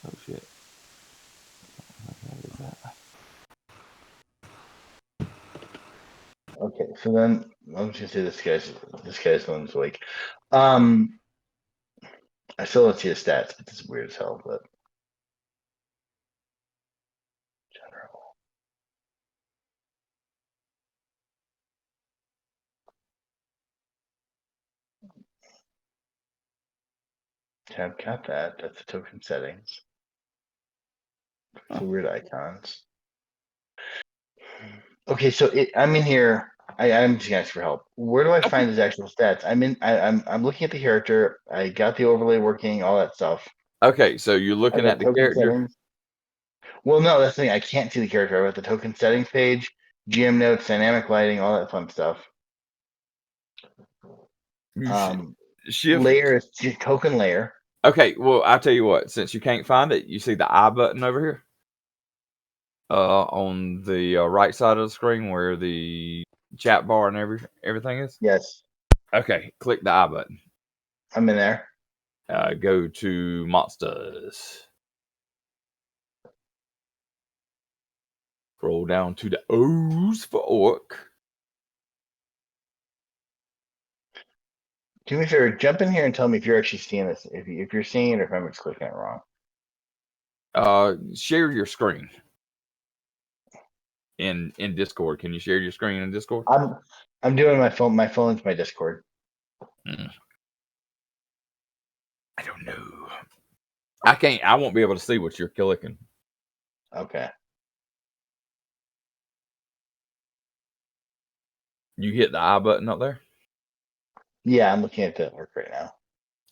Oh shit. What is that? Okay, so then I'm just gonna say this guy's one's like, I still don't see his stats, but it's weird as hell. But general, tab got that. That's the token settings. It's weird icons. Okay, so I'm in here. I'm just asking for help. Where do I find his actual stats? I'm looking at the character. I got the overlay working, all that stuff. Okay, so you're looking at the character. Settings. Well, no, that's the thing. I can't see the character. I'm at the token settings page, GM notes, dynamic lighting, all that fun stuff. Layer is token layer. Okay, well, I'll tell you what. Since you can't find it, you see the I button over here? On the right side of the screen where the chat bar and everything is? Yes. Okay, click the I button. I'm in there. Go to monsters. Scroll down to the O's for orc. Do me a favor, jump in here and tell me if you're actually seeing this. If you're seeing it, or if I'm just clicking it wrong. Share your screen in Discord. Can you share your screen in Discord? I'm doing my phone. My phone's my Discord. I don't know. I can't. I won't be able to see what you're clicking. Okay. You hit the I button up there? Yeah, I'm looking at the work right now.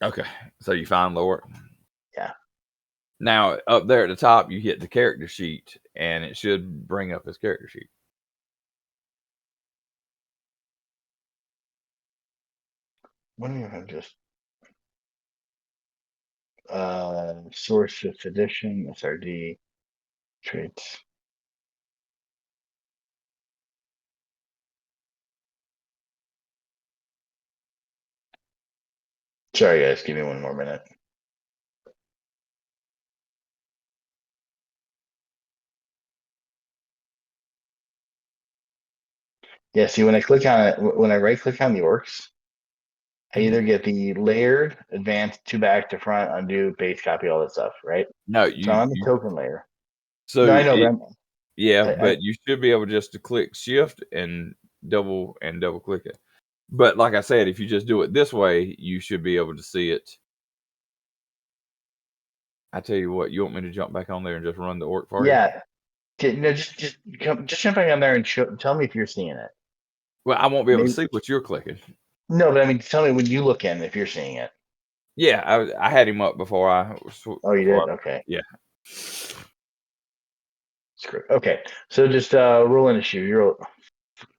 Okay. So you find the work? Yeah. Now, up there at the top, you hit the character sheet, and it should bring up his character sheet. What do you have just? Source fifth edition, SRD, traits. Sorry, guys. Give me one more minute. Yeah, see, when I click on it, when I right click on the orcs, I either get the layered, advanced, to back, to front, undo, base, copy, all that stuff, right? No, so I'm on the token layer. So no, I know but you should be able just to click shift and double click it. But like I said, if you just do it this way, you should be able to see it. I tell you what, you want me to jump back on there and just run the orc for you? Yeah. No, just jump back on there and tell me if you're seeing it. Well, I won't be able to see what you're clicking. No, but I mean, tell me when you look in if you're seeing it. Yeah, I had him up before I. Oh, you did? Okay. Yeah. Okay, so just roll an issue. You're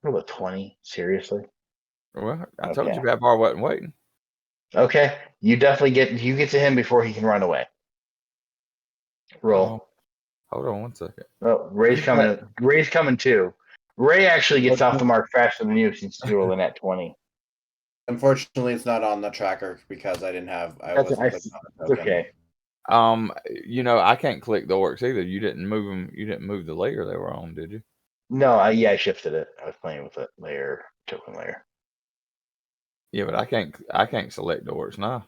roll a 20. Seriously? Well, I told you Babar wasn't waiting. Okay, you definitely get to him before he can run away. Roll. Hold on one second. Oh, Ray's coming. Ray's coming too. Ray actually gets off the mark faster than you since you rolled in at 20. Unfortunately, it's not on the tracker because I didn't have. It's okay. I can't click the orcs either. You didn't move them. You didn't move the layer they were on, did you? No, I shifted it. I was playing with it token layer. Yeah, but I can't select the orcs now.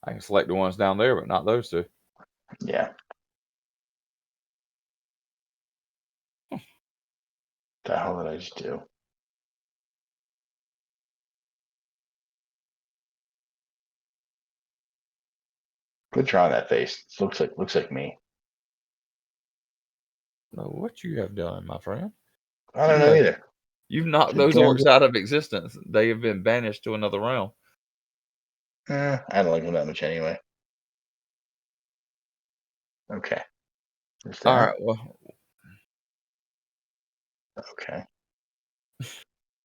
I can select the ones down there, but not those two. Yeah. The hell did I just do? Good draw on that face. Looks like me. No, what you have done, my friend? I don't know either. You've knocked those orcs out of existence. They have been banished to another realm. I don't like them that much anyway. Okay. All right. Well, Okay.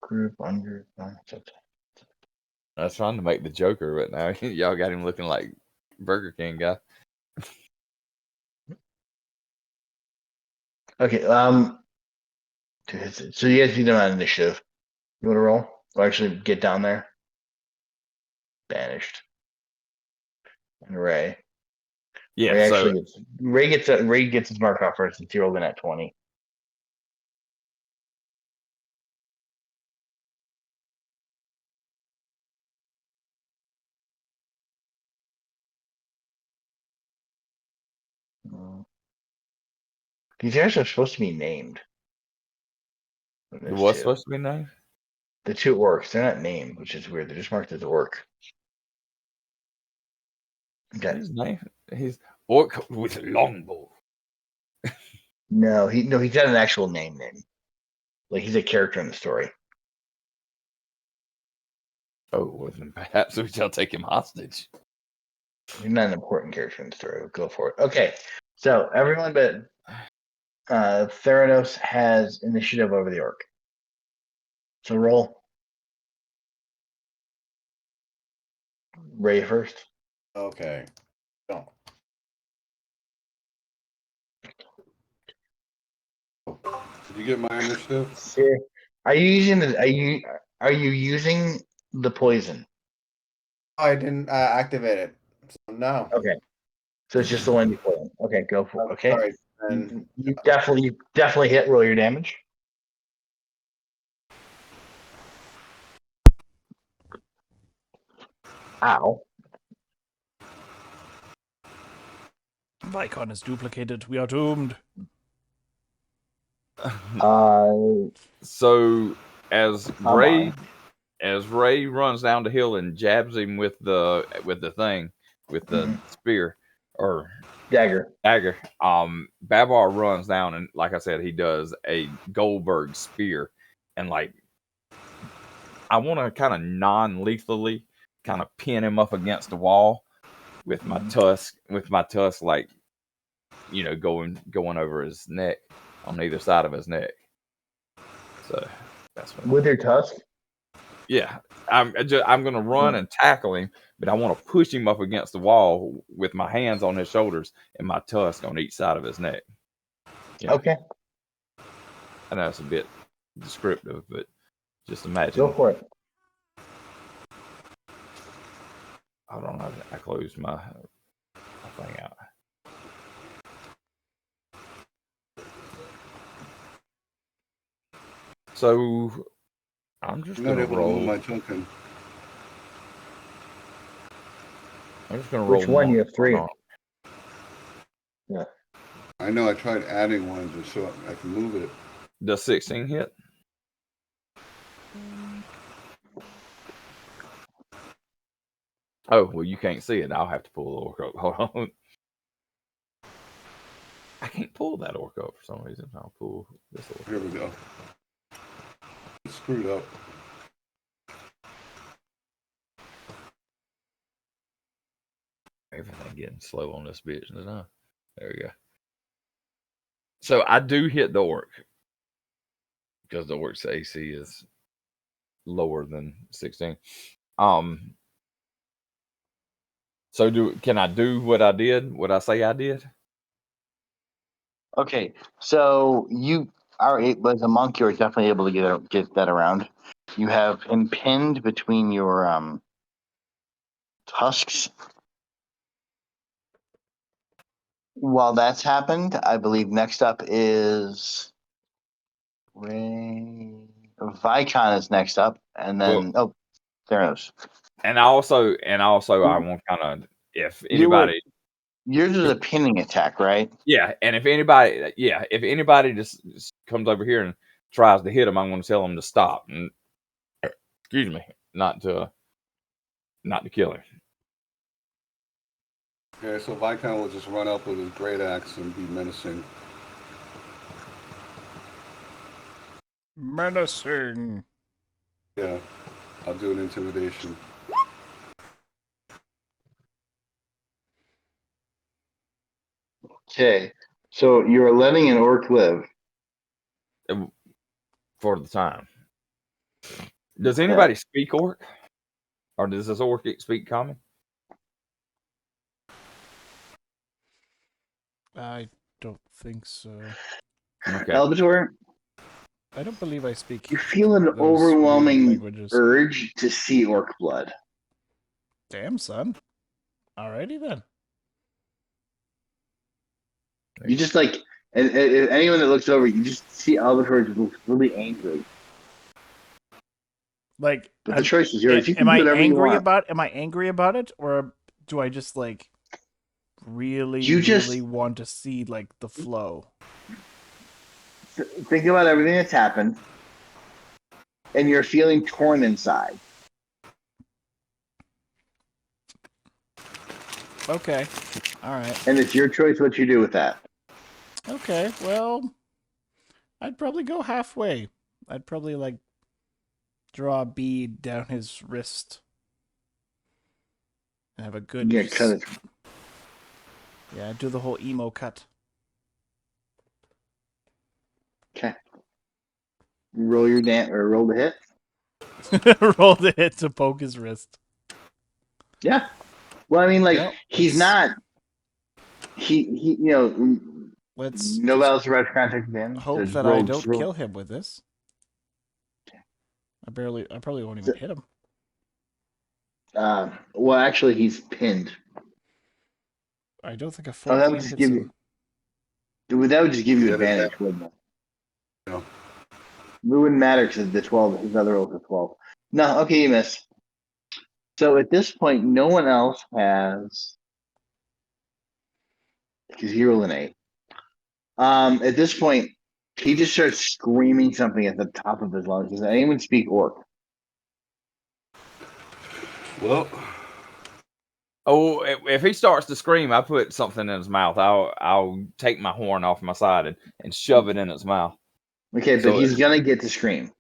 Group under. I was trying to make the Joker, but now y'all got him looking like Burger King guy. Okay. So you guys do them on initiative. You want to roll? Or actually get down there? Banished. And Ray. Yeah. Ray gets his mark off first since he rolled in at 20. These guys are supposed to be named. What's supposed to be named? The two orcs, they're not named, which is weird. They're just marked as orc. Okay. His name? He's orc with a longbow. He's got an actual name. Like he's a character in the story. Oh, well, then perhaps we shall take him hostage. He's not an important character in the story. We'll go for it. Okay. So everyone but Theranos has initiative over the orc. So roll. Ray first. Okay. Don't. Did you get my initiative? Sure. Are you using the poison? I didn't activate it. So no. Okay. So it's just the one you put in. Okay, go for it. Okay. Sorry. And You definitely hit. Roll your damage. Ow. Vykon is duplicated. We are doomed. So as Ray runs down the hill and jabs him with the spear or Dagger. Babar runs down and, like I said, he does a Goldberg spear, and like I want to kind of non-lethally kind of pin him up against the wall with my tusk, like, you know, going over his neck, on either side of his neck. So that's what With your tusk? Yeah, I'm gonna run and tackle him, but I want to push him up against the wall with my hands on his shoulders and my tusk on each side of his neck. Yeah. Okay. I know it's a bit descriptive, but just imagine. Go for it. Hold on, I closed my thing out. So I'm just I'm not gonna able roll. to move my token. I'm just gonna roll. Which one? You have 3. Yeah. I know. I tried adding one just so I can move it. Does 16 hit? Oh, well, you can't see it. I'll have to pull the orc up. Hold on. I can't pull that orc up for some reason. I'll pull this orc. Here we go. It's screwed up. Everything getting slow on this bitch, isn't it? There we go. So I do hit the orc because the orc's AC is lower than 16. So can I do what I did? What I say I did? Okay. So you are, as a monk, you're definitely able to get that around. You have him pinned between your tusks. While that's happened, I believe next up is Vykon is next up, and then Theranos. And also, I want kind of, if anybody, yours is a pinning attack, right? Yeah, and if anybody just comes over here and tries to hit him, I'm going to tell them to stop and, excuse me, not to kill him. Okay, so Vykon will just run up with his great axe and be menacing. Menacing. Yeah, I'll do an intimidation. Okay, So you're letting an orc live for the time. Does anybody speak orc? Or does this orc speak common? I don't think so. Okay. Elvator, I don't believe I speak. you feel an those weird overwhelming languages. urge to see orc blood. Damn, son. Alrighty then. You just like, and anyone that looks over, you just see Elvator just looks really angry. Like, But the choice is yours. You can am do I whatever you angry want. about? Am I angry about it, or do I just like really, You just- really want to see like the flow? Think about everything that's happened, and you're feeling torn inside. Okay. All right. And it's your choice what you do with that. Okay. Well, I'd probably go halfway. I'd probably like draw a bead down his wrist and have a good. Yeah, cut it. Yeah, do the whole emo cut. Okay. Roll your roll the hit. Roll the hit to poke his wrist. Yeah. Well, I mean, like Well, he's not. He you know. Let's no battles about contact advantage. hope that I don't kill him with this. I probably won't even hit him. Well, actually, he's pinned. I don't think a full that beam would just hits give him. That would just give you Yeah, advantage, wouldn't it? No. It wouldn't matter because the 12, his other rolls are 12. No, okay, you miss. So at this point, no one else has. Because you rolled an 8. At this point, he just starts screaming something at the top of his lungs. Does anyone speak orc? Well, Oh, if he starts to scream, I put something in his mouth. I'll take my horn off my side and shove it in his mouth. Okay, but So he's gonna get to scream.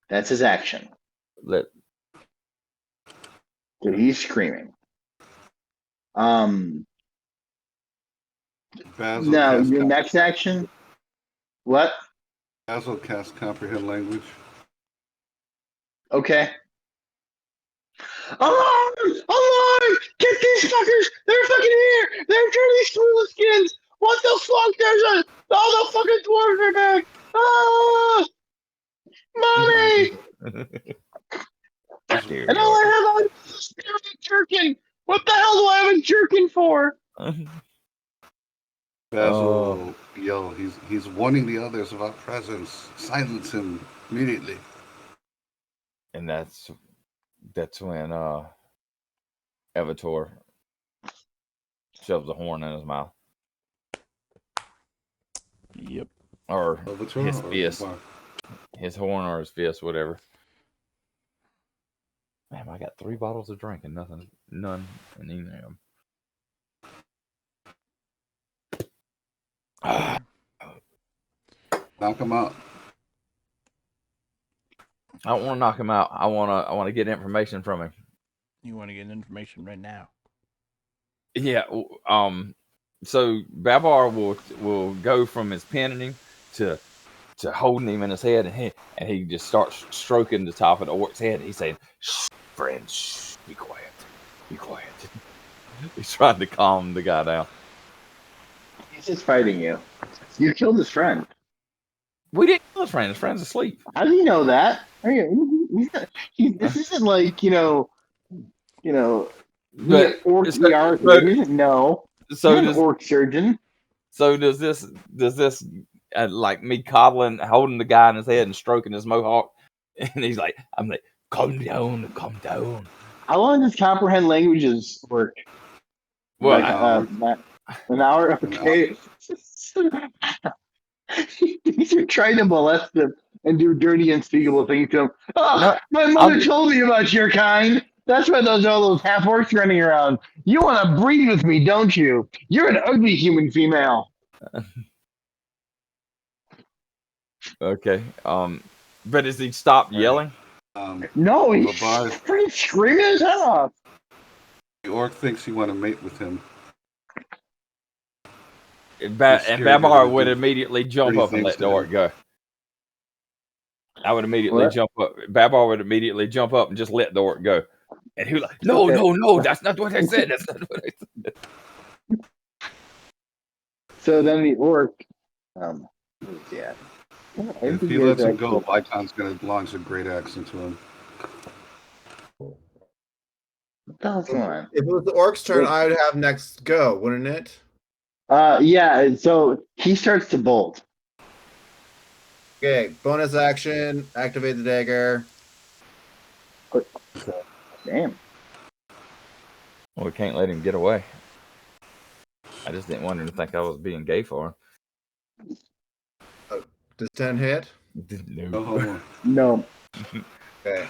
That's his action. So he's screaming. Basil Now casts your next action. What? Basil casts comprehend language. Okay. Alarm! Alarm! Get these fuckers! They're fucking here! They're turning school skins! What the fuck? There's all the fucking dwarves are back! Ah! Mommy! And all I have is a jerkin! What the hell do I have a jerkin for? Basil yell. He's warning the others of our presence. Silence him immediately. And that's when Elvator shoves a horn in his mouth. Yep. Or Elvator his or fist. Babar? His horn or his fist, whatever. Man, I got 3 bottles of drink and none in any of them. Knock him out. I don't want to knock him out. I want to get information from him. You want to get information right now? Yeah. So Babar will go from his pinning him to holding him in his head, and he just starts stroking the top of the orc's head. He's saying, "Shh, friend, shh, be quiet, be quiet." He's trying to calm the guy down. He's just fighting you. You killed his friend. We didn't kill his friend. His friend's asleep. How do you know that? I mean, this isn't like But orc so- ER. so- He doesn't know. So He's an orc surgeon. So does this like me coddling, holding the guy in his head and stroking his mohawk, and I'm like, calm down. How long does comprehend languages work? Well, Like, an hour. Okay. You're trying to molest him and do dirty, unspeakable things to him. Oh, No, my mother told me about your kind. That's why all those half orcs running around. You want to breed with me, don't you? You're an ugly human female. okay. But has he stopped yelling? No, he's Babar, freaking screaming his head off. the orc thinks you want to mate with him. And Babar would immediately jump up and let the orc go. I would immediately jump up. Babar would immediately jump up and just let the orc go. And he was like, no, that's not what I said. That's not what I said. So then the orc, yeah. If he lets him go, Vykon's going to launch a great axe into him. If it was the orc's turn, I would have next go, wouldn't it? Yeah, so he starts to bolt. Okay, bonus action, activate the dagger. Damn. Well, we can't let him get away. I just didn't want him to think I was being gay for him. Does 10 hit? No. No. Okay.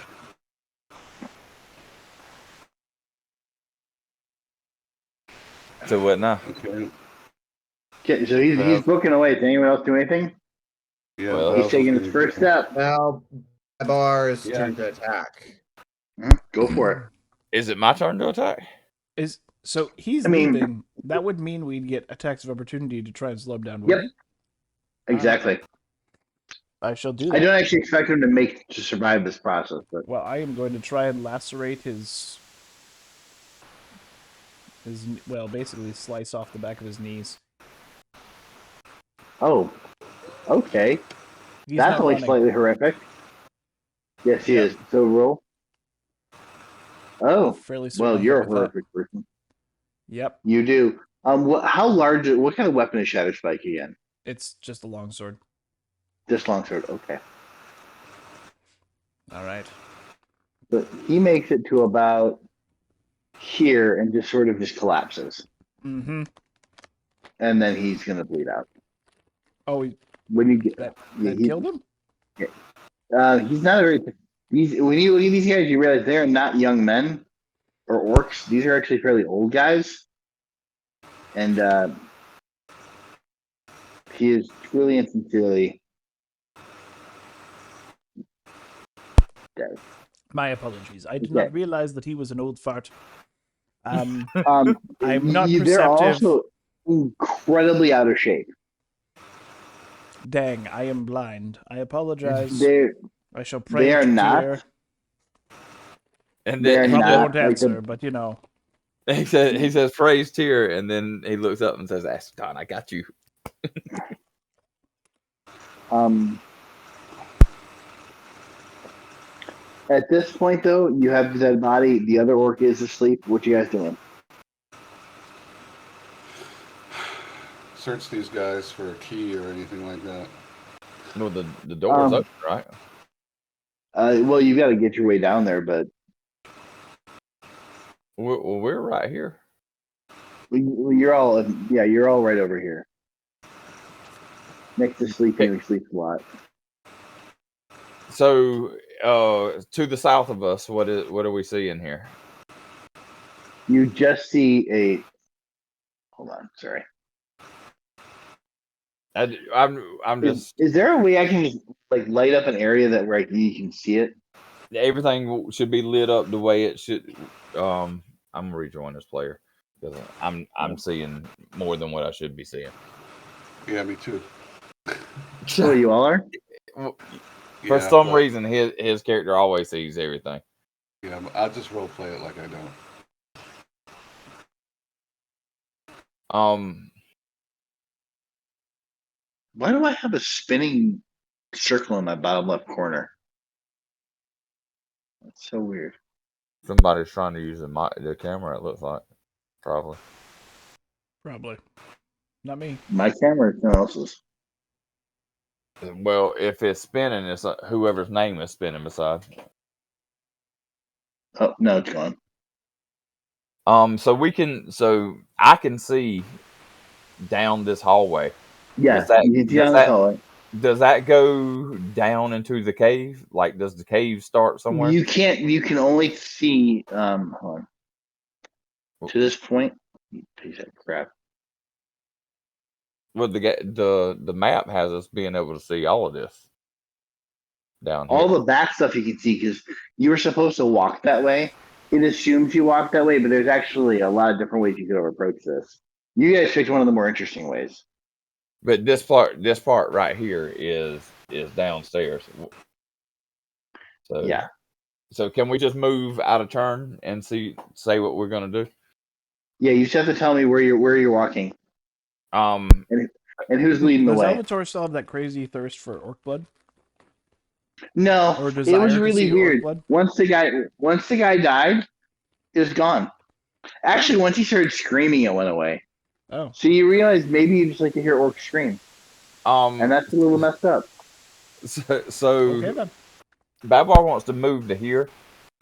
So what now? Okay, so he's booking away. Does anyone else do anything? Yeah, well, he's taking his first step. Now, Babar's turn to attack. Go for it. Is it my turn to attack? So he's leaving. That would mean we'd get attacks of opportunity to try and slow him down. Yep. Exactly. I shall do that. I don't actually expect him to survive this process, but well, I am going to try and lacerate his basically slice off the back of his knees. Oh, okay. That's only slightly horrific. Yes, he is. So roll. Oh, fairly well, you're a horrific person. Yep. You do. How large? What kind of weapon is Shadow Spike again? It's just a longsword. Just longsword. Okay. All right. But he makes it to about here and just sort of just collapses. Mm-hmm. And then he's gonna bleed out. Oh, when you get that killed him? Yeah. He's not a very. When you look at these guys, you realize they're not young men or orcs. These are actually fairly old guys, and he is truly and sincerely dead. My apologies. I did not realize that he was an old fart. I'm not perceptive. They're also incredibly out of shape. Dang, I am blind. I apologize. I shall pray. They are not. And then he won't answer, but you know. He says, "Praise tier," and then he looks up and says, "Aston, I got you." At this point, though, you have the dead body. The other orc is asleep. What you guys doing? Search these guys for a key or anything like that. No, the door is open, right? Well, you got to get your way down there, but we're right here. You're all right over here. Next to sleeping, we sleep a lot. So, to the south of us, what are we seeing here? You just see a. Hold on, sorry. I'm just. Is there a way I can just light up an area that where you can see it? Everything should be lit up the way it should. I'm gonna rejoin this player because I'm seeing more than what I should be seeing. Yeah, me too. So you all are. For some reason, his character always sees everything. Yeah, I'll just role play it like I don't. Why do I have a spinning circle in my bottom left corner? That's so weird. Somebody's trying to use the camera. It looks like probably. Not me. My camera, no one else's. Well, if it's spinning, it's whoever's name is spinning beside. Oh no, it's gone. So I can see down this hallway. Yeah, you can see down this hallway. Does that go down into the cave? Like, does the cave start somewhere? You can't. You can only see. Hold on. To this point, piece of crap. Well, the map has us being able to see all of this down here. All the back stuff you can see because you were supposed to walk that way. It assumes you walk that way, but there's actually a lot of different ways you could approach this. You guys picked one of the more interesting ways. But this part right here is downstairs. So Yeah. So can we just move out of turn and say what we're gonna do? Yeah, you just have to tell me where you're walking. And who's leading the Does way? Elvator still have that crazy thirst for orc blood? No, Or it desire was to really see orc weird. blood? Once the guy died, it was gone. Actually, once he started screaming, it went away. Oh. So you realize maybe you just like to hear orcs scream. And that's a little messed up. So okay, then. Babar wants to move to here,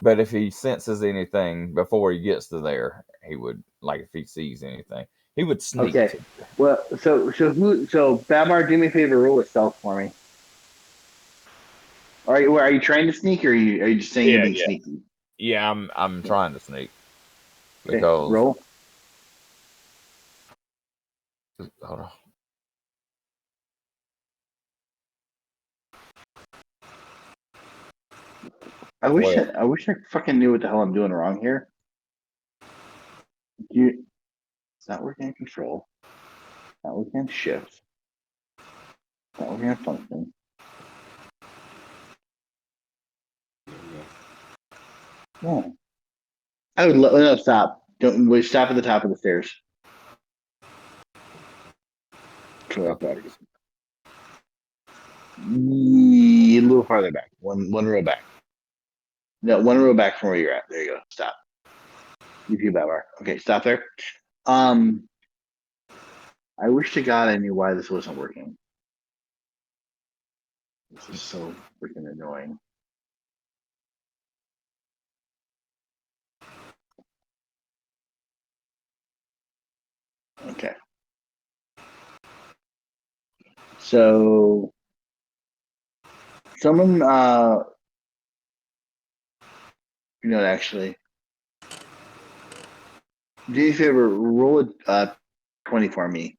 but if he senses anything before he gets to there, he would, like, if he sees anything, he would sneak. Okay. Well, so Babar, do me a favor, roll a stealth for me. Are you trying to sneak, or are you just saying you're being sneaky? Yeah, I'm trying to sneak. Okay, Because roll. Hold on. I wish I fucking knew what the hell I'm doing wrong here. It's not working on control. Not working on shift. Not working on function. Yeah. I would no, stop. Don't wait, stop at the top of the stairs. Okay. A little farther back. One row back. No, one row back from where you're at. There you go. Stop. You Babar. Okay, stop there. I wish to God I knew why this wasn't working. This is so freaking annoying. Okay. So someone actually, do me a favor, roll a 20 for me.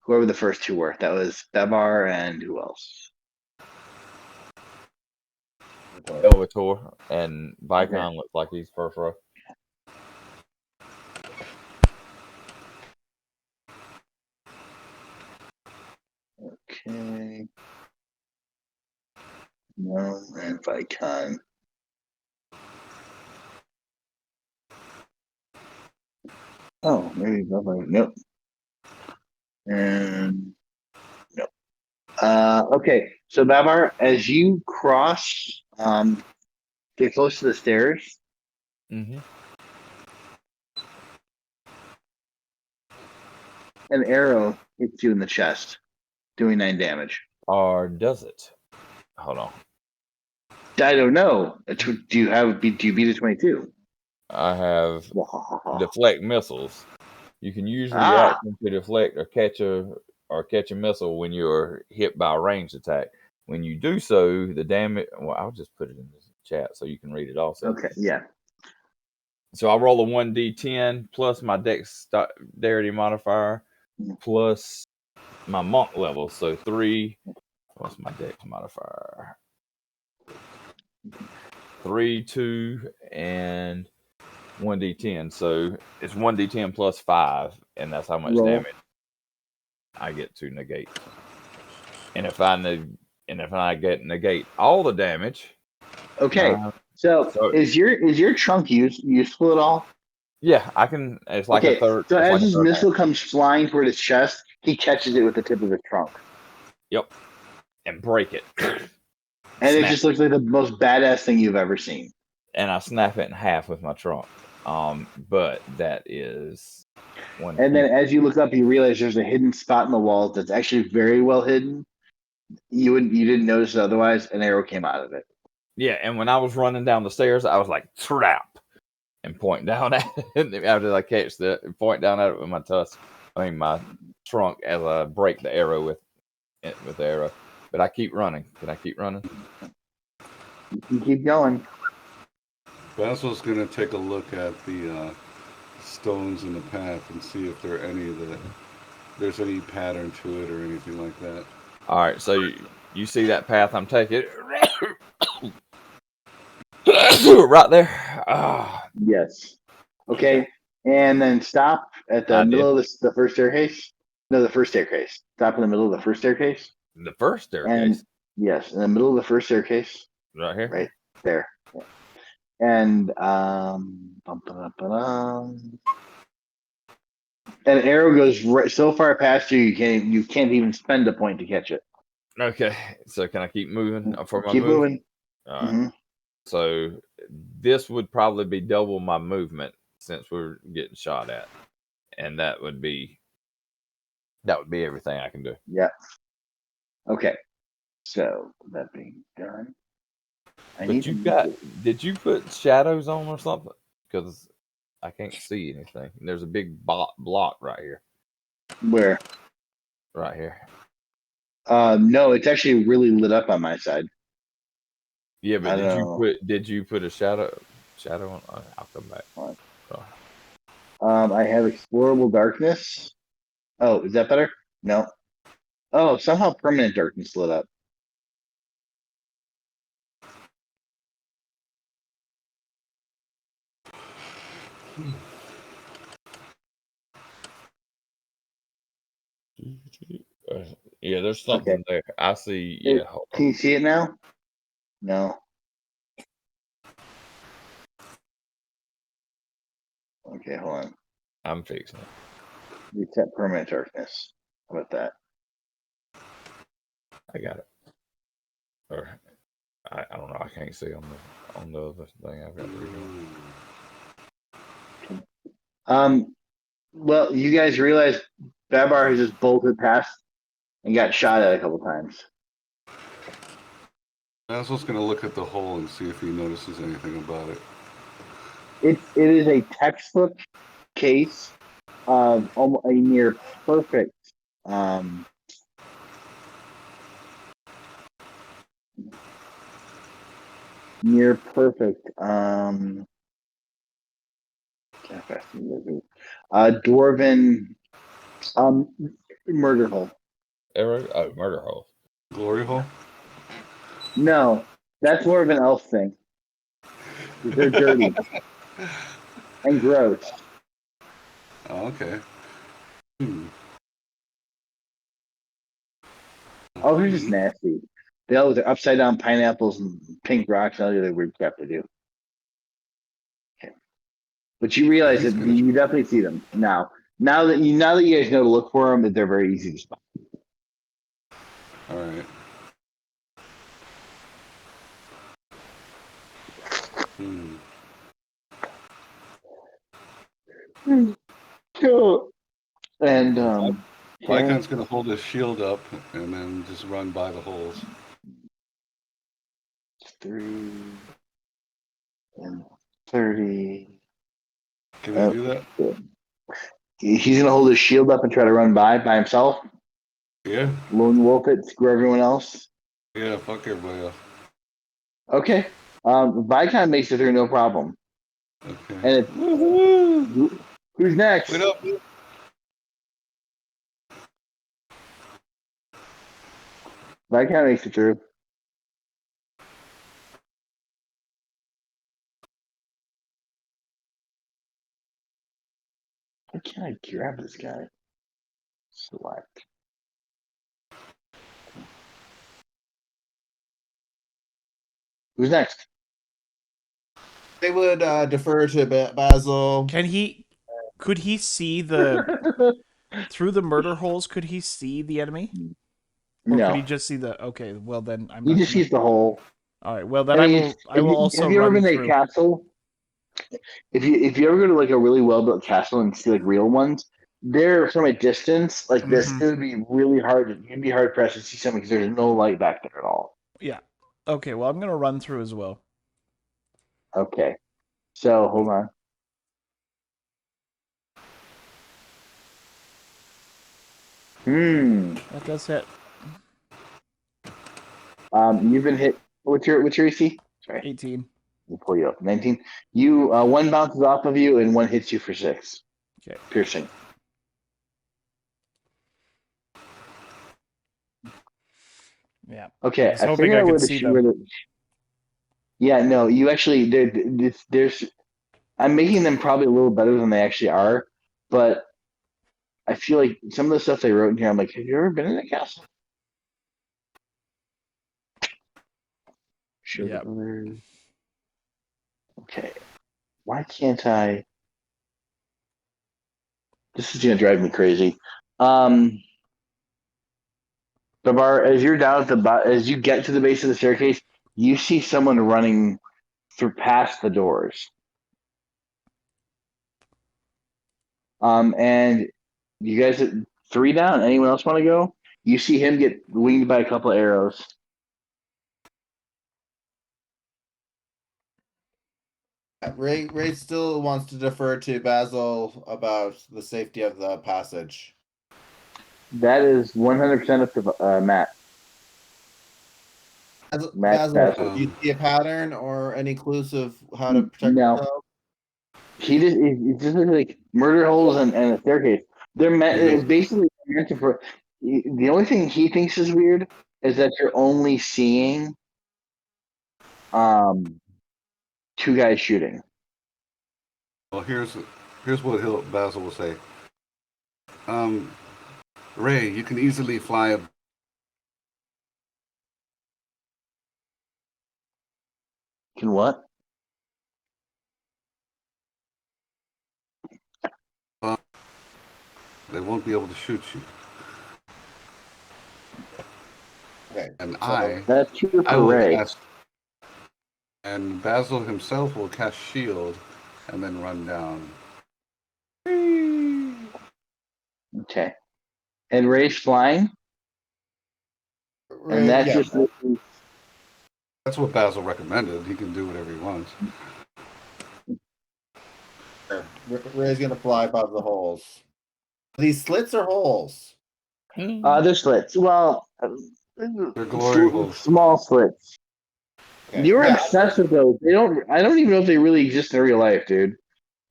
Whoever the first two were. That was Babar and who else? Elvator and Vykon looks like he's first row. Okay. No, and Vykon. Oh, maybe Babar. Nope. And nope. Okay. So Babar, as you cross, get close to the stairs. Mm-hmm. An arrow hits you in the chest, doing 9 damage. Or does it? Hold on. I don't know. Do you beat a 22? I have deflect missiles. You can use the action to deflect or catch a missile when you're hit by a ranged attack. When you do so, the damage. Well, I'll just put it in the chat so you can read it also. Okay, yeah. So I roll a 1d10 plus my dexterity modifier plus my monk level. So 3. What's my dex modifier? 3, 2, and 1d10. So it's 1d10 plus 5, and that's how much damage I get to negate. And if I negate all the damage. Okay. So is your trunk useful at all? Yeah, I can. It's like a third. So as his missile comes flying toward his chest, he catches it with the tip of his trunk. Yep. And break it. And it just looks like the most badass thing you've ever seen. And I snap it in half with my trunk. But that is one. And then as you look up, you realize there's a hidden spot in the wall that's actually very well hidden. You didn't notice it otherwise. An arrow came out of it. Yeah, and when I was running down the stairs, I was like, trap, and point down at it. After I catch point down at it with my my trunk as I break the arrow with the arrow. But I keep running. Can I keep running? You can keep going. Basil's going to take a look at the stones in the path and see if there are there's any pattern to it or anything like that. All right, so you see that path I'm taking? Right there. Yes. Okay. And then stop at the middle of the first staircase. No, the first staircase. Stop in the middle of the first staircase. The first And staircase, yes, in the middle of the first staircase, right here. right there. Yeah. And bum, ba, ba, dum. An arrow goes right so far past you, you can't even spend a point to catch it. Okay, so can I keep moving for my Keep move? moving. All right. hmm So this would probably be double my movement since we're getting shot at, and that would be everything I can do. Yeah. Okay. So that being done, But did you put shadows on or something? Because I can't see anything. There's a big block right here. Where? Right here. No, it's actually really lit up on my side. Yeah, but I don't know. did you put a shadow on? I'll come back. Sorry. I have explorable darkness. Oh, is that better? No. Oh, somehow permanent darkness lit up. Yeah, there's something there. I see. Yeah, hold on. Can you see it now? No. Okay, hold on. I'm fixing it. Reset permanent darkness. How about that? I got it. Or I don't know. I can't see on the other thing I've got. Well, you guys realize Babar has just bolted past and got shot at a couple times. Basil's going to look at the hole and see if he notices anything about it. It is a textbook case of almost a near perfect dwarven murder hole. Murder hole. Glory hole? No, that's more of an elf thing. They're dirty and gross. Oh, okay. Oh, they're just nasty. They all with upside down pineapples and pink rocks and all the other weird crap they do. Okay. But you realize that you definitely see them now. Now that you guys know to look for them, that they're very easy to spot. All right. Cool. And Vykon's going to hold his shield up and then just run by the holes. 3 and 30. Can he do that? He's gonna hold his shield up and try to run by himself. Yeah. Lone wolf it, screw everyone else. Yeah, fuck everybody else. Okay. Vykon makes it through no problem. Okay. And it's who's next? Wait up. Vykon makes it through. Why can't I grab this guy? Select. Who's next? They would defer to Basil. Could he see the through the murder holes? Could he see the enemy? Or No. could he just see the? Okay, well then I'm. He just sees the hole. All right, well then I will also. Have you ever been to through. a castle? If you ever go to like a really well built castle and see like real ones, they're from a distance like this. It would be really hard. You'd be hard pressed to see something because there's no light back there at all. Yeah. Okay. Well, I'm gonna run through as well. Okay. So hold on. That does hit. You've been hit. What's your EC? Sorry. 18. We'll pull you up. 19. You one bounces off of you and one hits you for 6. Okay. Piercing. Yeah. Okay. I figured I could see them. Yeah. No. You actually there's. I'm making them probably a little better than they actually are, but I feel like some of the stuff they wrote in here, I'm like, have you ever been in a castle? Yeah. Okay. Why can't I? This is gonna drive me crazy. Babar, as you're down at as you get to the base of the staircase, you see someone running through past the doors. And you guys, 3 down. Anyone else want to go? You see him get winged by a couple of arrows. Ray still wants to defer to Basil about the safety of the passage. That is 100% up to Matt. Basil, do you see a pattern or any clues of how to protect yourself? He just like murder holes and a staircase. They're basically meant to. The only thing he thinks is weird is that you're only seeing 2 guys shooting. Well, here's what Basil will say. Ray, you can easily fly Can what? They won't be able to shoot you. Okay. And that's true I for will Ray. cast, and Basil himself will cast shield, and then run down. Okay. And Ray's flying. Ray, and that's just. That's what Basil recommended. He can do whatever he wants. Ray's gonna fly above the holes. Are these slits or holes? They're slits. Well, they're glory holes. Small slits. Okay. You're obsessed with those. They don't. I don't even know if they really exist in real life, dude.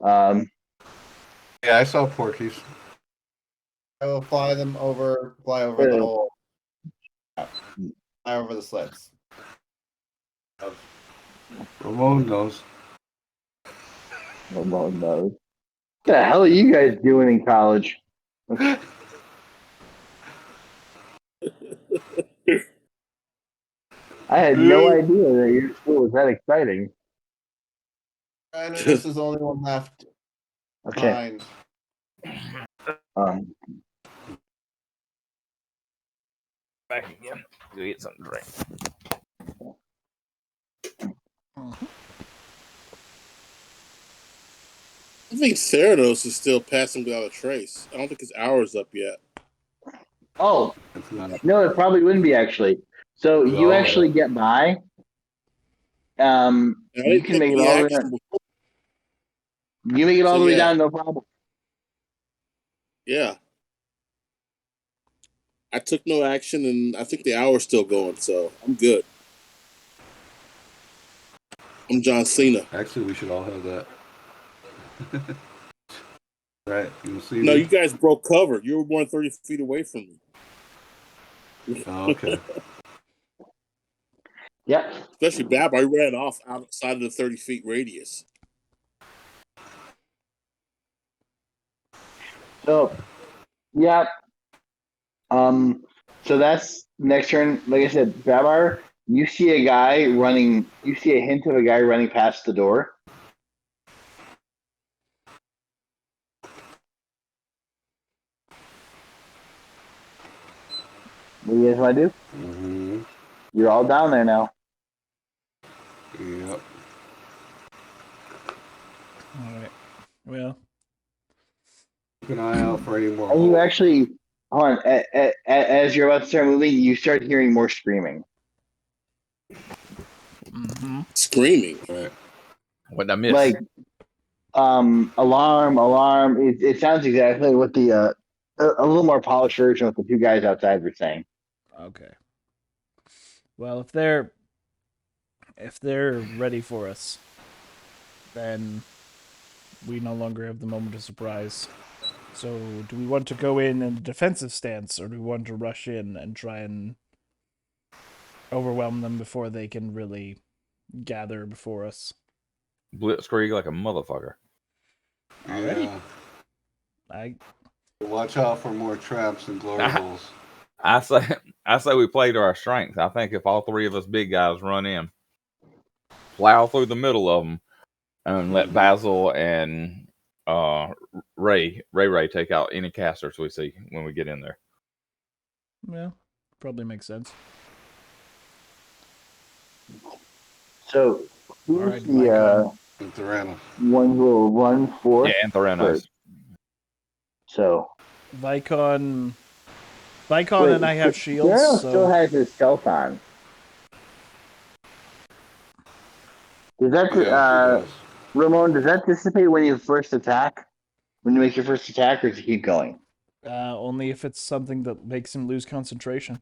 Yeah, I saw Porkies. I will fly over the hole. Fly over the slits. Ramon knows. Ramon knows. What the hell are you guys doing in college? I had no idea that your school was that exciting. And this is the only one left. Okay. Back again. Go get something to drink. I think Theranos is still passing without a trace. I don't think his hour's up yet. Oh, no, it probably wouldn't be actually. So you actually get by. You can make it all the way down. You make it all the way down, no problem. Yeah. I took no action, and I think the hour's still going, so I'm good. I'm John Cena. Actually, we should all have that. Right? You see? No, you guys broke cover. You were more than 30 feet away from me. Oh, okay. Yeah. Especially Babar, I ran off outside of the 30 feet radius. So, yeah. So that's next turn. Like I said, Babar, you see a guy running. You see a hint of a guy running past the door. What do you guys want to do? Mm-hmm. You're all down there now. Yep. All right. Well, keep an eye out for any more. And you actually, hold on. As you're about to start moving, you start hearing more screaming. mm-hmm. Screaming. Right. What did I miss? Like, alarm. It sounds exactly what the a little more polished version of what the 2 guys outside were saying. Okay. Well, if they're ready for us, then we no longer have the moment of surprise. So, do we want to go in a defensive stance, or do we want to rush in and try and overwhelm them before they can really gather before us? Blitzkrieg like a motherfucker. Alrighty. Yeah. Watch out for more traps and glory holes. I say we play to our strengths. I think if all three of us big guys run in, plow through the middle of them, and let Basil and Ray take out any casters we see when we get in there. Yeah, probably makes sense. So who's right, the Theranos. one who will run forth? Yeah, and Theranos. So Vykon and I have shields. Theranos so... still has his stealth on. Does that Ramon? Does that dissipate when you first attack? When you make your first attack, or does it keep going? Only if it's something that makes him lose concentration.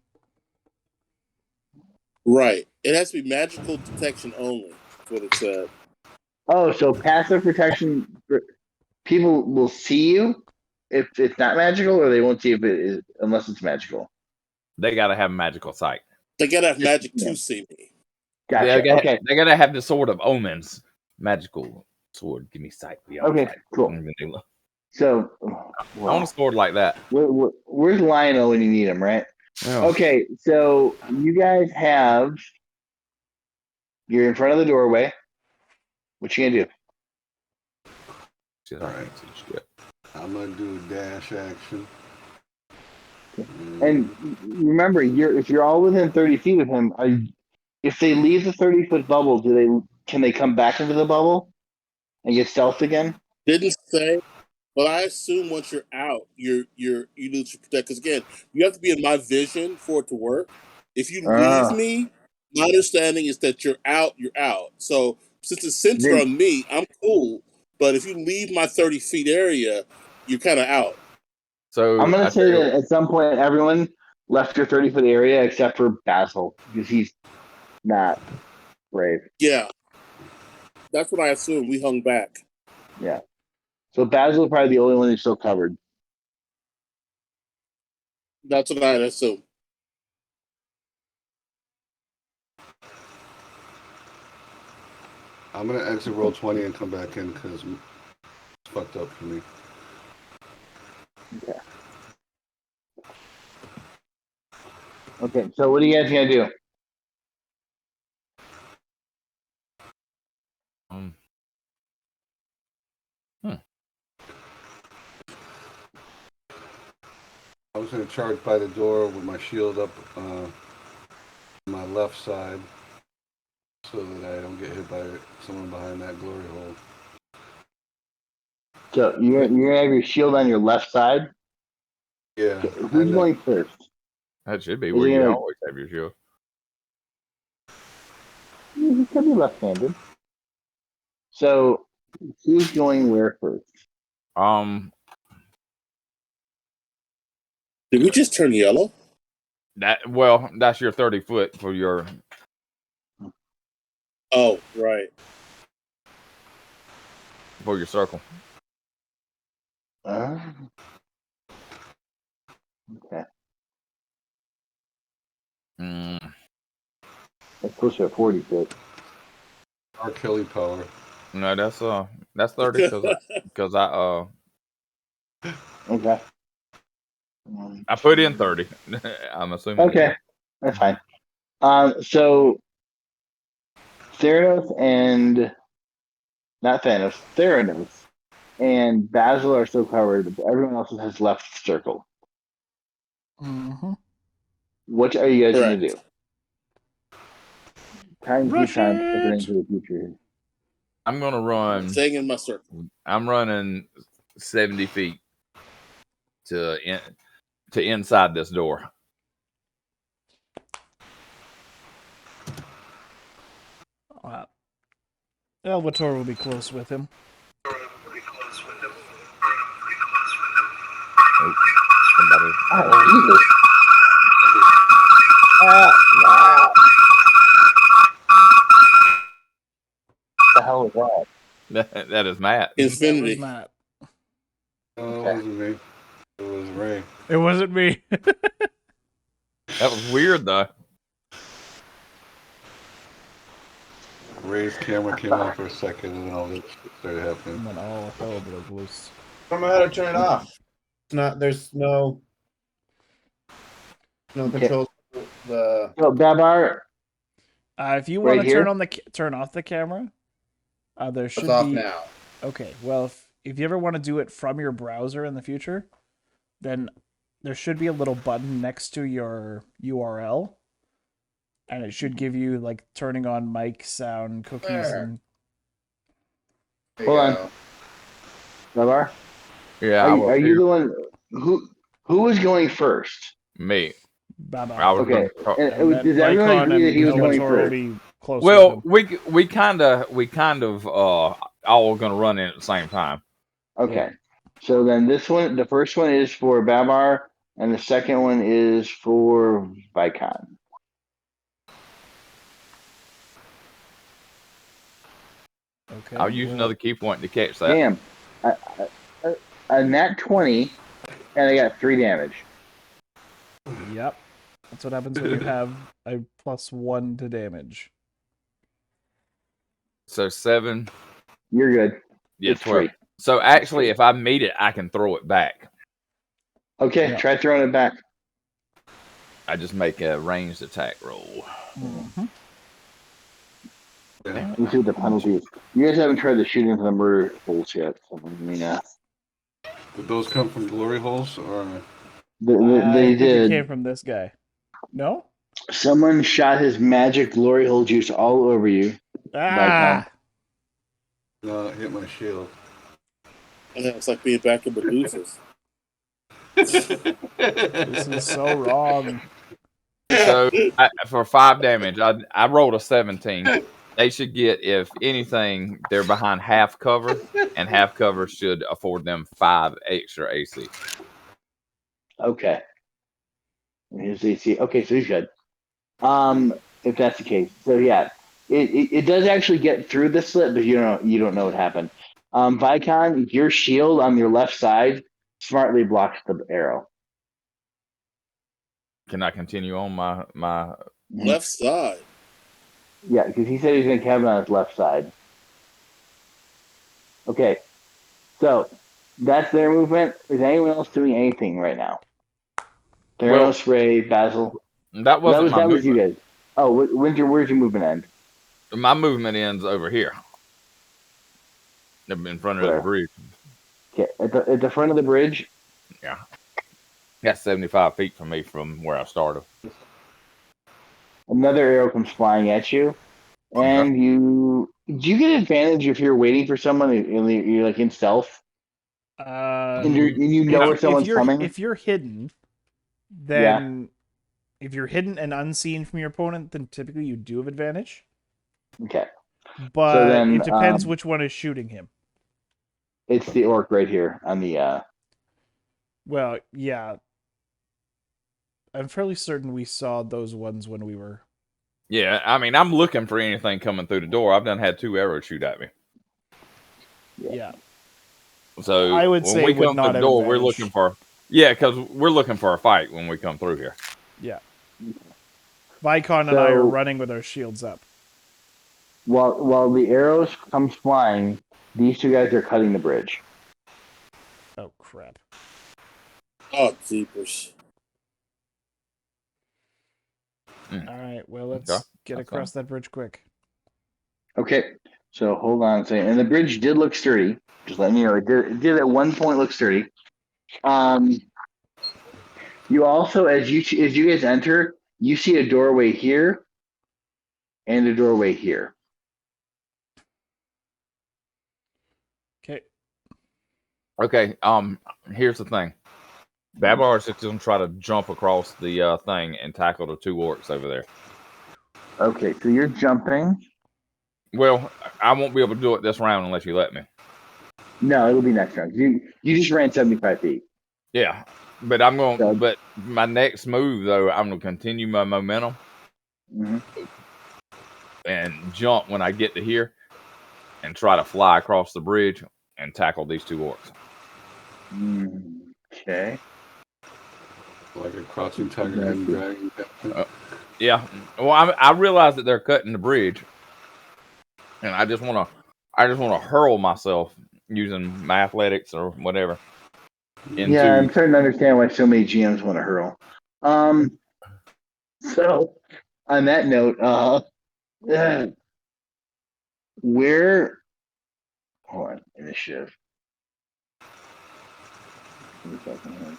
Right. It has to be magical detection only. That's what it said. Oh, so passive protection. People will see you if it's not magical, or they won't see if it is unless it's magical. They gotta have magical sight. They gotta have magic to see me. Gotcha. Okay. They gotta have the sword of omens. Magical sword. Give me sight beyond Okay. sight. Cool. So I want a sword like that. Where's Lionel when you need him? Right. Yeah. Okay. So you guys have. You're in front of the doorway. What you gonna do? All right. I'm gonna do a dash action. And remember, if you're all within 30 feet of him, if they leave the 30-foot bubble, can they come back into the bubble and get stealth again? Didn't say, but I assume once you're out, you need to protect. Because again, you have to be in my vision for it to work. If you leave me, my understanding is that you're out. You're out. So since it's centered on me, I'm cool. But if you leave my 30 feet area, you're kind of out. So I'm going to say that at some point, everyone left your 30-foot area except for Basil because he's not brave. Yeah. That's what I assumed. We hung back. Yeah. So Basil is probably the only one who's still covered. That's what I assume. I'm going to exit roll 20 and come back in because it's fucked up for me. Okay. Okay, so what are you guys going to do? I was going to charge by the door with my shield up on my left side so that I don't get hit by someone behind that glory hole. So you're going to have your shield on your left side? Yeah. Okay, who's going first? That should be where you always have your shield. You could be left-handed. So who's going where first? Did we just turn yellow? That's your 30 foot for your. Oh, right. For your circle. Okay. That's closer to 40 foot. Our Kelly power. No, that's 30 because I Okay. I put in 30. I'm assuming. Okay, that's fine. So Theranos and Basil are still covered, but everyone else has left the circle. Mm-hmm. What are you guys going to do? Time to into the future. I'm gonna run. Staying in my circle. I'm running 70 feet to inside this door. Elvator will be close with him. Jesus. What the hell is that? That is Matt. Infinity. Matt. No, it wasn't me. It was Ray. It wasn't me. That was weird, though. Ray's camera came on for a second, and then all this started happening. And then all hell broke loose. I don't know how to turn it off. There's no controls. The Babar. If you want to turn off the camera, there should off be. Now. Okay. Well, if you ever want to do it from your browser in the future, then there should be a little button next to your URL, and it should give you like turning on mic, sound, cookies, and. Hold on, Babar. Yeah, are you the one who was going first? Me. Babar. Okay. Does everyone agree that he was going first? Well, we kind of all gonna run in at the same time. Okay. Yeah. So then the first one is for Babar, and the second one is for Vykon. Okay. I'll use another key point to catch that. Damn. A nat 20, and I got 3 damage. Yep. That's what happens when you have a +1 to damage. So 7. You're good. Yeah, It's 12. 3. So actually, if I meet it, I can throw it back. Okay, try throwing it back. I just make a ranged attack roll. Mm-hmm. Yeah. You see the penalties. You guys haven't tried to shoot into the murder holes yet. So, I mean, Did those come from glory holes or? They did. It came from this guy. No? Someone shot his magic glory hole juice all over you. Ah! No, it hit my shield. It's like being back in Medusa's. This is so wrong. So for 5 damage, I rolled a 17. They should get, if anything, they're behind half cover, and half cover should afford them 5 extra AC. Okay. Here's AC. Okay, so he's good. If that's the case, so yeah, it does actually get through the slit, but you don't know what happened. Vykon, your shield on your left side smartly blocks the arrow. Can I continue on my left side? Yeah, because he said he's going to have it on his left side. Okay, so that's their movement. Is anyone else doing anything right now? Theranos, Ray, Basil. That was you guys. Oh, where's your movement end? My movement ends over here, in front of the bridge. Okay, at the front of the bridge. Yeah, that's 75 feet from me from where I started. Another arrow comes flying at you, and do you get advantage if you're waiting for someone and you're like in stealth? And you know where someone's coming? If you're hidden, then if you're hidden and unseen from your opponent, then typically you do have advantage. Okay. But so then, it depends which one is shooting him. It's the orc right here on the Well, yeah. I'm fairly certain we saw those ones when we were. Yeah, I mean, I'm looking for anything coming through the door. I've done had 2 arrows shoot at me. Yeah. So I would when say we come not to the door, advantage. we're looking for because we're looking for a fight when we come through here. Yeah. Vykon and I are running with our shields up. While the arrows come flying, these 2 guys are cutting the bridge. Oh crap! Oh jeepers! All right, well let's get across that bridge quick. Okay, so hold on a second. And the bridge did look sturdy. Just letting you know, it did at one point look sturdy. You also, as you guys enter, you see a doorway here and a doorway here. Okay. Here's the thing. Babar is just gonna try to jump across the thing and tackle the 2 orcs over there. Okay, so you're jumping. Well, I won't be able to do it this round unless you let me. No, it'll be next round. You just ran 75 feet. Yeah, but I'm going. So, but my next move though, I'm gonna continue my momentum and jump when I get to here, and try to fly across the bridge and tackle these 2 orcs. Okay. Like a crouching tiger and dragon. Yeah. Well, I realize that they're cutting the bridge, and I just want to hurl myself using my athletics or whatever into. Yeah, I'm starting to understand why so many GMs want to hurl. So on that note, where? Hold on, initiative. Give me a second here.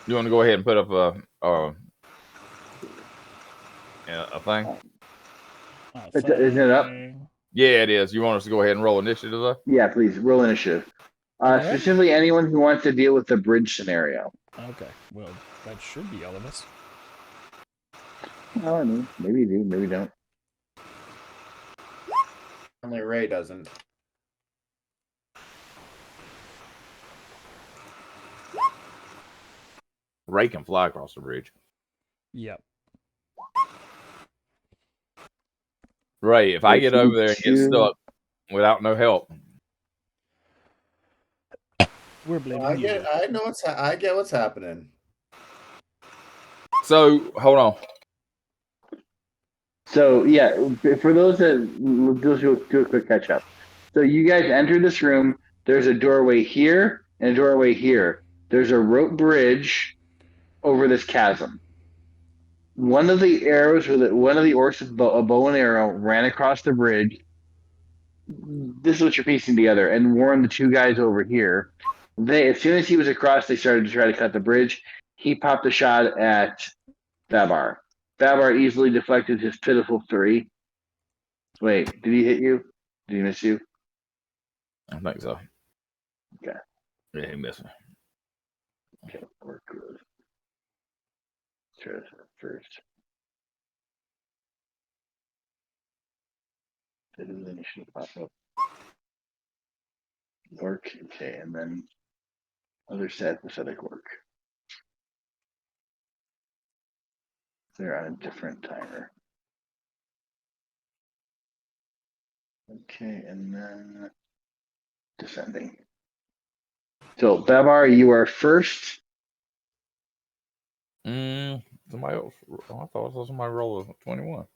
You want to go ahead and put up a thing? Isn't it up? Yeah, it is. You want us to go ahead and roll initiative though? Yeah, please roll initiative. Okay. Specifically, anyone who wants to deal with the bridge scenario. Okay, well, that should be all of us. Well, I mean, maybe you do, maybe you don't. Only Ray doesn't. Ray can fly across the bridge. Yep. Ray, if I get over there and get stuck without no help, We're blaming you. I get what's happening. so hold on. So yeah, for those that let's do a quick catch up. So you guys enter this room. There's a doorway here and a doorway here. There's a rope bridge over this chasm. One of the arrows, one of the orcs with a bow and arrow, ran across the bridge. This is what you're piecing together, and warned the two guys over here. As soon as he was across, they started to try to cut the bridge. He popped a shot at Babar. Babar easily deflected his pitiful 3. Wait, did he hit you? Did he miss you? I think so. Okay. Yeah, he missed me. Okay, we're good. Let's try this first. Did the initiative pop up? Work, okay, and then other sad pathetic work. They're on a different timer. Okay, and then descending. So Babar, you are first. Somebody else. I thought I saw somebody roll a 21.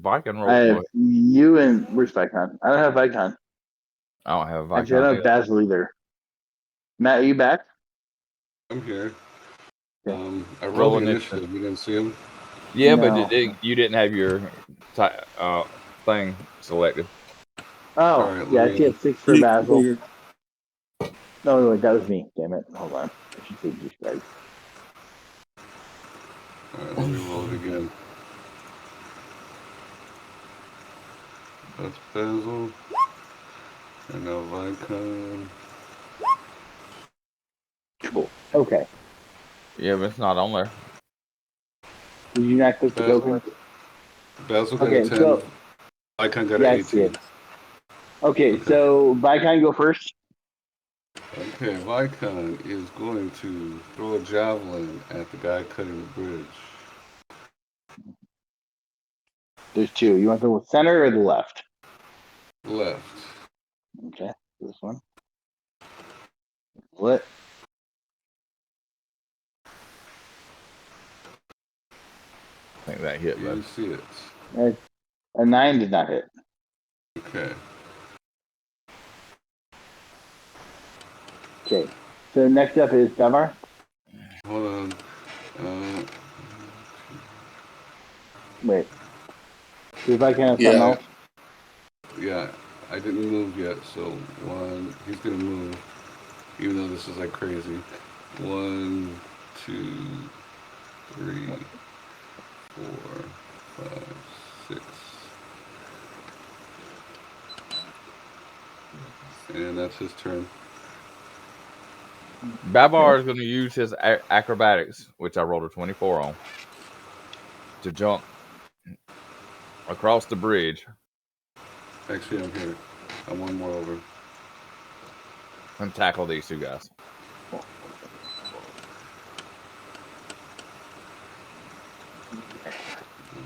Vykon roll. I have you and where's Vykon? I don't have Vykon. I don't have Vykon. Actually, I don't have Basil either. Matt, are you back? I'm here. Okay. I rolled the initiative. You didn't see him? Yeah, No. but you didn't have your thing selected. Oh, All right, yeah, I see a 6 for Basil. Here. No, wait, that was me. Damn it. Hold on. I should say these guys. All right, let me roll it again. That's Basil. And now Vykon. Cool. Okay. Yeah, but it's not on there. Did you not click the token? Basil got Okay, a 10. so Vykon got yeah, I an see 18. it. Okay, so Vykon go first. Okay, Vykon is going to throw a javelin at the guy cutting the bridge. There's 2. You want the center or the left? Left. Okay, this one. What? I think that hit, You bud. see it. A 9 did not hit. Okay. Okay, so next up is Babar. Hold on. Wait. See if I can have something Yeah. else. Yeah, I didn't move yet, so 1. He's gonna move, even though this is like crazy. 1, 2, 3, 4, 5, 6. And that's his turn. Babar is going to use his acrobatics, which I rolled a 24 on, to jump across the bridge. Actually, I'm here. I'm 1 more over. And tackle these 2 guys.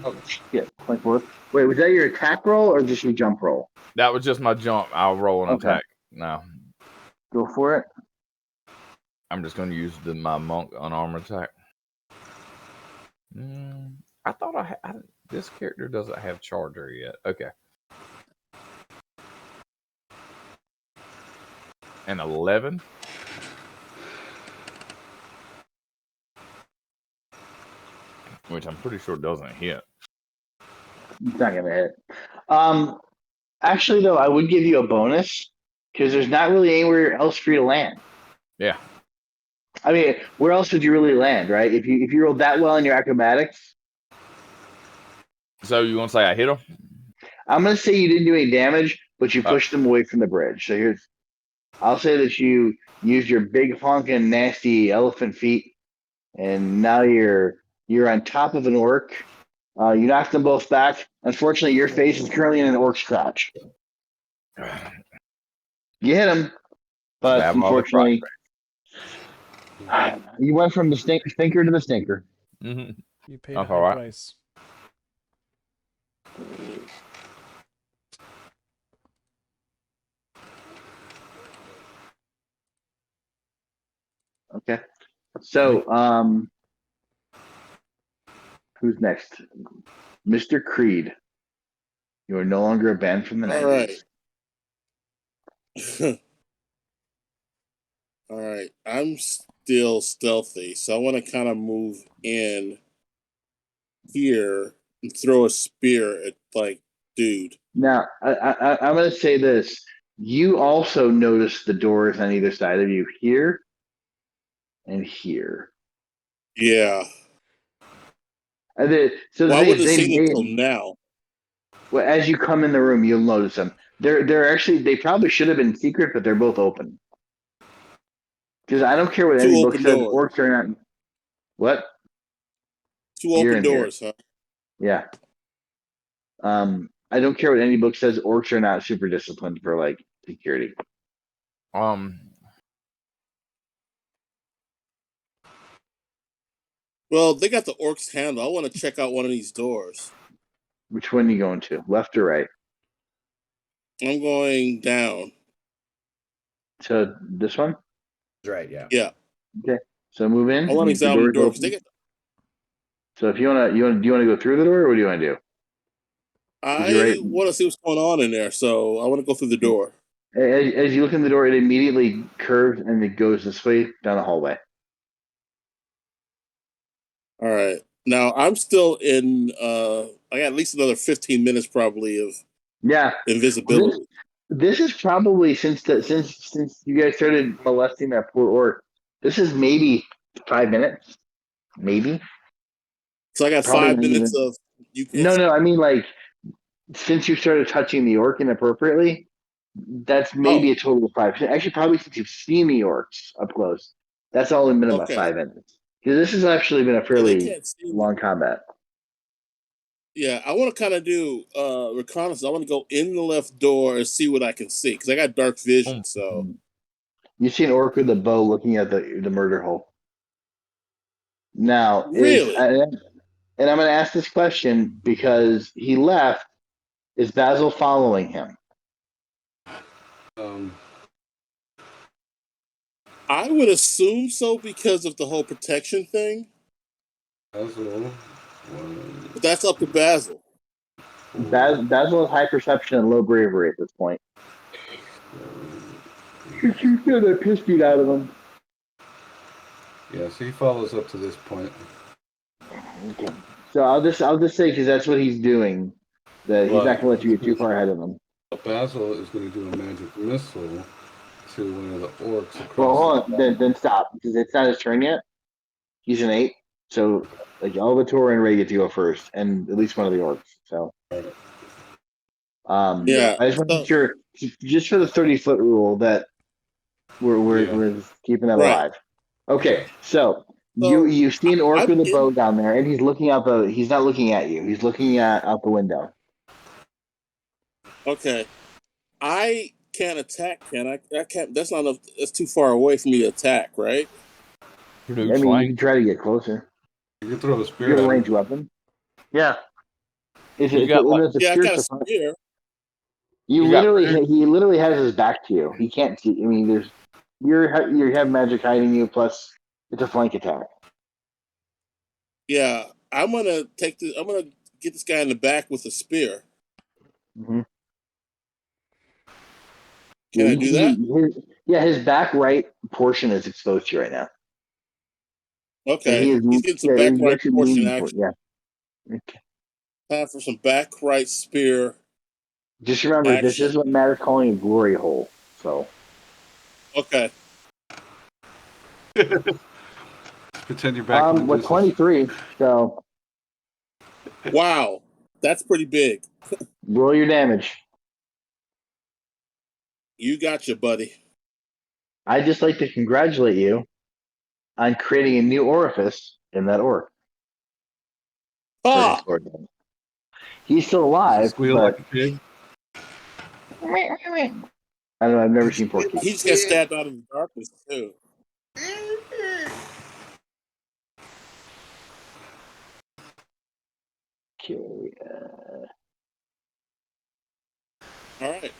Oh, shit. 24. Wait, was that your attack roll or just your jump roll? That was just my jump. I'll roll an Okay. attack now. Go for it. I'm just going to use my monk unarmed attack. I thought this character doesn't have charger yet. Okay. An 11. Which I'm pretty sure doesn't hit. It's not gonna hit. Actually, though, I would give you a bonus because there's not really anywhere else for you to land. Yeah. I mean, where else would you really land, right? If you rolled that well in your acrobatics, So you want to say I hit him? I'm gonna say you didn't do any damage, but you pushed them away from the bridge. So I'll say that you used your big honking nasty elephant feet, and now you're on top of an orc. You knocked them both back. Unfortunately, your face is currently in an orc's crotch. You hit him, but Stab him on the unfortunately, you went from the stinker to the stinker. Mm-hmm. You paid That's a all high right. price. Okay. So, who's next? Mr. Creed. You are no longer a band from the All 90s. right. All right. I'm still stealthy, so I want to kind of move in here and throw a spear at like dude. Now, I'm going to say this. You also notice the doors on either side of you here and here. Yeah. So the Well, I thing wouldn't have is, seen it until now. well, as you come in the room, you'll notice them. They're actually, they probably should have been secret, but they're both open. Because I don't care what Two any book open says, doors. orcs are not. What? Two You're open in here. doors, huh? Yeah. I don't care what any book says, orcs are not super disciplined for like security. Well, they got the orcs handle. I want to check out one of these doors. Which one are you going to? Left or right? I'm going down. So this one? Right, yeah. Yeah. Okay. So move in. I want to If the examine the door is door because open. they got. So if do you want to go through the door, or what do you want to do? You're I right. want to see what's going on in there, so I want to go through the door. As you look in the door, it immediately curves and it goes this way down the hallway. All right. Now I'm still in. I got at least another 15 minutes probably of Yeah. invisibility. This is probably since you guys started molesting that poor orc. This is maybe 5 minutes, maybe. So I got Probably 5 minutes even. of you. No. I mean, like, since you started touching the orc inappropriately, that's maybe Oh, a total of 5. Actually, probably since you've seen the orcs up close, that's all been about okay. 5 minutes. Because this has actually been a Yeah, they fairly can't see me. long combat. Yeah, I want to kind of do reconnaissance. I want to go in the left door and see what I can see because I got dark vision. So You see an orc with a bow looking at the murder hole. Now really, and I'm going to ask this question because he left. Is Basil following him? I would assume so because of the whole protection thing. Basil. But that's up to Basil. Basil has high perception and low bravery at this point. You feel the piss beat out of him. Yes, he follows up to this point. Okay. So I'll just say because that's what he's doing. That he's not going to let you get too far ahead of him. Basil is going to do a magic missile to one of the orcs across. Well, hold on. Then stop because it's not his turn yet. He's an 8, so like Elvator and Ray get to go first, and at least one of the orcs. So, Yeah. I just want to make sure, just for the 30-foot rule, that we're keeping that Right. alive. Okay, so So you see an orc I'm with a bow in. down there, and he's looking out the. He's not looking at you. He's looking out the window. Okay. I can't attack, can I? I can't. That's not enough. That's too far away for me to attack, right? I mean, you can try to get closer. You can throw a You spear have a at ranged him. weapon. Yeah. It's You got like, a Yeah, I got a spear. spear. He you got literally has his back to you. He can't see. I mean, you have magic hiding you. Plus, it's a flank attack. Yeah, I'm gonna I'm gonna get this guy in the back with a spear. Mm-hmm. Can I do that? His back right portion is exposed to you right now. Okay. And He's getting some back he's right actually portion leaning for it. action. Yeah. Okay. Time for some back right spear. Just remember, this Action. is what Matt is calling a glory hole. So Okay. Pretend you're back in the with deuces. 23, so Wow. That's pretty big. roll your damage. You got you, buddy. I'd just like to congratulate you on creating a new orifice in that orc. Ah! He's still alive, Squeal but like a pig. I don't know. I've never seen Porky. He just got stabbed out in the darkness, too. Okay. All right.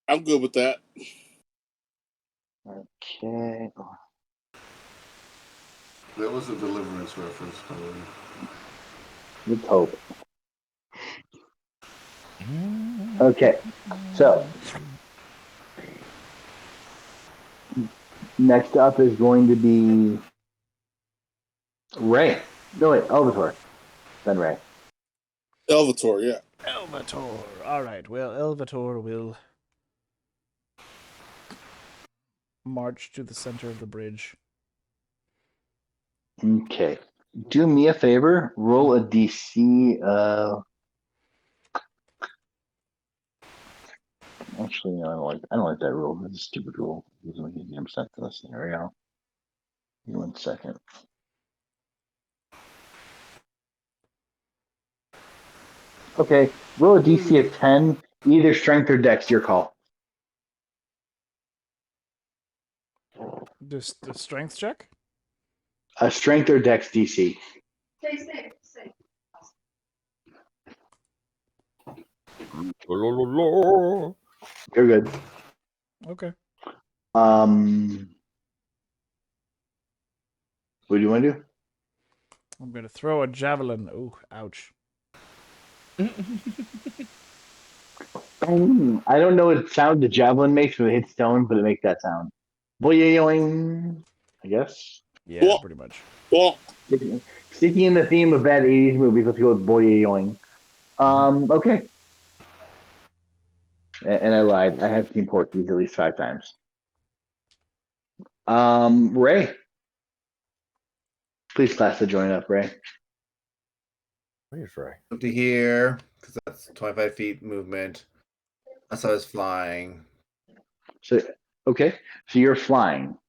I'm good with that. Okay. That was a Deliverance reference, by the way. Let's hope. Okay. So next up is going to be Ray. No, wait, Elvator. Then Ray. Elvator, yeah. Elvator. All right. Well, Elvator will march to the center of the bridge. Okay. Do me a favor. Roll a DC. Actually, no, I don't like that rule. That's a stupid rule. It doesn't make any damn sense in this scenario. Give me 1 second. Okay. Roll a DC of 10, either strength or dex, your call. The strength check? A strength or dex DC. Lo-lo-lo-lo. You're good. Okay. What do you want to do? I'm going to throw a javelin. Ooh, ouch. I don't know what sound the javelin makes when it hits stone, but it makes that sound. Boing, I guess. Yeah, Well- pretty much. Well, Sticking in the theme of bad 80s movies, let's go with boing. Okay. And I lied. I have seen Porky's at least 5 times. Ray. Please class to join up, Ray. Where's Ray? Up to here, because that's 25 feet movement. That's how I was flying. So you're flying.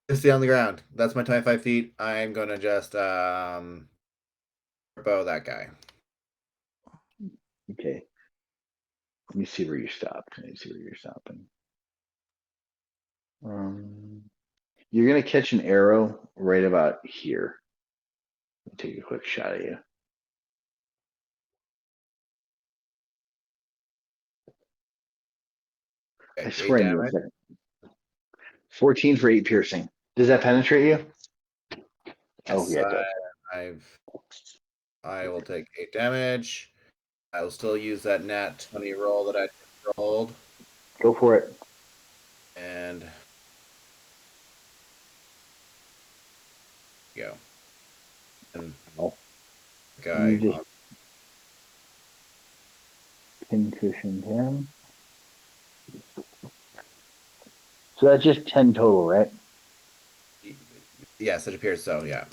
Just stay on the ground. That's my 25 feet. I'm gonna just bow that guy. Okay. Let me see where you stopped. Let me see where you're stopping. You're gonna catch an arrow right about here. Let me take a quick shot at you. Okay, I swear 8 I knew a damage. second. 14 for 8 piercing. Does that penetrate you? Oh yeah, it does. I will take 8 damage. I will still use that nat 20 roll that I just rolled. Go for it. And go. And guy. You just pin-cushioned him. So that's just 10 total, right? Yes, it appears so, yeah.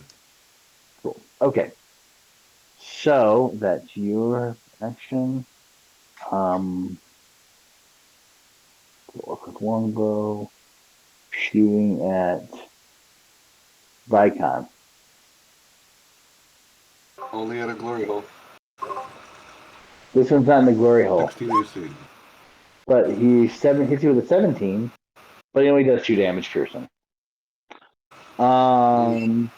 Cool. Okay. So that's your action. With longbow, shooting at Vykon. Only at a glory hole. This one's not in the glory hole, 16 AC. but he hits you with a 17, but he only does 2 damage piercing. The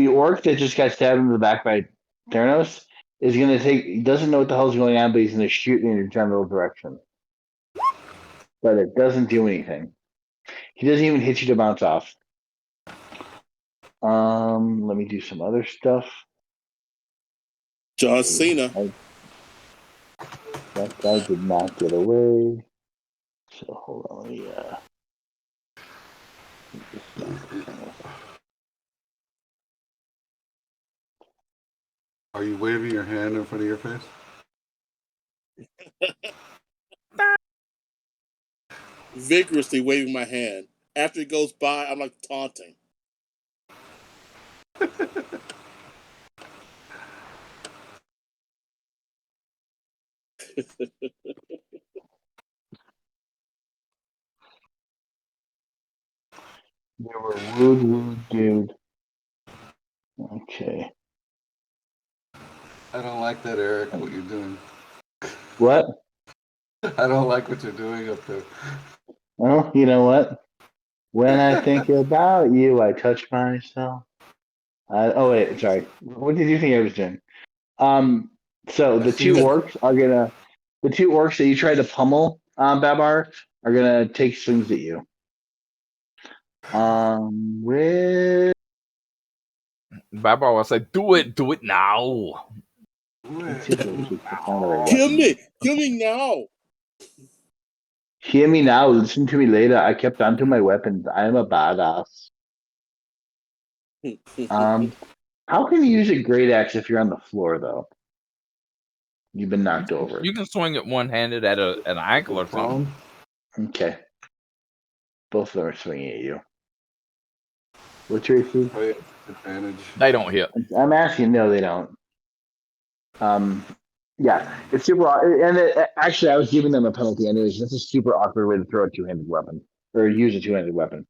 orc that just got stabbed in the back by Theranos is gonna he doesn't know what the hell's going on, but he's gonna shoot in your general direction. But it doesn't do anything. He doesn't even hit you to bounce off. Let me do some other stuff. John Cena. That guy did not get away. So hold on, let me just turn this. Are you waving your hand in front of your face? Vigorously waving my hand. After it goes by, I'm like taunting. There were wood, dude. Okay. I don't like that, Eric, what you're doing. What? I don't like what you're doing up there. Well, you know what? When I think about you, I touch myself. Oh wait, sorry. What did you think I was doing? So I the see two that. orcs are gonna, the two orcs that you tried to pummel, Babar, are gonna take swings at you. With Babar will say, do it now. let's see if I can find the right Kill weapon. me! Kill me now! Hear me now. Listen to me later. I kept onto my weapons. I am a badass. How can you use a great axe if you're on the floor though? You've been knocked over. You can swing it one-handed at an ankle or something. Okay. Both of them are swinging at you. What's your AC? Advantage. They don't hit. I'm asking. No, they don't. Yeah, it's super. Actually, I was giving them a penalty anyways. That's a super awkward way to throw a two-handed weapon or use a two-handed weapon.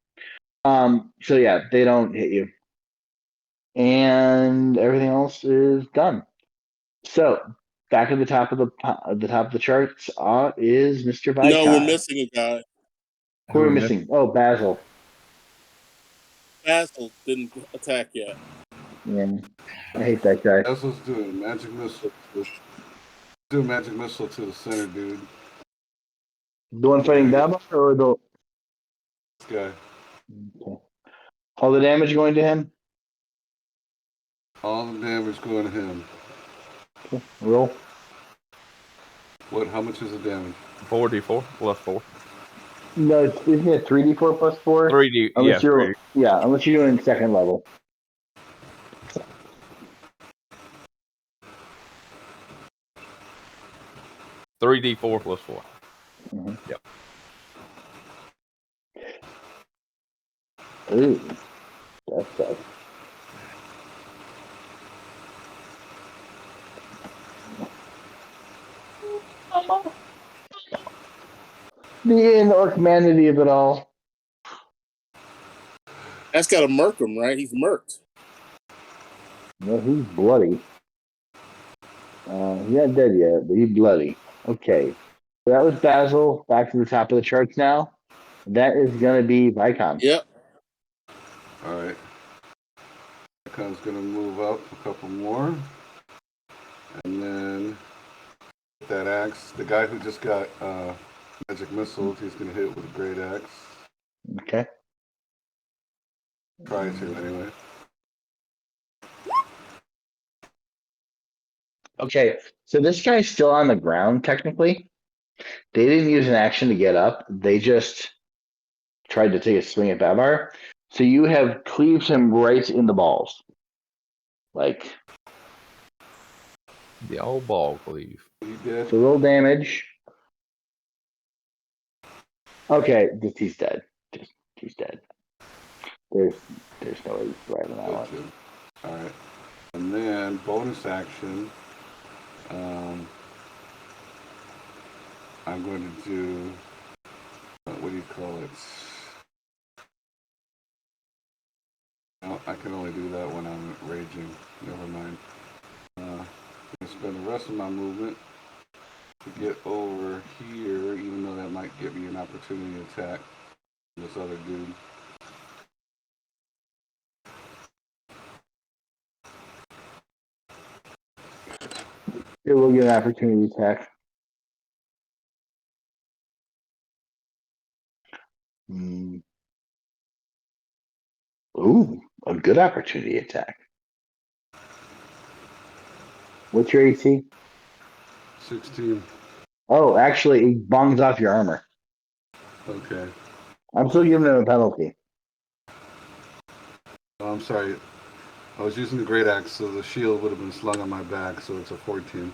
So yeah, they don't hit you, and everything else is done. So back at the top of the charts is Mr. Vykon. No, we're missing a guy. Who are we missing? Oh, Basil. Basil didn't attack yet. Yeah, I hate that guy. Basil's doing magic missile. Doing magic missile to the center, dude. The one fighting Babar or the This guy. okay. All the damage going to him? All the damage going to him. Okay. Roll. What? How much is the damage? 4d4 plus 4. No, isn't it 3d4 plus 4? 3d. Unless Yeah, you're 3D. unless you're doing second level. 3d4 plus 4. Mm-hmm. Yep. Ooh, that sucks. The inorcmanity of it all. That's got to murk him, right? He's murked. Well, he's bloody. He's not dead yet, but he's bloody. Okay. So that was Basil. Back to the top of the charts now. That is going to be Vykon. Yep. All right. Vykon's going to move up a couple more. And then that axe, the guy who just got magic missiles, he's going to hit with a great axe. Okay. Try to, anyway. Okay. So this guy's still on the ground, technically. They didn't use an action to get up. They just tried to take a swing at Babar. So you have cleaved him right in the balls. Like. The old ball cleave. You dead? So roll damage. Okay, he's dead. He's dead. There's no way he's right on that one. All right. And then bonus action. I'm going to do, what do you call it? No, I can only do that when I'm raging. Never mind. I'm going to spend the rest of my movement to get over here, even though that might give me an opportunity to attack this other dude. It will get an opportunity attack. Ooh, a good opportunity attack. What's your AC? 16. Oh, actually, it bongs off your armor. Okay. I'm still giving him a penalty. Oh, I'm sorry. I was using the great axe, so the shield would have been slung on my back, so it's a 14.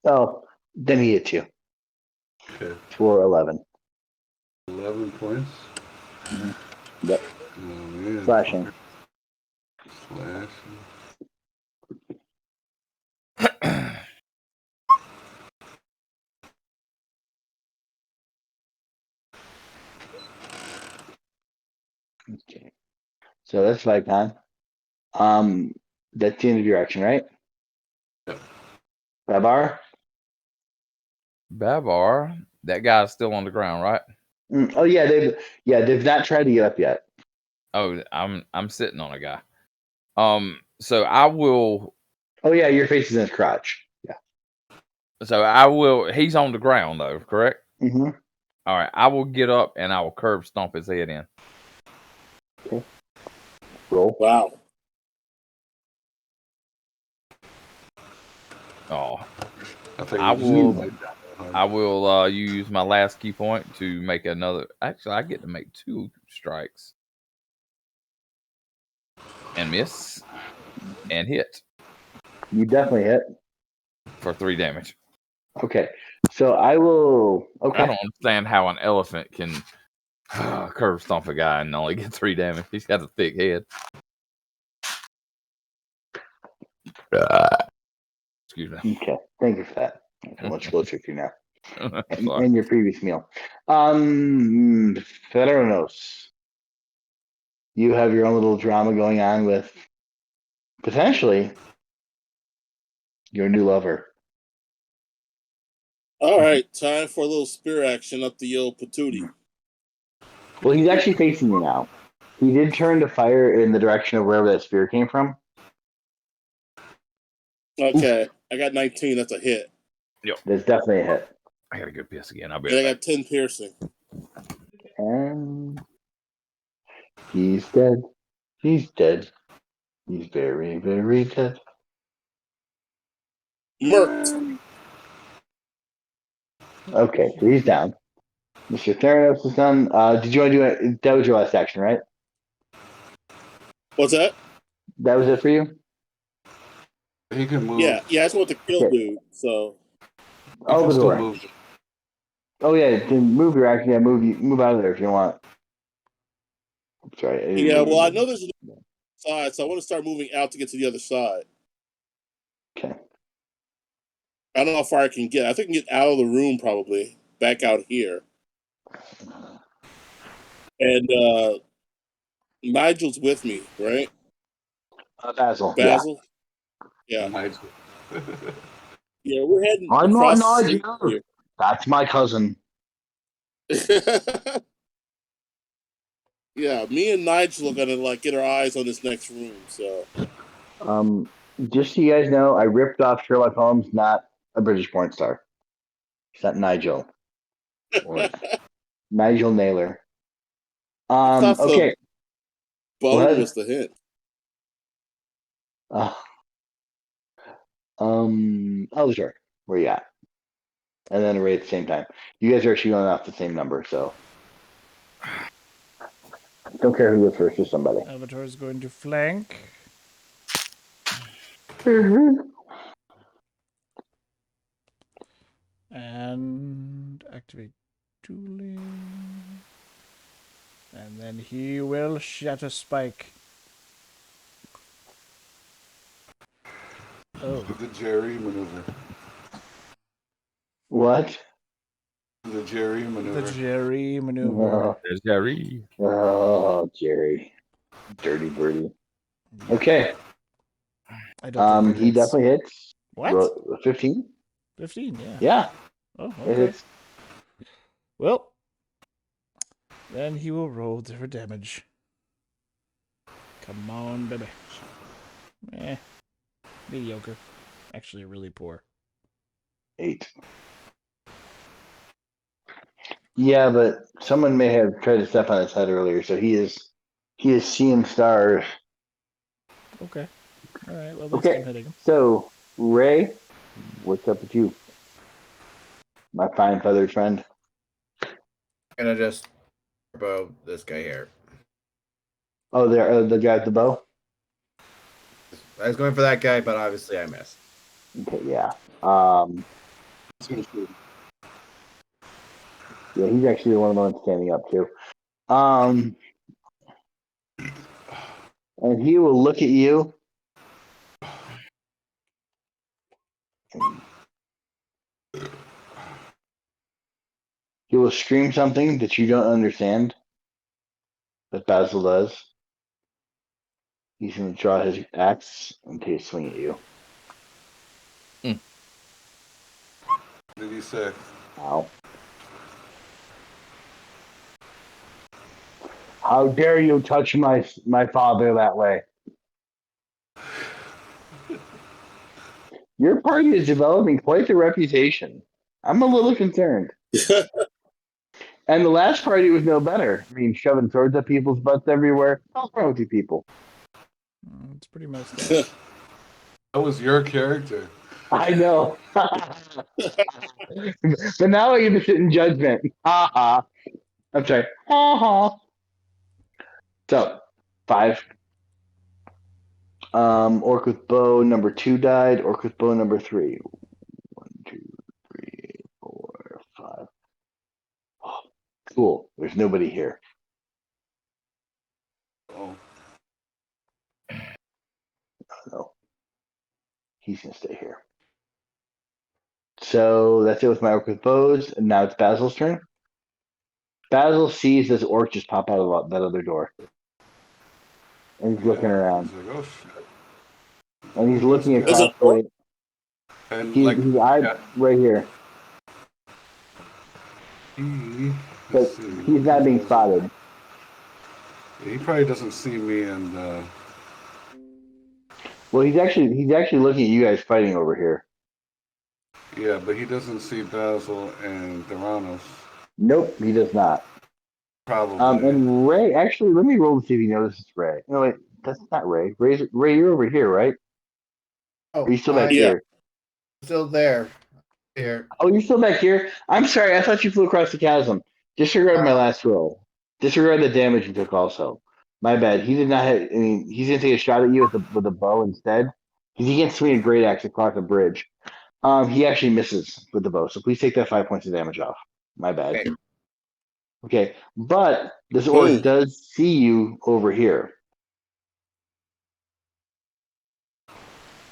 Oh, then he hits you Okay. for 11. 11 points. Yep. Oh, man. Slashing. Slash. Okay. So that's Vykon. That's the end of your action, right? Yep. Babar? Babar, that guy's still on the ground, right? Oh yeah, they've not tried to get up yet. Oh, I'm sitting on a guy. So I will. Oh yeah, your face is in his crotch. Yeah. So I will. He's on the ground though, correct? Mm-hmm. All right. I will get up and I will curb stomp his head in. Okay. Roll. Wow. Oh, I will. I will use my last key point to make another. Actually, I get to make 2 strikes and miss and hit You definitely hit. for 3 damage. Okay. So I will. Okay. I don't understand how an elephant can curve stomp a guy and only get 3 damage. He's got a thick head. Excuse me. Okay. Thank you for that. I'm much closer to you now. Sorry. And your previous meal. Theranos. You have your own little drama going on with potentially your new lover. All right, time for a little spear action up the old patootie. Well, he's actually facing you now. He did turn to fire in the direction of wherever that spear came from. Okay, I got 19. That's a hit. That's definitely a hit. I gotta go piss again. I'll be And I right got 10 piercing. And he's dead. He's dead. He's very, very dead. Murked. Okay, so he's down. Mr. Theranos is done. Did you want to do it? That was your last action, right? What's that? That was it for you? He can move. Yeah. I just want to kill Okay. dude. So He Oh, can the still door. move. Oh yeah, to move your action. Yeah, move out of there if you want. Sorry. yeah. Well, I know there's another side, so I want to start moving out to get to the other side. Okay. I don't know how far I can get. I think I can get out of the room probably. Back out here. And Nigel's with me, right? Basil. Basil? Yeah. Nice. Yeah, we're heading I'm not across the street Nigel. here. That's my cousin. Yeah, me and Nigel are gonna get our eyes on this next room. So Just so you guys know, I ripped off Sherlock Holmes, not a British porn star. It's not Nigel or Nigel Naylor. I thought Okay. the bone What? was the hint. Oh, sure. Where you at? And then array at the same time. You guys are actually going off the same number, so don't care who goes first, just somebody. Elvator is going to flank. And activate dueling. And then he will shatter spike. Oh. The Jerry maneuver. What? The Jerry maneuver. The Jerry maneuver. There's Jerry. Oh, Jerry. Dirty birdie. Okay. I don't think it He hits. definitely hits. What? 15? 15, yeah. Yeah. Oh, It okay. hits. Well, then he will roll for damage. Come on, baby. Mediocre. Actually, really poor. 8. Yeah, but someone may have tried to step on his head earlier, so he is seeing stars. Okay. All right. Well, at least Okay. I'm hitting him. So, Ray, what's up with you? my fine feathered friend. I'm gonna just bow this guy here. Oh, there, the guy with the bow. I was going for that guy, but obviously I missed. Okay, yeah. He's gonna shoot. Yeah, he's actually one of the ones standing up too. And he will look at you. He will scream something that you don't understand, but Basil does. He's going to draw his axe and take a swing at you. What did he say? Ow. How dare you touch my father that way? Your party is developing quite the reputation. I'm a little concerned. And the last party was no better. I mean, shoving swords at people's butts everywhere. What's wrong with you people? It's pretty messed up. That was your character. I know. But now I get to sit in judgment. Ha ha. I'm sorry. Ha ha. So, 5. Orc with bow number 2 died. Orc with bow number 3. 1, 2, 3, 4, 5. Oh, cool. There's nobody here. Oh, No. He's gonna stay here. So that's it with my orc with bows, and now it's Basil's turn. Basil sees this orc just pop out of that other door. And he's looking around. He's like, oh shit. And he's looking There's across an the way. orc? And He's like, right here. But he's not being spotted. He probably doesn't see me, and Well, he's actually looking at you guys fighting over here. yeah, but he doesn't see Basil and Theranos. Nope, he does not. Probably. And Ray, actually, let me roll to see if he notices Ray. No, wait, that's not Ray. Ray, you're over here, right? Oh, Are you still back Yeah. here? still there. Here. Oh, you're still back here? I'm sorry, I thought you flew across the chasm. Disregard my last roll. Disregard the damage you took also. My bad. He did not have, I mean, he's going to take a shot at you with a bow instead. Because he can't swing a great axe across a bridge. He actually misses with the bow, so please take that 5 points of damage off. My bad. Okay. Okay, but this orc Boom. does see you over here.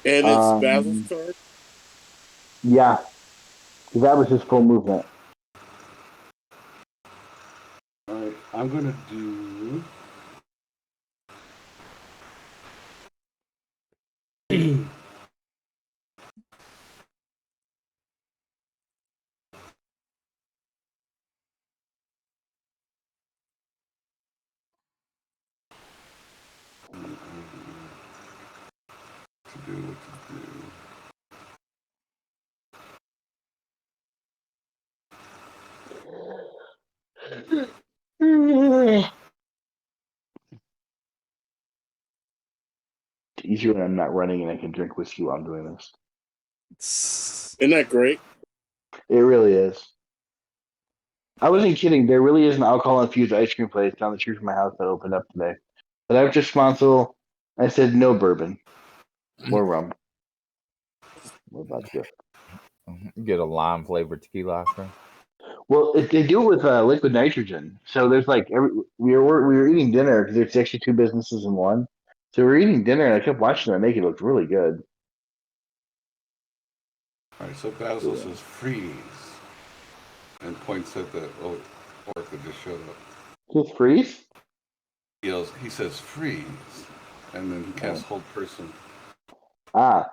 And it's Basil's turn. Yeah, 'cause that was his full movement. Alright, I'm gonna do. What to do. It's easier when I'm not running and I can drink whiskey while I'm doing this. Isn't that great? It really is. I wasn't kidding. There really is an alcohol-infused ice cream place down the street from my house that opened up today. But I was responsible. I said no bourbon or rum. What about you? Get a lime flavored tequila ice cream. Well, they do it with liquid nitrogen. So there's like we were eating dinner because there's actually 2 businesses in one. So we were eating dinner and I kept watching them make it look really good. Alright, so Basil says freeze. And points at the orc that just showed up. Just freeze? He says freeze. And then he casts hold person. Ah,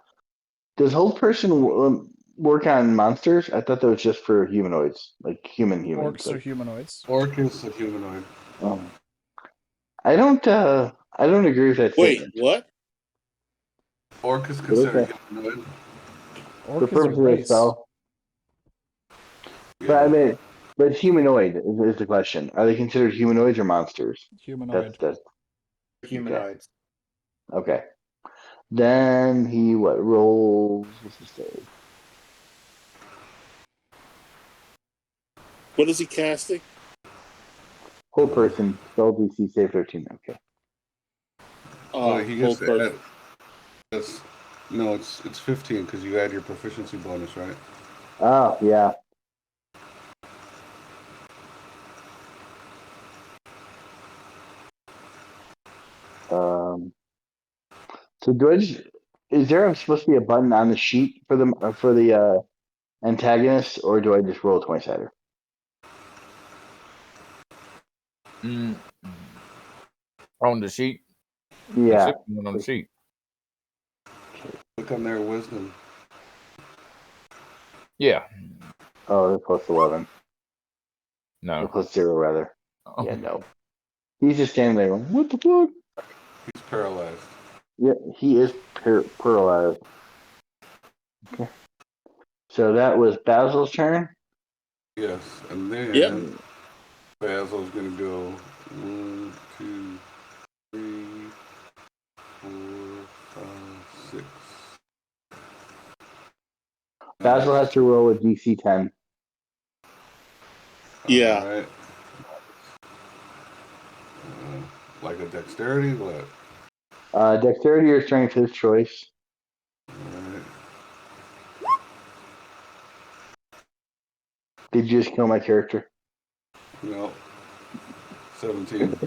does hold person work on monsters? I thought that was just for humanoids, like humans. Orcs Like, are humanoids. Orc is a humanoid. I don't agree with that Wait, statement. what? Orc is considered humanoid. Orc For is a purposes of race. spell. But I mean, but humanoid is the question. Are they considered humanoids or monsters? Humanoid. That's Humanoids. okay. Then he rolls. What's the save? What is he casting? Whole person, spell DC save 13. Okay. Oh, he whole gets to person. no, it's 15 because you add your proficiency bonus, right? Oh, yeah. So do I just, is there supposed to be a button on the sheet for the antagonist, or do I just roll a 20-sider? On the sheet. Yeah. On the sheet. Click on their wisdom. Yeah. Oh, they're plus 11. No. Or plus 0, rather. Oh. Yeah, no. He's just standing there going, what the fuck? He's paralyzed. Yeah, he is paralyzed. Okay. So that was Basil's turn. Yes, and then Yep. Basil's gonna go 1, 2, 3, 4, 5, 6. Basil has to roll a DC 10. Yeah. All right. Like a dexterity, what? Dexterity or strength, his choice. All right. Did you just kill my character? No. 17.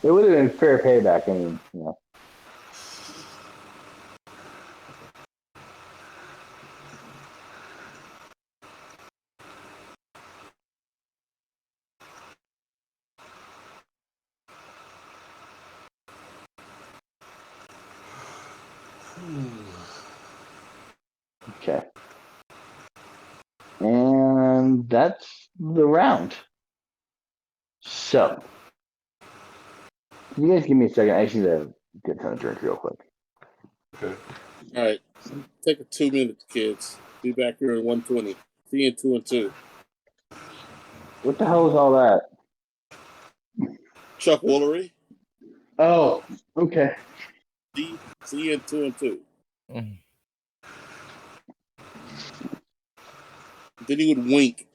It would have been fair payback. I mean, you know. Okay. And that's the round. So, you guys give me a second. I just need to get some drink real quick. Okay. All right. Take a 2 minutes, kids. Be back here at 120. See you in 2 and 2. What the hell is all that? Chuck Woolery. Oh, okay. See you in 2 and 2. Mm. Then he would wink.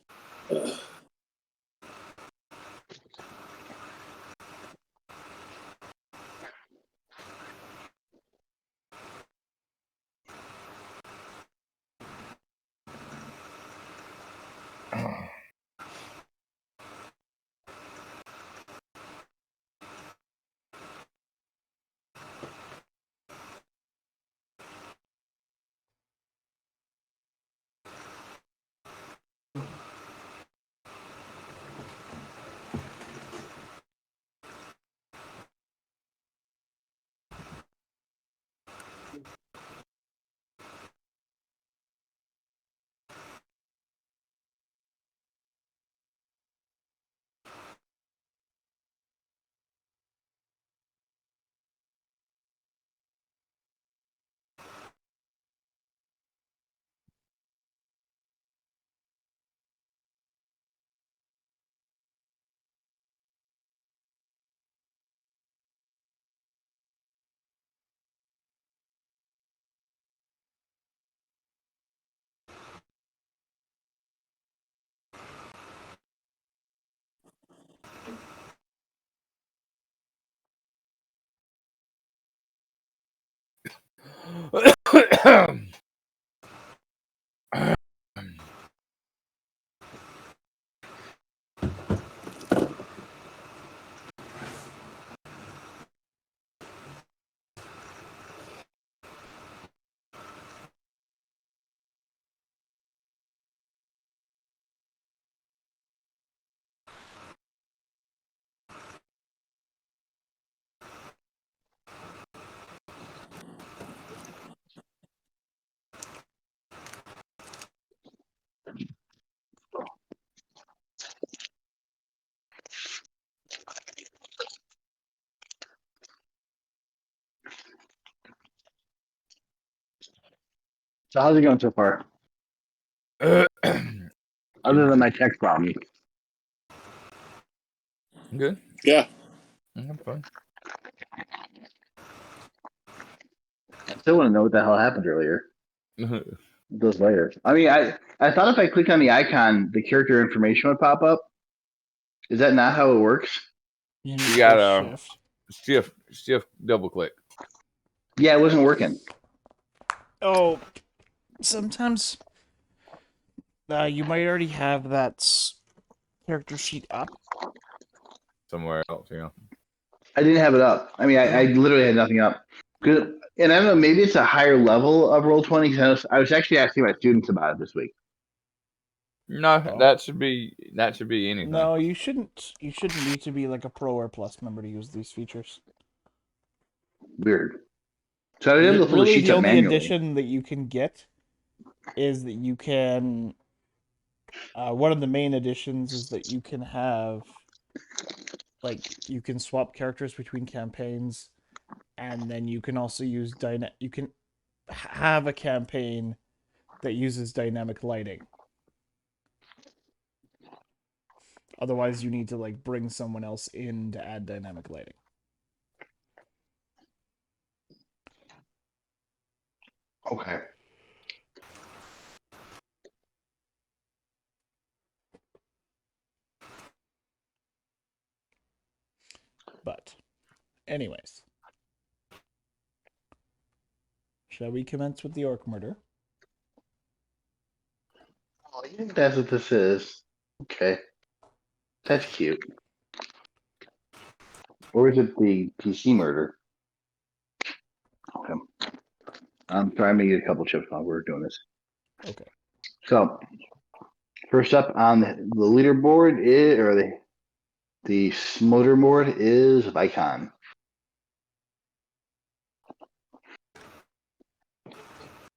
So how's it going so far? Other than my tech problem. Good. Yeah. I'm fine. I still want to know what the hell happened earlier. those layers. I mean, I thought if I click on the icon, the character information would pop up. Is that not how it works? You need You to got shift. shift, double click. Yeah, it wasn't working. Oh, sometimes you might already have that character sheet up. Somewhere else, you know. I didn't have it up. I mean, I literally had nothing up. And I don't know, maybe it's a higher level of Roll20. I was actually asking my students about it this week. No, Oh. that should be anything. No, you shouldn't. You shouldn't need to be like a Pro or Plus member to use these features. Weird. So I was able to fill the Really, sheets the up only manually. addition that you can get is that you can. One of the main additions is that you can have, like, you can swap characters between campaigns, and then you can also use You can have a campaign that uses dynamic lighting. Otherwise, you need to like bring someone else in to add dynamic lighting. Okay. But, anyways, shall we commence with the orc murder? Oh, you think that's what this is? Okay. That's cute. Or is it the PC murder? Okay. I'm trying to get a couple chips while we're doing this. Okay. So, first up on the leaderboard is, or the smoter board is Vykon.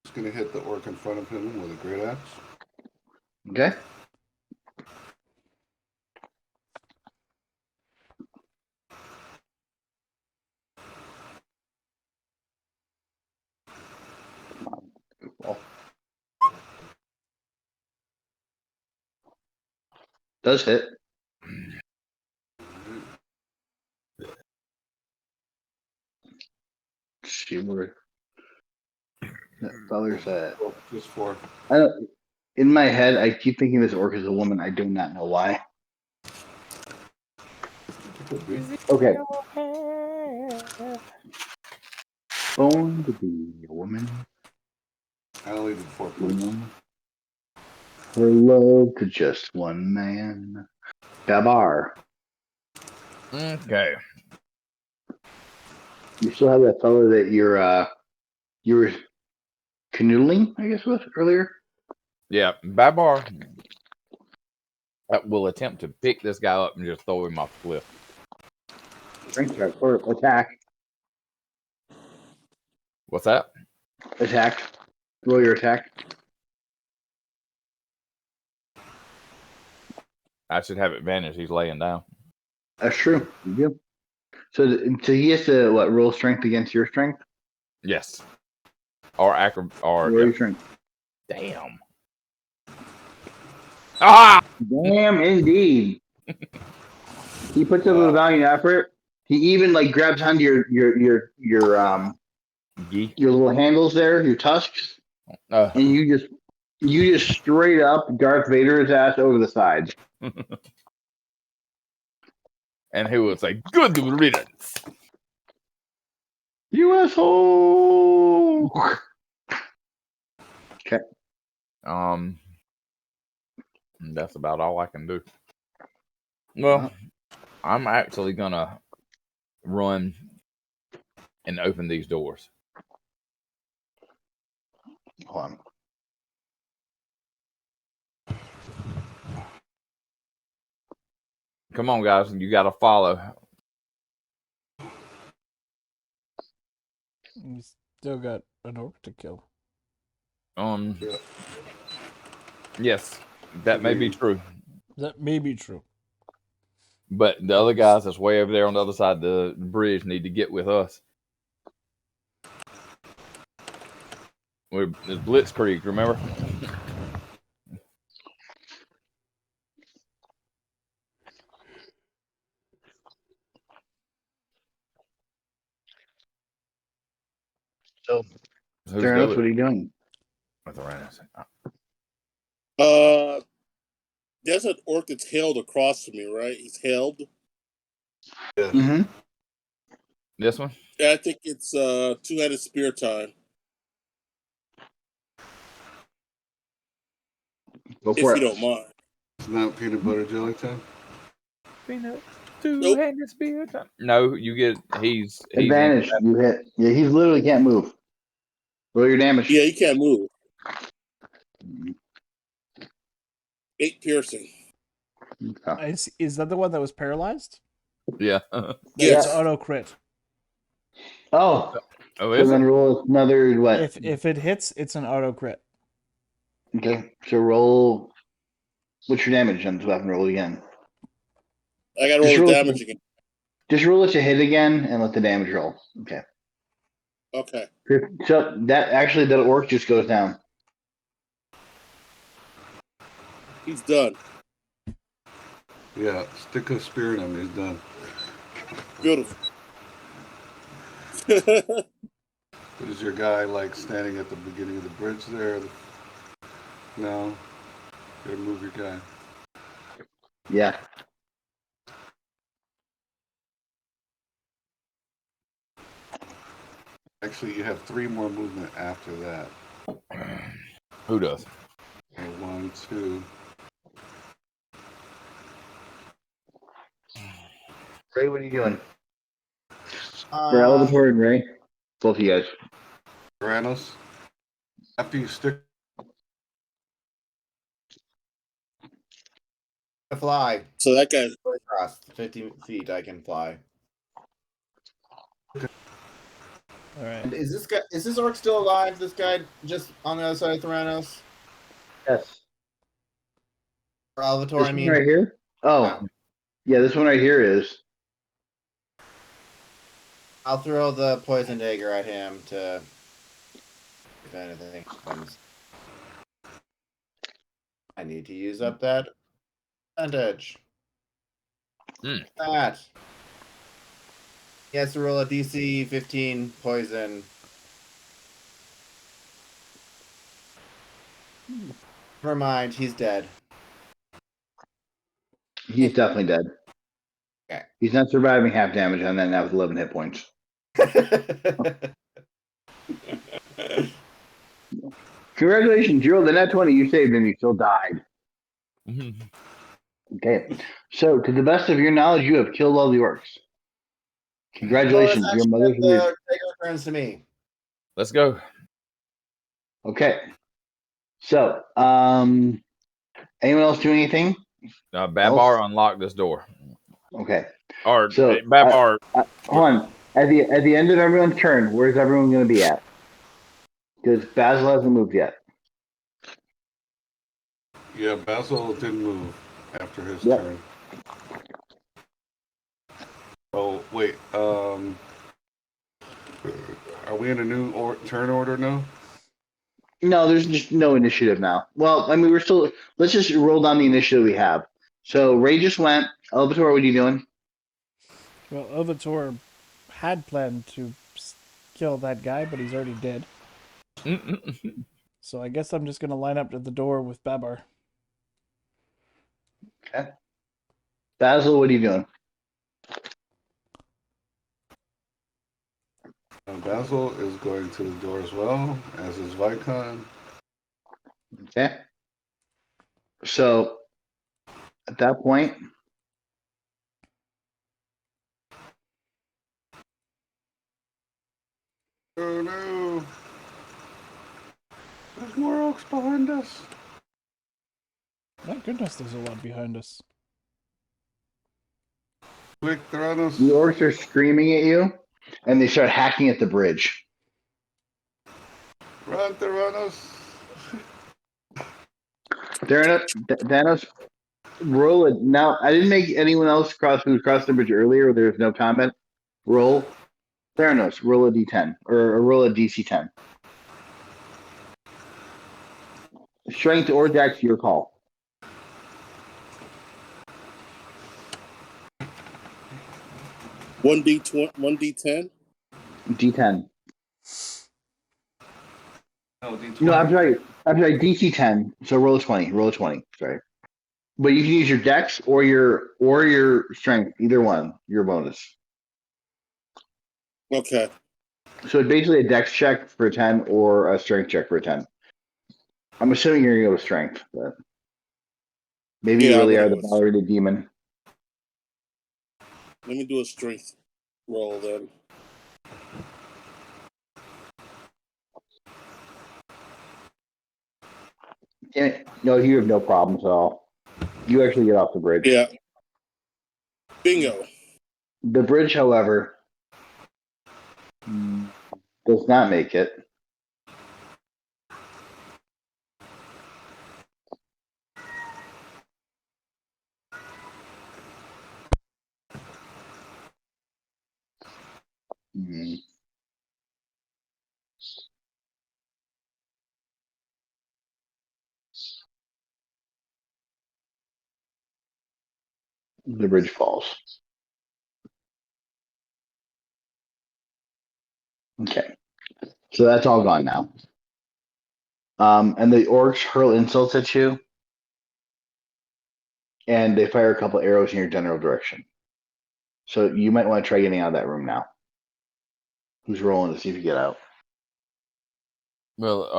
Just gonna hit the orc in front of him with a great axe. Okay. Well, does hit. See where that feller's at. Oh, just 4. In my head, I keep thinking this orc is a woman. I do not know why. Could be. Okay. Born to be a woman. I only did 4 points. Her love to just one man. Babar. Okay. You still have that fellow that you were canoodling, I guess, with earlier? Yeah, Babar will attempt to pick this guy up and just throw him off the cliff. Strength check or attack. What's that? Attack. Roll your attack. I should have advantage. He's laying down. That's true. You do. So he has to roll strength against your strength? Yes. Or Roll your strength. Damn. Ah! Damn, indeed. He puts up a valiant effort. He even grabs onto your little handles there, your tusks, and you just straight up Darth Vader his ass over the sides. And he will say, "Good riddance." You asshole. Okay. That's about all I can do. Well, I'm actually gonna run and open these doors. Hold on. Come on, guys, you got to follow. You still got an orc to kill. Yes, that may be true. That may be true. But the other guys that's way over there on the other side of the bridge need to get with us. It's Blitzkrieg, remember? So, Who's Theranos, good? what are you doing? Theranos. There's an orc that's held across from me, right? He's held. Yes. Mm-hmm. This one? I think it's two-headed spear time. Go If for you it. don't mind. It's not peanut butter jelly time. Peanut. Two-handed spear time. No, you get. He's Advantage. You hit. Yeah, he literally can't move. Roll your damage. Yeah, he can't move. 8 piercing. Okay. Is that the one that was paralyzed? Yeah. Then Yes. it's auto crit. Oh, Oh, so is then it? roll another what? If it hits, it's an auto crit. Okay, so roll. What's your damage on this weapon? Roll again. I got to Just roll the roll it damage to- again. Just roll it to hit again and let the damage roll. Okay. Okay. So that orc just goes down. He's done. Yeah, stick a spear in him. He's done. Beautiful. Is your guy like standing at the beginning of the bridge there? No. You gotta move your guy. Yeah. Actually, you have 3 more movement after that. Who does? Okay, 1, 2. Ray, what are you doing? For Elvator and Ray, both of you guys. Theranos. After you stick. Fly. So that guy. Across 50 feet, I can fly. All right. And is this orc still alive? This guy just on the other side of Theranos? Yes. Or Alvator, This I one mean. right here? Oh. Yeah, this one right here is. I'll throw the poison dagger at him to if anything comes. I need to use up that advantage. That. He has to roll a DC 15 poison. Never mind, he's dead. He's definitely dead. Okay. He's not surviving half damage on that now with 11 hit points. Congratulations, you rolled the net 20. You saved him. You still died. Okay. So, to the best of your knowledge, you have killed all the orcs. Congratulations. Well, Your mother's the dagger turns to me. Let's go. Okay. So, anyone else do anything? Babar unlocked this door. Okay. Or So, Babar. hold on. At the end of everyone's turn, where's everyone going to be at? Because Basil hasn't moved yet. Yeah, Basil didn't move after his Yep. turn. Oh, wait. Are we in a new turn order now? No, there's just no initiative now. Well, I mean, we're still. Let's just roll down the initiative we have. So Ray just went. Elvator, what are you doing? Well, Elvator had planned to kill that guy, but he's already dead. So I guess I'm just going to line up to the door with Babar. Okay. Basil, what are you doing? Basil is going to the door as well, as is Vykon. Okay. So at that point, Oh no! There's more orcs behind us. Thank goodness there's a lot behind us. Quick, Theranos. the orcs are screaming at you, and they start hacking at the bridge. Run, Theranos. Thanos, roll it. Now, I didn't make anyone else who crossed the bridge earlier. There was no comment. Roll. Theranos, roll a d10 or roll a DC 10. Strength or dex, your call. 1d10. D10. No, D20. No, I'm sorry. DC 10. So roll a 20. Roll a 20. Sorry. But you can use your dex or your strength, either one, your bonus. Okay. So it's basically a dex check for a 10 or a strength check for a 10. I'm assuming you're gonna go with strength, but maybe you Yeah, I'm really gonna are go the with. Ballerina demon. Let me do a strength roll then. No, you have no problems at all. You actually get off the bridge. Yeah. Bingo. The bridge, however, does not make it. Hmm. The bridge falls. Okay. So that's all gone now. And the orcs hurl insults at you, and they fire a couple arrows in your general direction. So you might want to try getting out of that room now. Who's rolling to see if you get out? Well,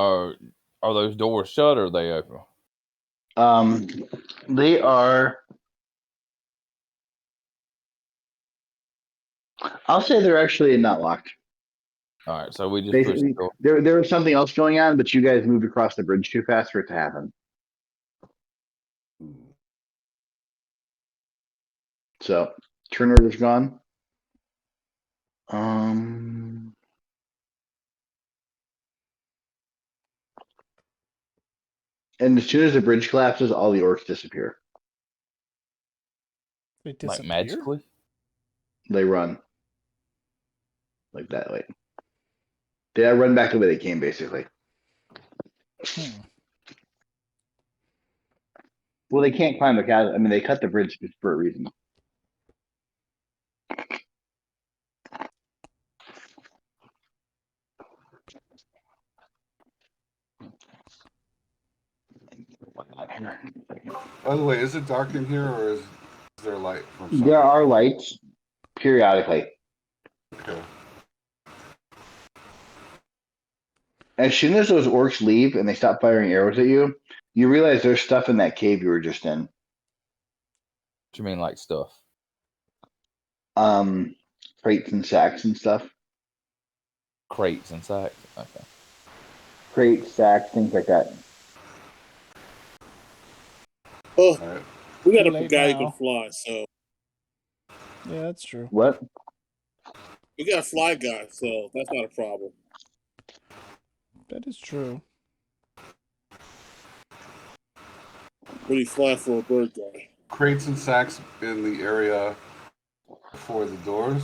are those doors shut or are they open? They are. I'll say they're actually not locked. All right, so we just push the Basically, door. there was something else going on, but you guys moved across the bridge too fast for it to happen. So turn order's gone. And as soon as the bridge collapses, all the orcs disappear. They Like disappear. magically? They run like that way. They run back the way they came, basically. Hmm. Well, they can't climb the chasm. I mean, they cut the bridge for a reason. By the way, is it dark in here or is there light from something? There are lights periodically. Okay. As soon as those orcs leave and they stop firing arrows at you, you realize there's stuff in that cave you were just in. What you mean, like stuff? Crates and sacks and stuff. Crates and sacks? Okay. Crates, sacks, things like that. Oh, All right. we got Too a late guy who can now. fly, so Yeah, that's true. What? we got a fly guy, so that's not a problem. That is true. When he fly for a bird guy. Crates and sacks in the area before the doors.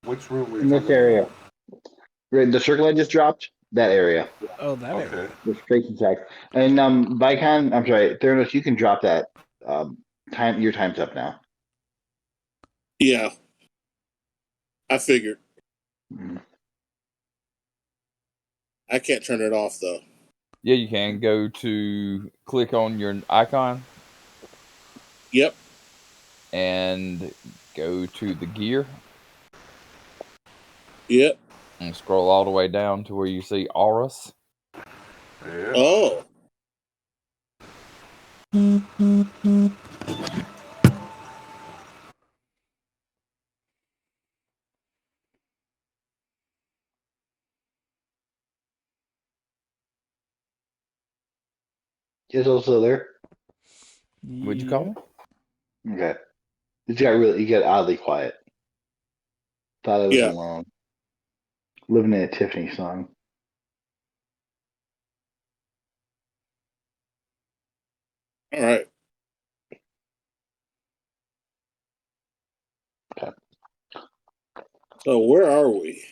Which room were you In this talking area. Right, the circle I just dropped, that area. Oh, that about? area. Okay. The crates and sacks. And Vykon, I'm sorry, Theranos, you can drop that. Your time's up now. Yeah. I figured. Mhm. I can't turn it off though. Yeah, you can go to click on your icon Yep. and go to the gear Yep. and scroll all the way down to where you see auras. Yeah. Oh. Is also there? What'd you call it? Okay. You got oddly quiet. Thought I was Yeah. alone. Living in a Tiffany song. All right. Okay. So where are we?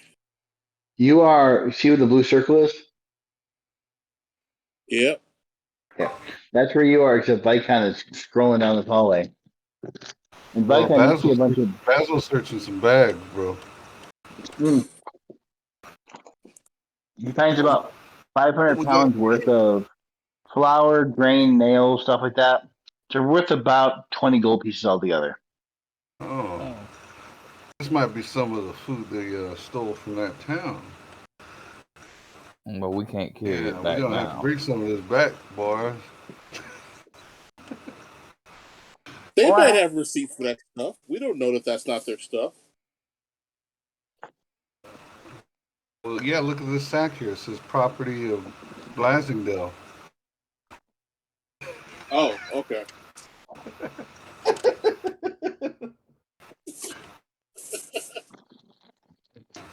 You are see what the blue circle is? Yep. Yeah. That's where you are, except Vykon is scrolling down this hallway. In Well, Vykon, you see a bunch of. Basil's searching some bags, bro. He finds about What 500 we got? pounds worth of flour, grain, nails, stuff like that. So worth about 20 gold pieces altogether. Oh, Oh, this might be some of the food they stole from that town. But we can't carry Yeah, it we're back gonna have to now. bring some of this back, boys. They What? might have receipts for that stuff. We don't know that that's not their stuff. Well, yeah, look at this sack here. It says property of Blasingdale. Oh, okay.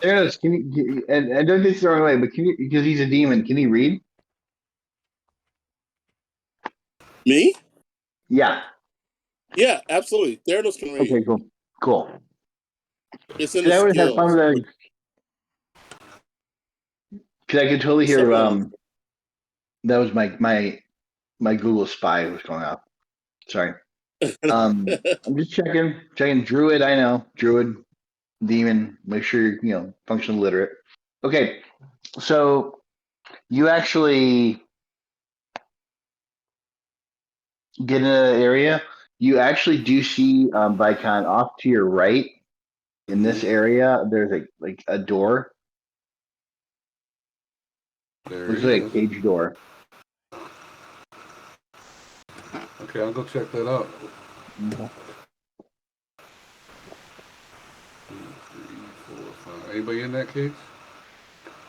Theranos, can you, and don't get this the wrong way, but can you, because he's a demon, can he read? Me? Yeah. Yeah, absolutely. Theranos can read. Okay, cool. Cool. It's in the Because I would have had fun skills. with that. Because I could totally Some hear, of them. that was my Google Spy was going off. Sorry. I'm just checking Druid, I know. Druid, Demon, make sure you're, functional literate. Okay, so you actually get in an area. You actually do see Vykon off to your right in this area. There's a door. There Looks he like a is. cage door. Okay, I'll go check that out. Okay. 2, 3, 4, 5. Anybody in that cage?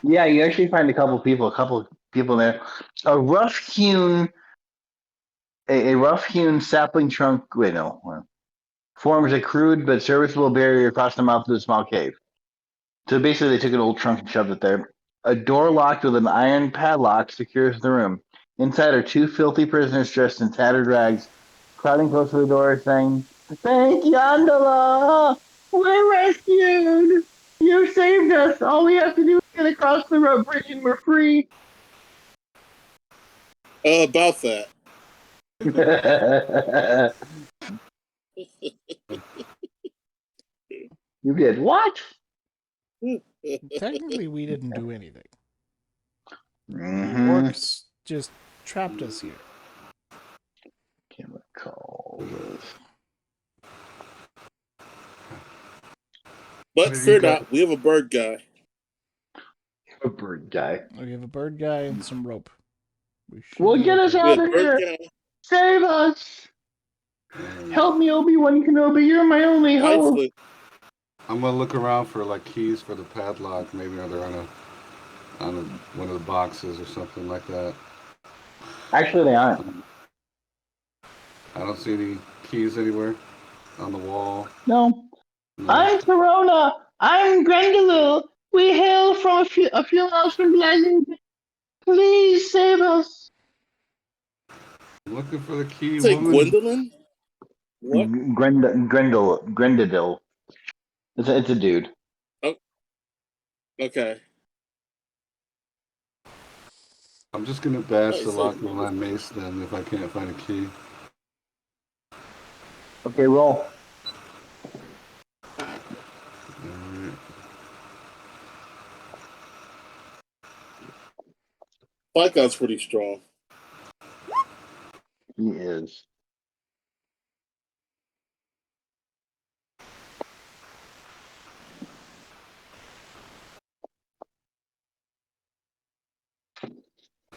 Yeah, you actually find a couple people there. A rough hewn a rough hewn sapling trunk. Wait, no. Forms a crude but serviceable barrier across the mouth of the small cave. So basically, they took an old trunk and shoved it there. A door locked with an iron padlock secures the room. Inside are two filthy prisoners dressed in tattered rags, crowding close to the door, saying, "Thank Yandala! We're rescued! You saved us! All we have to do is get across the road bridge and we're free!" About that. You did what? technically, we didn't do anything. The Mm-hmm. orcs just trapped us here. Chemicals. But fear not, we have a bird guy. A bird guy. We have a bird guy and some rope. We should Well, be get us okay. We out have of a bird here! guy. Save us! Help me, Obi-Wan Kenobi! You're my only hope. Hopefully. I'm gonna look around for like keys for the padlock. Maybe they're on one of the boxes or something like that. Actually, they aren't. I don't see any keys anywhere on the wall. No. No. I'm Corona. I'm Grendelul. We hail from a few miles from Blazing. Please save us. I'm looking for the key, Say woman. Gwendolyn? What? Grendel. It's a dude. Oh, okay. I'm just gonna bash Oh, the so- lock with my mace then if I can't find a key. Okay, roll. Alright. Vykon's pretty strong. He is.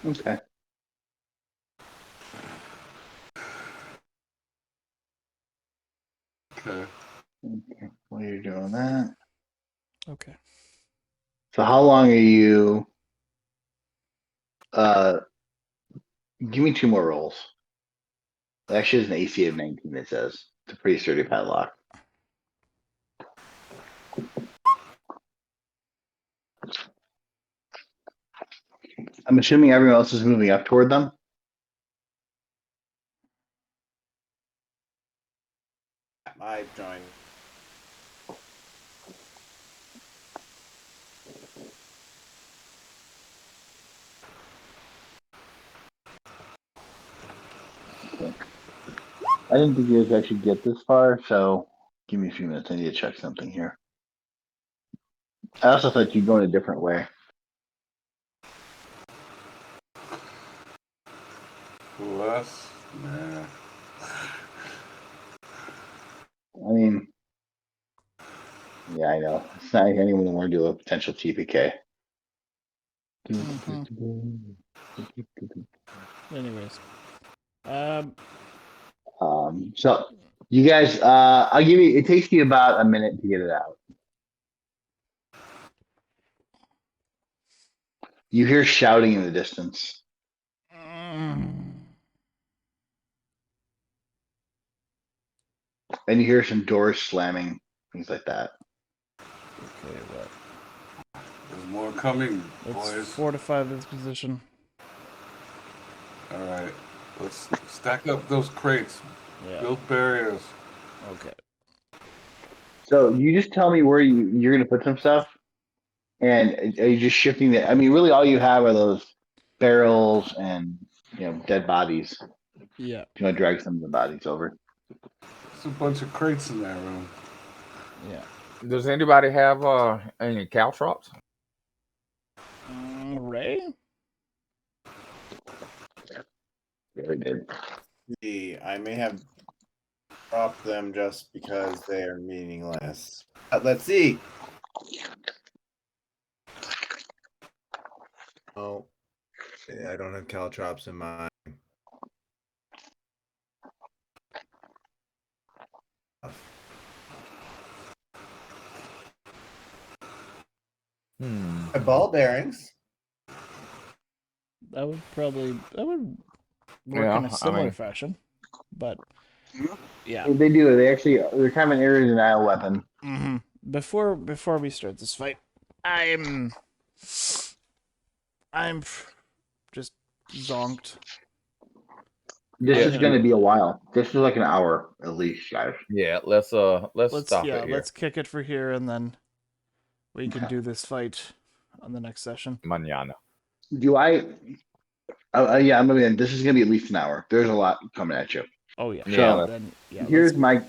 Okay. Okay. While you're doing that. Okay. So how long are you give me 2 more rolls. Actually, it's an AC of 19, it says. It's a pretty sturdy padlock. I'm assuming everyone else is moving up toward them. I joined. I didn't think you guys actually get this far, so give me a few minutes. I need to check something here. I also thought you'd go in a different way. Who else? Nah. I mean, yeah, I know. It's not like anyone want to do a potential TPK. Anyways, So you guys, I'll give you. It takes you about a minute to get it out. You hear shouting in the distance. And you hear some doors slamming, things like that. okay, well, There's more coming, let's boys. fortify this position. All right. Let's stack up those crates. Yeah. Build barriers. Okay. So you just tell me where you're going to put some stuff, and are you just shifting the? I mean, really, all you have are those barrels and dead bodies. Yeah. You want to drag some of the bodies over. There's a bunch of crates in that room. Yeah. Does anybody have any caltrops? Ray? Very good. I may have dropped them just because they are meaningless. Let's see. Oh, I don't have caltrops in mine. Ball bearings. That would work Yeah, in a similar mean- fashion. But yeah. They do. They're kind of an area denial weapon. Mm-hmm. Before we start this fight, I'm just zonked. This is going to be a while. This is like an hour at least, guys. Yeah, let's stop it here. Let's kick it for here, and then we can do this fight on the next session. Mañana. Do I? Yeah, I'm gonna. This is gonna be at least an hour. There's a lot coming at you. Oh yeah. Yeah, So then yeah. here's my